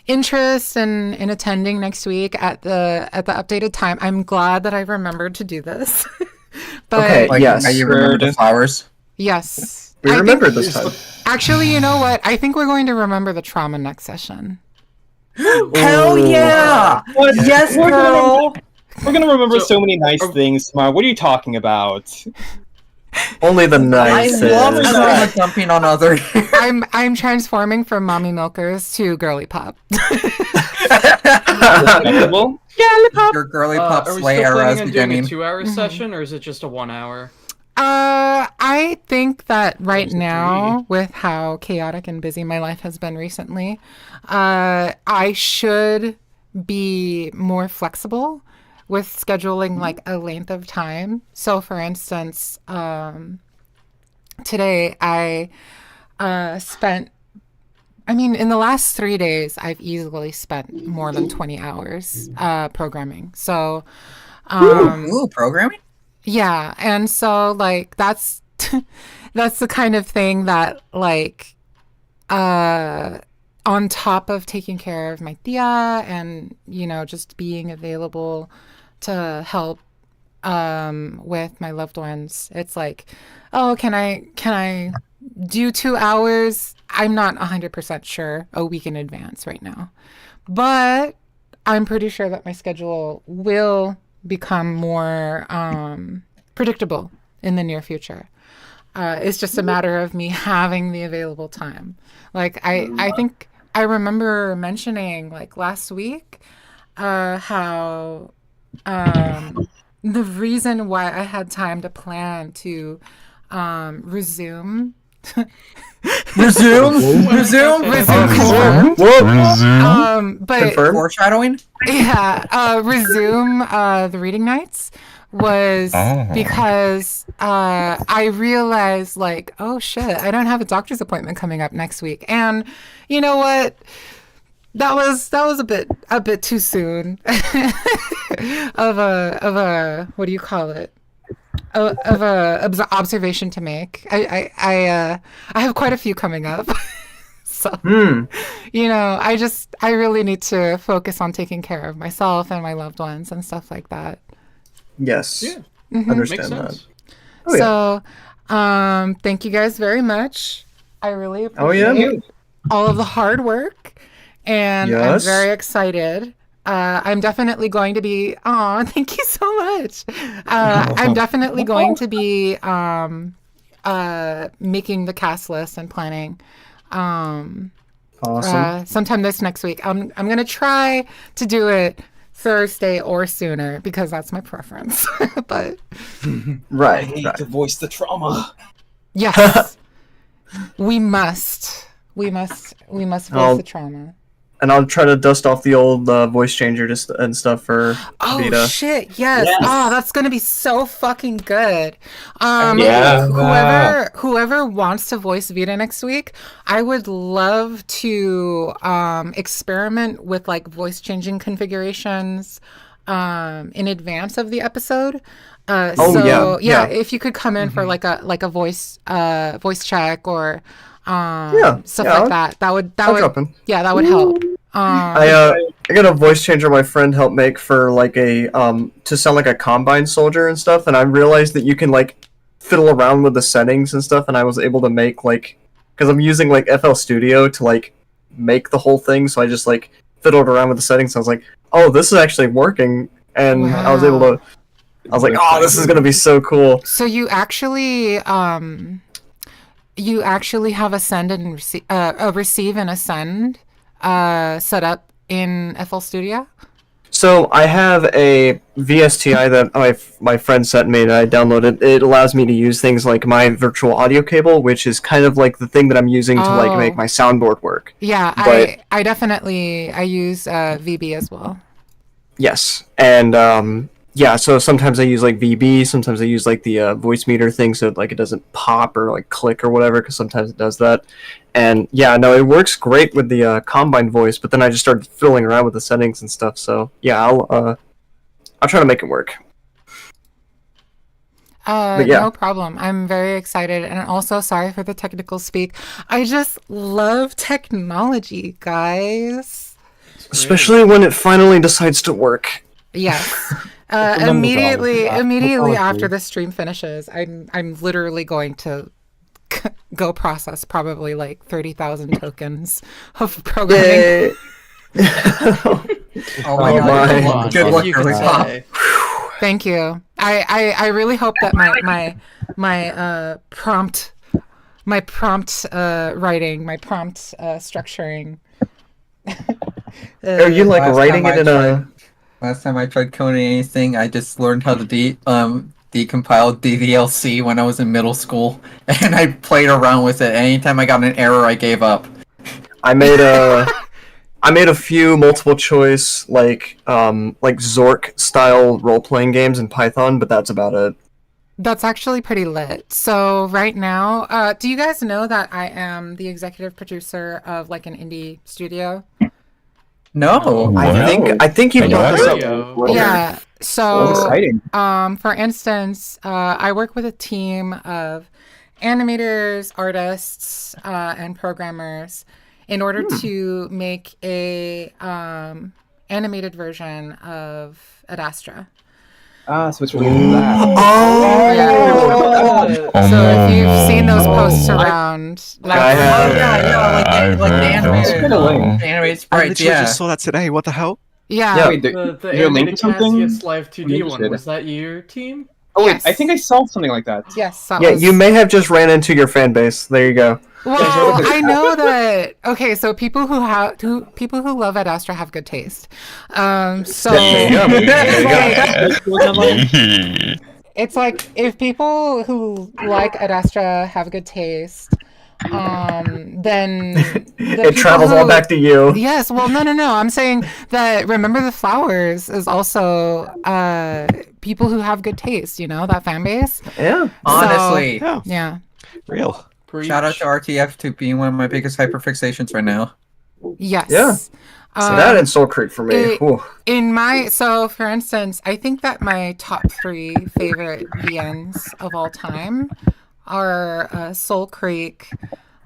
S1: interest in attending next week at the updated time. I'm glad that I remembered to do this. But
S2: Okay.
S14: Like,
S2: yes.
S14: how you remember the flowers?
S1: Yes.
S2: We
S1: I
S2: remembered
S1: think-
S2: this time.
S1: Actually, you know what? I think we're going to remember the trauma next session.
S16: Hell yeah! Yes,
S8: We're gonna-
S16: girl!
S8: We're gonna remember so many nice things tomorrow. What are you talking about?
S2: Only the
S14: I
S2: nicest.
S14: love trauma dumping on others.
S1: I'm transforming from mommy milkers to girly pop.
S8: Respectable.
S14: Your girly pop
S7: Are we
S14: slay
S7: still
S14: era is
S7: planning on doing a
S14: beginning.
S7: 2-hour session, or is it just a 1 hour?
S1: I think that right now, with how chaotic and busy my life has been recently, I should be more flexible with scheduling like a length of time. So, for instance, today I spent. I mean, in the last 3 days, I've easily spent more than 20 hours programming. So,
S14: Ooh, programming?
S1: yeah, and so like that's that's the kind of thing that like on top of taking care of my tia and just being available to help with my loved ones, it's like, oh, can I do 2 hours? I'm not 100% sure a week in advance right now, but I'm pretty sure that my schedule will become more predictable in the near future. It's just a matter of me having the available time. Like I think I remember mentioning like last week how the reason why I had time to plan to resume confirmed. But
S2: Confirmed?
S14: Foreshadowing?
S1: Yeah, resume the reading nights was because I realized like, oh shit, I don't have a doctor's appointment coming up next week, and you know what? That was a bit too soon of a what do you call it? Of a observation to make. I have quite a few coming up. So, I really need to focus on taking care of myself and my loved ones and stuff like that.
S2: Yes.
S1: Yeah.
S2: Understand
S7: Makes
S2: that. Oh, yeah.
S1: So, thank you guys very much. I really
S2: Oh, yeah.
S1: appreciate all of the hard work, and I'm
S2: Yes.
S1: very excited. I'm definitely going to be. Aw, thank you so much. I'm definitely going to be making the cast list and planning.
S2: Awesome.
S1: Sometime this next week. I'm gonna try to do it Thursday or sooner because that's my preference. But
S2: Right.
S8: I hate to voice the trauma.
S1: yes, we must voice
S2: I'll-
S1: the trauma.
S2: And I'll try to dust off the old voice changer and stuff for
S1: Oh
S2: Vita.
S1: shit! Yes.
S8: Yes.
S1: Oh, that's gonna be so fucking good.
S8: Yeah.
S1: Whoever wants to voice Vita next week, I would love to experiment with like voice changing configurations in advance of the episode.
S2: Yeah.
S1: If you could come in for like a voice check or stuff
S2: yeah,
S1: like that. That would
S2: I'll drop in.
S1: yeah, that would help.
S2: I got a voice changer my friend helped make for like a to sound like a combine soldier and stuff, and I realized that you can like fiddle around with the settings and stuff, and I was able to make like, because I'm using like FL Studio to like make the whole thing, so I just like fiddled around with the settings. I was like, oh, this is actually working, and I was able to. I was like, oh, this is gonna be so cool.
S1: So you actually have a send and a receive and a send set up in FL Studio?
S2: So I have a VSTI that my friend sent me that I downloaded. It allows me to use things like my virtual audio cable, which is kind of like the thing that I'm using to like make my soundboard work.
S1: Yeah,
S2: But-
S1: I definitely use VB as well.
S2: Yes, and yeah. So sometimes I use like VB, sometimes I use like the voice meter thing, so like it doesn't pop or like click or whatever, because sometimes it does that. And yeah, no, it works great with the combine voice, but then I just started fiddling around with the settings and stuff. So yeah, I'll try to make it work. But yeah.
S1: No problem. I'm very excited, and also sorry for the technical speak. I just love technology, guys.
S2: Especially when it finally decides to work.
S1: Yes.
S2: Remember
S1: Immediately
S2: that.
S1: immediately
S2: Technology.
S1: after the stream finishes, I'm literally going to go process probably like 30,000 tokens of programming.
S14: Oh my god! Good luck, Early Pop.
S1: Thank you. I really hope that my prompt writing, my prompt structuring.
S2: Are you like writing it in a?
S14: Last time I tried coding anything, I just learned how to decompile DVLC when I was in middle school, and I played around with it. Anytime I got an error, I gave up.
S2: I made a few multiple choice like Zork style role playing games in Python, but that's about it.
S1: That's actually pretty lit. So right now, do you guys know that I am the executive producer of like an indie studio?
S14: No,
S2: I think you brought this up.
S1: Yeah. So,
S2: exciting.
S1: For instance, I work with a team of animators, artists, and programmers in order to make a animated version of Ad Astra.
S8: So it's related to that.
S1: So if you've seen those posts around, like,
S14: animated sprites,
S6: I literally just saw that today. What the hell?
S1: Yeah.
S4: Wait,
S7: The
S4: you're linked to
S7: animated
S4: something?
S7: Cassius Live 2D one,
S4: Interested.
S7: was that your team?
S4: Oh wait, I think I saw something like that.
S1: Yes.
S2: Yeah, you may have just ran into your fan base. There you go.
S1: Well, I know that. Okay, so people who love Ad Astra have good taste. So it's like if people who like Ad Astra have good taste, then
S2: It travels all back to you.
S1: Yes. Well, no. I'm saying that Remember the Flowers is also people who have good taste. You know, that fan base.
S2: Yeah.
S14: Honestly.
S1: Yeah.
S6: Real.
S14: Shout out to RTF to being one of my biggest hyperfixations right now.
S1: Yes.
S2: Yeah. So that and Soul Creek for me.
S1: So for instance, I think that my top 3 favorite VNs of all time are Soul Creek,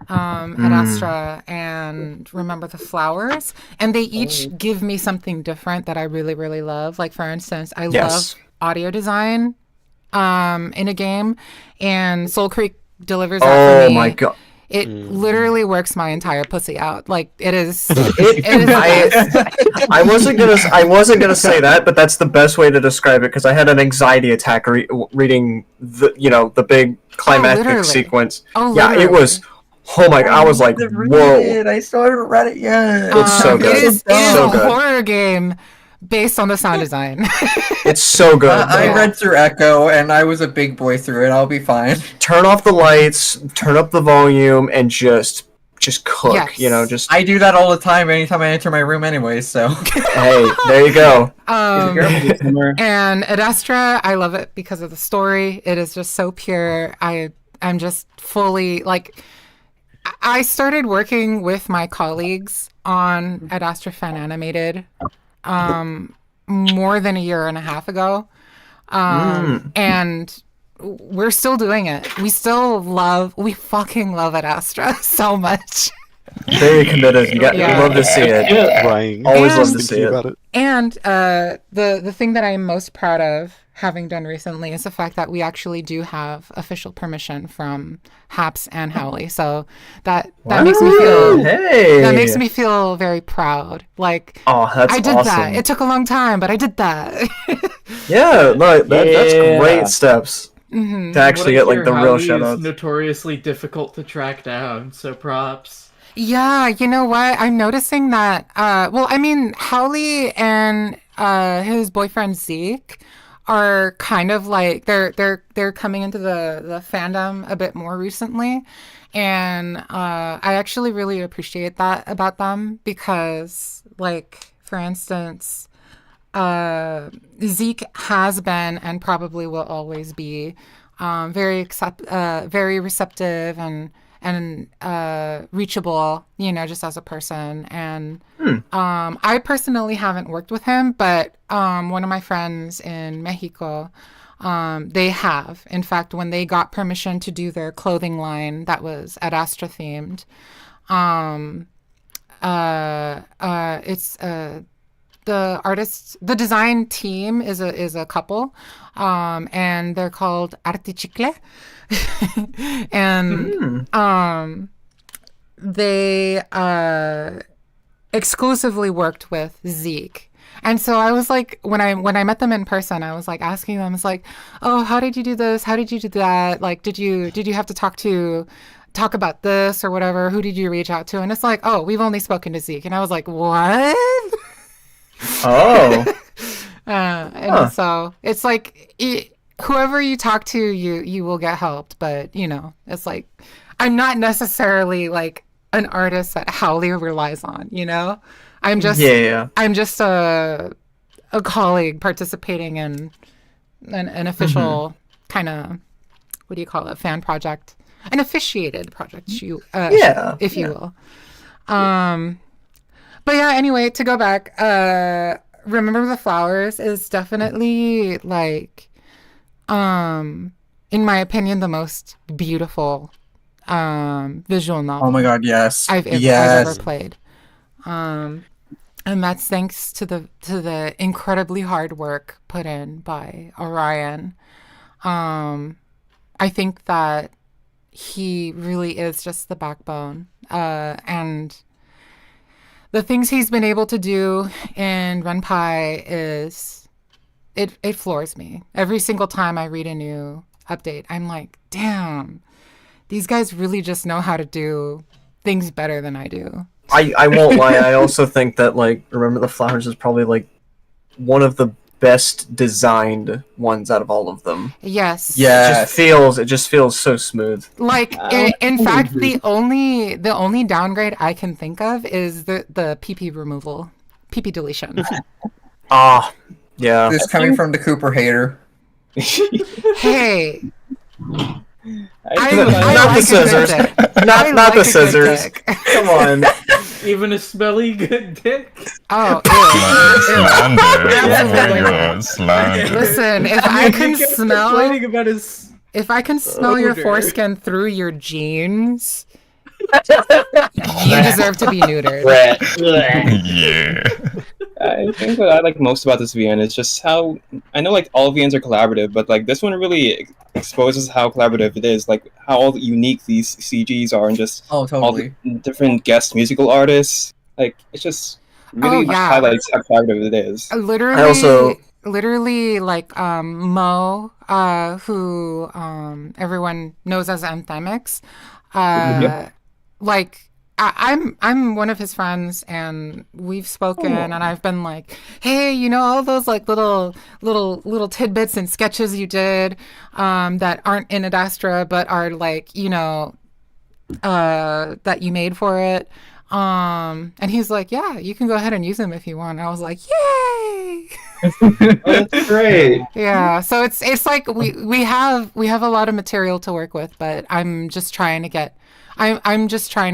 S1: Ad Astra, and Remember the Flowers, and they each give me something different that I really, really love. Like for instance, I love audio design in a game, and Soul Creek delivers that for me.
S2: Oh my god.
S1: It literally works my entire pussy out. Like it is.
S2: I wasn't gonna say that, but that's the best way to describe it because I had an anxiety attack reading the big climactic sequence.
S1: Oh,
S2: yeah, it was. Oh my god! I was like, whoa!
S14: I still haven't read it yet.
S2: It's so good.
S1: It is
S2: so
S1: a
S2: good.
S1: horror game based on the sound design.
S2: It's so good.
S14: I read through Echo, and I was a big boy through it. I'll be fine.
S2: Turn off the lights, turn up the volume, and just cook.
S1: Yes.
S2: You know, just.
S14: I do that all the time. Anytime I enter my room, anyway. So.
S2: Hey, there you go.
S1: And Ad Astra, I love it because of the story. It is just so pure. I'm just fully like. I started working with my colleagues on Ad Astra Fan Animated more than a year and a half ago. And we're still doing it. We fucking love Ad Astra so much.
S2: Very committed. You love to see it. Always love to see it.
S1: And the thing that I'm most proud of having done recently is the fact that we actually do have official permission from Haps and Howley. So that makes me feel that makes me feel very proud. Like
S2: that's
S1: I did
S2: awesome.
S1: that. It took a long time, but I did that.
S2: Yeah, no, that's great steps to actually get like the real shoutouts.
S7: It's notoriously difficult to track down, so props.
S1: Yeah, you know what? I'm noticing that. Howley and his boyfriend Zeke are kind of like they're coming into the fandom a bit more recently, and I actually really appreciate that about them because, like, for instance, Zeke has been and probably will always be very receptive and reachable, you know, just as a person. And I personally haven't worked with him, but one of my friends in Mexico, they have. In fact, when they got permission to do their clothing line that was Ad Astra themed, it's the design team is a couple, and they're called Artichicle, and they exclusively worked with Zeke. And so I was like, when I met them in person, I was like asking them, it's like, oh, how did you do this? How did you do that? Like, did you have to talk about this or whatever? Who did you reach out to? And it's like, oh, we've only spoken to Zeke. And I was like, what?
S2: Oh.
S1: And so it's like, whoever you talk to, you will get helped. But, you know, it's like, I'm not necessarily like an artist that Howley relies on, you know? I'm just a colleague participating in an official kind of, what do you call it, fan project, an officiated project, if you will. But yeah, anyway, to go back, Remember the Flowers is definitely like, in my opinion, the most beautiful visual novel.
S14: Oh my god, yes.
S1: I've ever played. And that's thanks to the incredibly hard work put in by Orion. I think that he really is just the backbone. And the things he's been able to do in Renpai it floors me. Every single time I read a new update, I'm like, damn, these guys really just know how to do things better than I do.
S2: I won't lie, I also think that, like, Remember the Flowers is probably, like, one of the best designed ones out of all of them.
S1: Yes.
S2: Yeah. It just feels so smooth.
S1: Like, in fact, the only downgrade I can think of is the PP removal. PP deletion.
S2: Yeah.
S14: This coming from the Cooper hater.
S1: Hey.
S2: Not the scissors. Not the scissors. Come on.
S7: Even a smelly good dick.
S1: Oh,
S13: slander.
S1: Listen, if I can smell your foreskin through your jeans, you deserve to be neutered.
S13: Yeah.
S8: I think what I like most about this VN is just how I know like all VNs are collaborative, but like this one really exposes how collaborative it is, like how unique these CGs are, and just all the different guest musical artists. Like it's just really highlights how collaborative it is.
S1: Literally, like Mo, who everyone knows as Anthemix, like. I'm one of his friends, and we've spoken, and I've been like, hey, you know, all those like little tidbits and sketches you did that aren't in Adastra but are like, you know, that you made for it. And he's like, yeah, you can go ahead and use them if you want. And I was like, yay!
S8: That's great.
S1: Yeah, so it's like we have a lot of material to work with, but I'm just trying to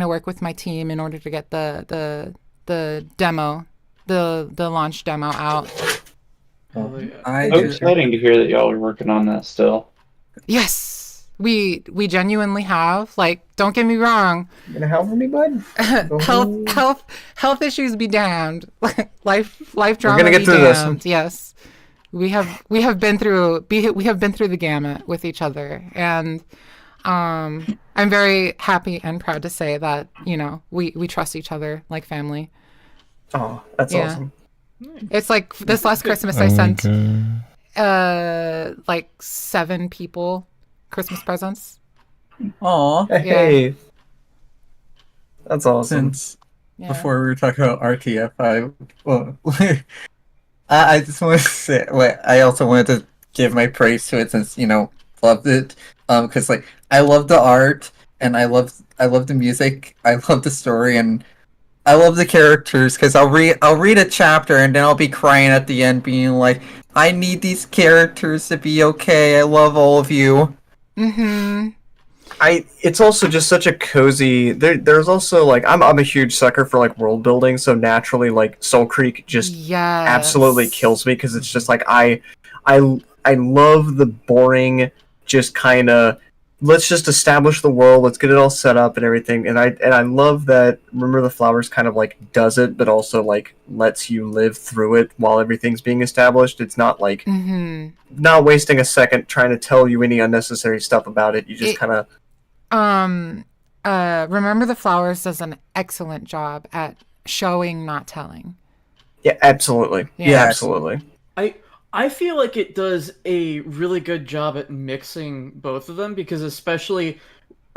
S1: work with my team in order to get the demo, the launch demo out.
S17: It's exciting to hear that y'all are working on that still.
S1: Yes, we genuinely have. Like, don't get me wrong.
S2: You gonna help me, bud?
S1: health issues be damned. life drama.
S2: We're gonna get through
S1: damned.
S2: this.
S1: Yes, we have been through the gamut with each other, and I'm very happy and proud to say that, you know, we trust each other like family.
S2: Oh, that's awesome.
S1: It's like this last Christmas I sent like 7 people Christmas presents.
S14: Aw.
S2: Hey. That's awesome.
S14: Before we were talking about RTF, I just want to say, I also wanted to give my praise to it since, you know, loved it. Because like I love the art, and I love the music, I love the story, and I love the characters. Because I'll read a chapter and then I'll be crying at the end, being like, I need these characters to be okay. I love all of you.
S1: Mm-hmm.
S2: It's also just such a cozy. There's also like I'm a huge sucker for like world building, so naturally like Soul Creek just absolutely kills me, because it's just like I love the boring, just kind of let's just establish the world. Let's get it all set up and everything. And I love that Remember the Flowers kind of like does it, but also like lets you live through it while everything's being established. It's not like not wasting a second trying to tell you any unnecessary stuff about it. You just kind of
S1: Remember the Flowers does an excellent job at showing, not telling.
S2: Yeah, absolutely. Yeah, absolutely.
S7: I feel like it does a really good job at mixing both of them, because especially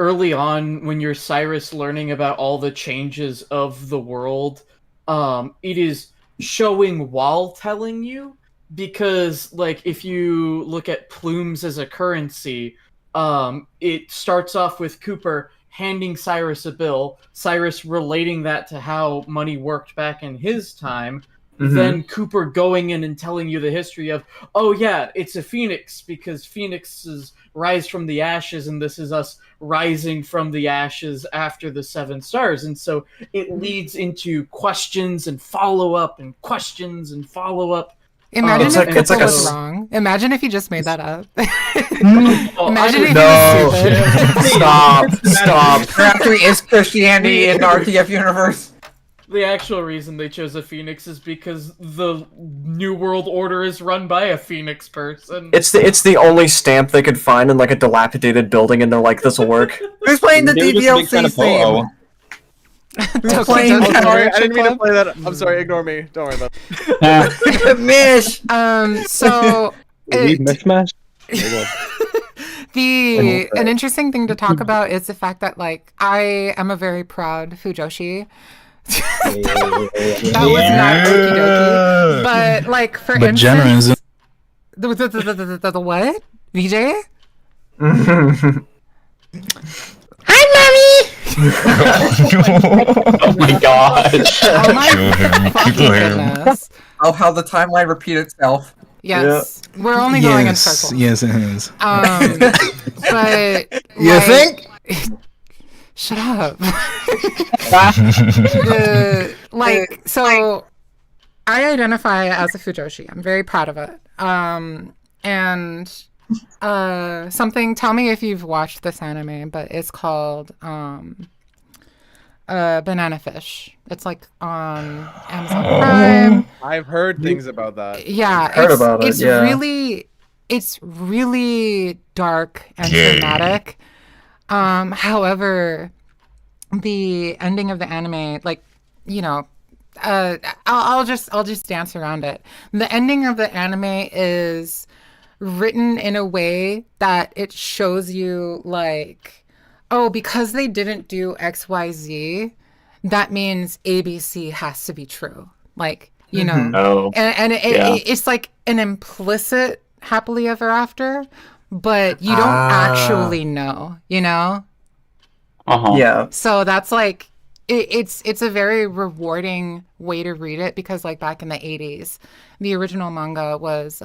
S7: early on when you're Cyrus learning about all the changes of the world, it is showing while telling you, because like if you look at plumes as a currency, it starts off with Cooper handing Cyrus a bill, Cyrus relating that to how money worked back in his time, then Cooper going in and telling you the history of, oh yeah, it's a phoenix because phoenixes rise from the ashes, and this is us rising from the ashes after the 7 stars. And so it leads into questions and follow-up and questions and follow-up.
S1: Imagine if Cooper was wrong. Imagine if he just made that up. Imagine if he was stupid.
S14: Stop. Crafty is Christianity in the RTF universe.
S7: The actual reason they chose a phoenix is because the New World Order is run by a phoenix person.
S2: It's the only stamp they could find in like a dilapidated building, and they're like, "This will work."
S14: Who's playing the DDLC theme?
S10: Who's playing? I'm sorry, I didn't mean to play that. I'm sorry. Ignore me. Don't worry about it.
S14: Mish.
S1: So
S15: Mishmash.
S1: An interesting thing to talk about is the fact that like I am a very proud Fujoshi. That was not okie dokie. But like for instance,
S18: Jenna
S1: the what? VJ?
S16: Hi, mommy.
S17: Oh my gosh.
S1: Oh my fucking goodness.
S14: Oh, how the timeline repeat itself.
S1: Yes, we're only going in circles.
S18: Yes, it is.
S1: But
S14: You think?
S1: Shut up. So I identify as a Fujoshi. I'm very proud of it. And tell me if you've watched this anime, but it's called Banana Fish. It's like on Amazon Prime.
S10: I've heard things about that.
S1: Yeah, it's really dark and dramatic. However, the ending of the anime, like, you know, I'll just dance around it. The ending of the anime is written in a way that it shows you like, oh, because they didn't do XYZ, that means ABC has to be true. Like, you know, it's like an implicit happily ever after, but you don't actually know, you know?
S2: Yeah.
S1: So that's like, it's a very rewarding way to read it, because like back in the 80s, the original manga was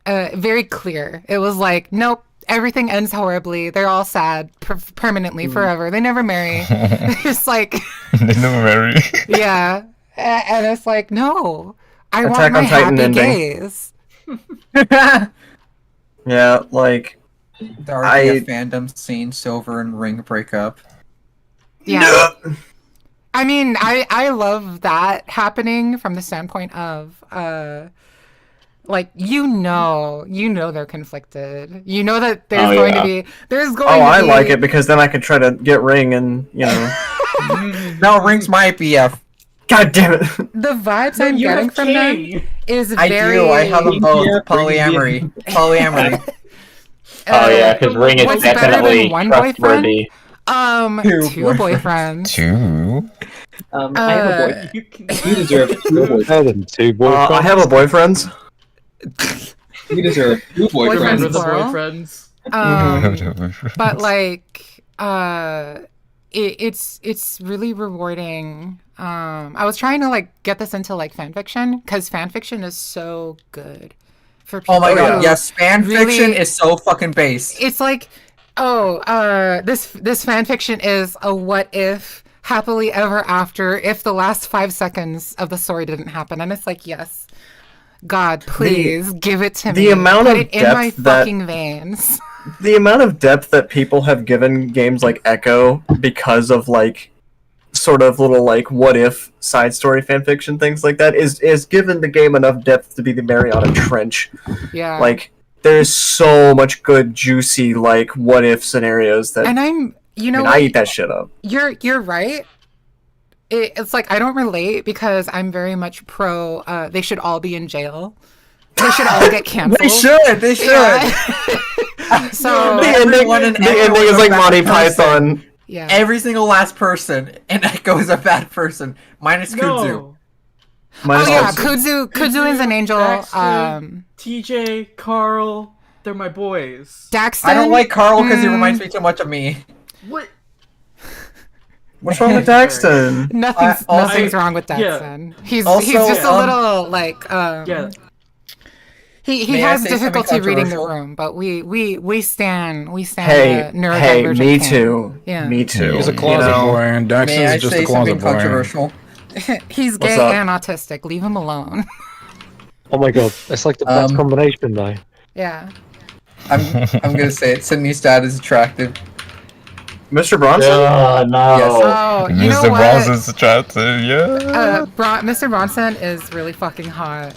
S1: very clear. It was like, nope, everything ends horribly. They're all sad permanently forever. They never marry. It's like
S13: they never marry.
S1: Yeah, and it's like, no, I
S2: Attack
S1: want my
S2: on Titan
S1: happy
S2: ending.
S1: gays.
S2: Yeah, like
S14: The RTF fandom scene, Silver and Ring breakup.
S1: Yeah. I mean, I love that happening from the standpoint of like, you know they're conflicted. You know that there's going to be
S2: I like it because then I can try to get Ring and, you know.
S14: No, Ring's my BF.
S2: God damn it.
S1: The vibes I'm getting from them is
S14: I
S1: very...
S14: do. I have them both. Polyamory. Polyamory.
S17: Oh yeah, because Ring is
S1: what's better than
S17: definitely
S1: one
S17: trustworthy.
S1: Two boyfriends.
S13: Two?
S8: I have a boy. You deserve 2 boyfriends.
S15: 2 boyfriends.
S2: I have a boyfriend.
S8: You deserve 2 boyfriends.
S7: With the
S1: plural.
S7: boyfriends.
S1: But like, it's really rewarding. I was trying to like get this into like fan fiction, because fan fiction is so good for people.
S14: Oh my god, yes, fan
S1: really-
S14: fiction is so fucking base.
S1: It's like, this fan fiction is a what if happily ever after if the last 5 seconds of the story didn't happen, and it's like, yes, God, please give it to me.
S2: The amount
S1: Put
S2: of
S1: it in my
S2: depth that
S1: fucking veins.
S2: the amount of depth that people have given games like Echo because of like sort of little like what if side story fanfiction things like that is given the game enough depth to be the Mariana Trench.
S1: Yeah.
S2: Like there's so much good juicy like what if scenarios that
S1: And I'm, you know,
S2: I eat that shit up.
S1: You're right. It's like I don't relate because I'm very much pro. They should all be in jail. They should all get canceled.
S14: They should. They should.
S1: Yeah. So
S2: The ending is like Monty Python.
S1: Yeah.
S14: Every single last person in Echo is a bad person, minus Kudzu.
S1: Oh yeah, Kudzu is an angel.
S7: Daxton, TJ, Carl, they're my boys.
S1: Daxton.
S14: I don't like Carl because he reminds me too much of me.
S7: What?
S2: What's wrong with Daxton?
S1: Nothing's wrong with
S7: yeah.
S1: Daxton. He's
S14: Also,
S1: just a little like
S7: yeah.
S1: He
S14: May I
S1: has
S14: say something
S1: difficulty reading the
S14: controversial?
S1: room, but we stand
S2: Hey,
S1: the neurodivergent
S2: me
S1: camp.
S2: too.
S1: Yeah.
S2: Me too.
S18: He's a closet boy, and
S14: May I
S18: Daxton's just
S14: say
S18: a closet
S14: something
S18: boy.
S14: controversial?
S1: He's
S2: What's
S1: gay
S2: up?
S1: and autistic. Leave him alone.
S15: Oh my god, that's like the best combination though.
S1: Yeah.
S14: I'm gonna say it. Sydney's dad is attractive.
S2: Mr. Bronson?
S17: no.
S14: Yes.
S1: Oh, you know
S13: Mr.
S1: what?
S13: Bronson's attractive, yeah.
S1: Mr. Bronson is really fucking hot.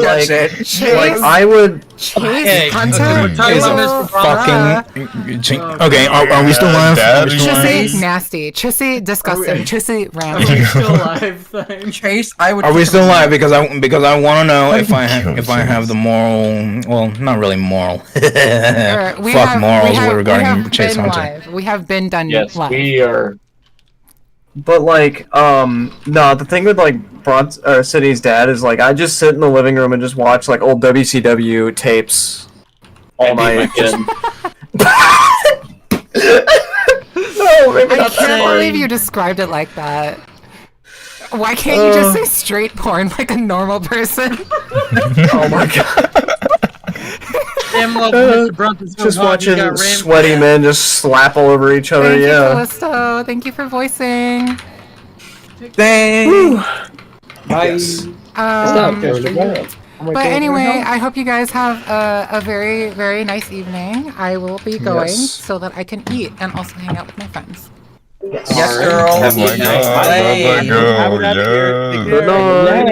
S2: Like I would.
S1: Chase Hunter
S18: Is a fucking. Okay, are we still live? Are we still live?
S1: Chissy nasty. Chissy disgusting. Chissy
S7: Are we
S1: ranty.
S7: still alive? Then?
S14: Chase, I would.
S18: Are we still live? Because I want to know if I have the moral. Well, not really moral. Fuck morals regarding Chase
S1: been
S18: Hunter.
S1: live. We have been done
S17: Yes,
S1: live.
S17: we are.
S2: But like, no, the thing with like Sydney's dad is like I just sit in the living room and just watch like old WCW tapes all night. Just... no, maybe
S1: I
S2: not that
S1: can't
S2: hard.
S1: believe you described it like that. Why can't you just say straight porn like a normal person?
S2: Oh my god.
S9: Damn love Mr. Bronson's so
S2: Just
S9: hot, you
S2: watching
S9: got
S2: sweaty men just slap all over each other.
S1: Thank you,
S2: Yeah.
S1: Callisto. Thank you for voicing.
S14: Thanks.
S2: Bye.
S1: But anyway, I hope you guys have a very, very nice evening. I will be going
S2: Yes.
S1: so that I can eat and also hang out with my friends.
S14: Yes, girl.
S13: Oh my god,
S14: Bye.
S2: Good night.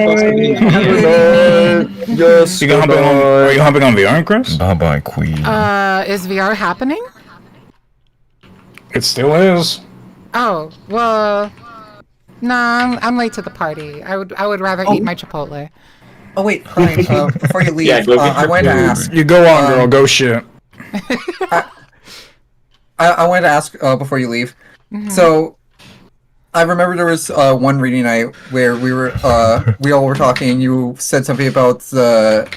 S2: Yes.
S18: Are you hopping on VR, Chris?
S13: Bye bye, Queen.
S1: Is VR happening?
S18: It still is.
S1: Oh, well, nah, I'm late to the party. I would rather eat my Chipotle.
S14: Oh wait, Brian. Before you leave,
S17: Yeah, go get
S14: I
S17: your
S14: wanted to
S17: food.
S14: ask.
S18: You go on, girl. Go shit.
S14: I wanted to ask before you leave.
S1: Mhm.
S14: So, I remember there was one reading night where we all were talking, and you said something about the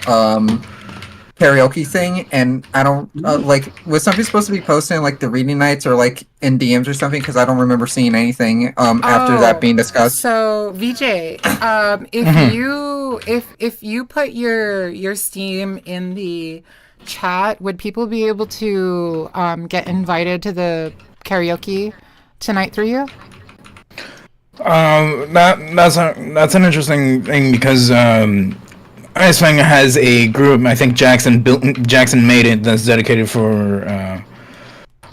S14: karaoke thing, and I don't like. Was something supposed to be posted in like the reading nights or like in DMs or something? Because I don't remember seeing anything after that being discussed.
S1: So VJ, if
S14: Mhm.
S1: if you put your Steam in the chat, would people be able to get invited to the karaoke tonight through you?
S18: That's an interesting thing because Icewing has a group. I think Jackson made it that's dedicated for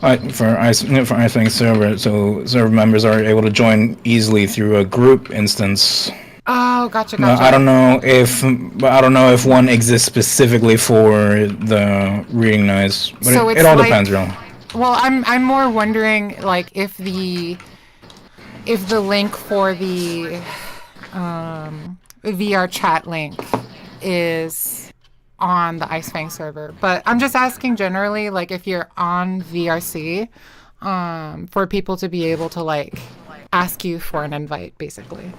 S18: Icewing server, so server members are able to join easily through a group instance.
S1: Oh, gotcha.
S18: I don't know if one exists specifically for the reading nights, but
S1: So
S18: it
S1: it's
S18: all
S1: like-
S18: depends, really.
S1: Well, I'm more wondering like if the link for the VR chat link is on the Icefang server, but I'm just asking generally, like if you're on VRC, for people to be able to like ask you for an invite, basically.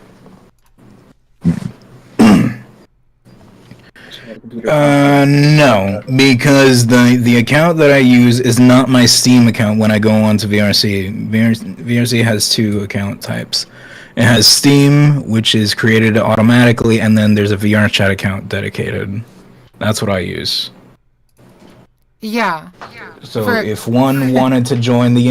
S18: No, because the account that I use is not my Steam account when I go on to VRC. VRC has two account types. It has Steam, which is created automatically, and then there's a VR chat account dedicated. That's what I use.
S1: Yeah.
S18: So
S1: For-
S18: if one wanted to join the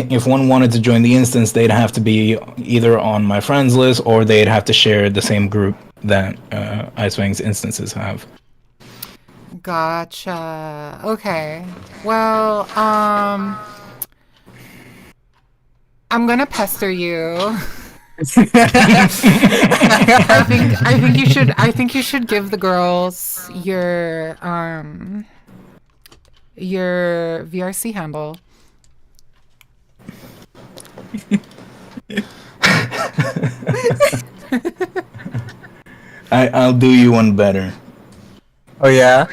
S18: instance, they'd have to be either on my friends list or they'd have to share the same group that Icewing's instances have.
S1: Gotcha. Okay. Well, I'm gonna pester you. I think you should give the girls your VRC handle.
S18: I'll do you one better.
S14: Oh yeah?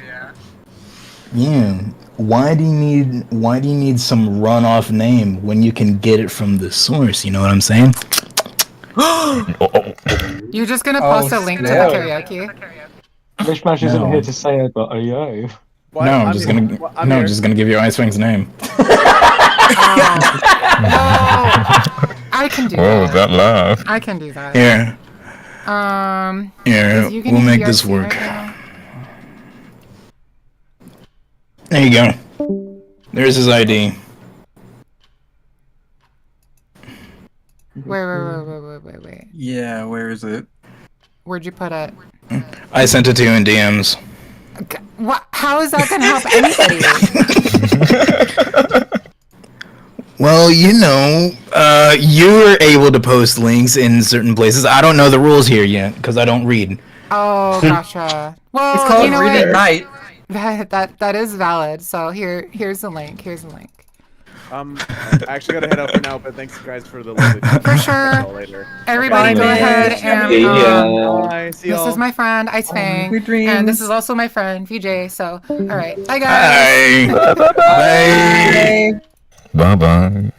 S18: Yeah. Why do you need some runoff name when you can get it from the source? You know what I'm saying?
S1: You're just gonna post a link to the karaoke.
S15: Mishmash isn't here to say I got a yo.
S18: I'm just gonna give you Icewing's name.
S1: I can do
S13: Whoa,
S1: that.
S13: that laugh.
S1: I can do that.
S18: Here. Here,
S1: is you
S18: we'll
S1: gonna
S18: make
S1: be
S18: this
S1: RC
S18: work.
S1: right now?
S18: There you go. There's his ID.
S1: Wait.
S14: Yeah, where is it?
S1: Where'd you put it?
S18: I sent it to you in DMs.
S1: What? How is that gonna help anybody?
S18: Well, you know, you're able to post links in certain places. I don't know the rules here yet because I don't read.
S1: Oh, gotcha. Well,
S14: It's called
S1: you know
S14: Reading
S1: what?
S14: Night.
S1: That is valid. So here's the link. Here's the link.
S10: I actually gotta head out for now, but thanks guys for the lovely
S1: For sure.
S10: later.
S1: Everybody go ahead and
S10: Bye. See
S1: this
S10: y'all.
S1: is my friend Ice Fang,
S14: Sweet dreams.
S1: and this is also my friend VJ. So, all right, bye guys.
S18: Bye.
S13: Bye bye.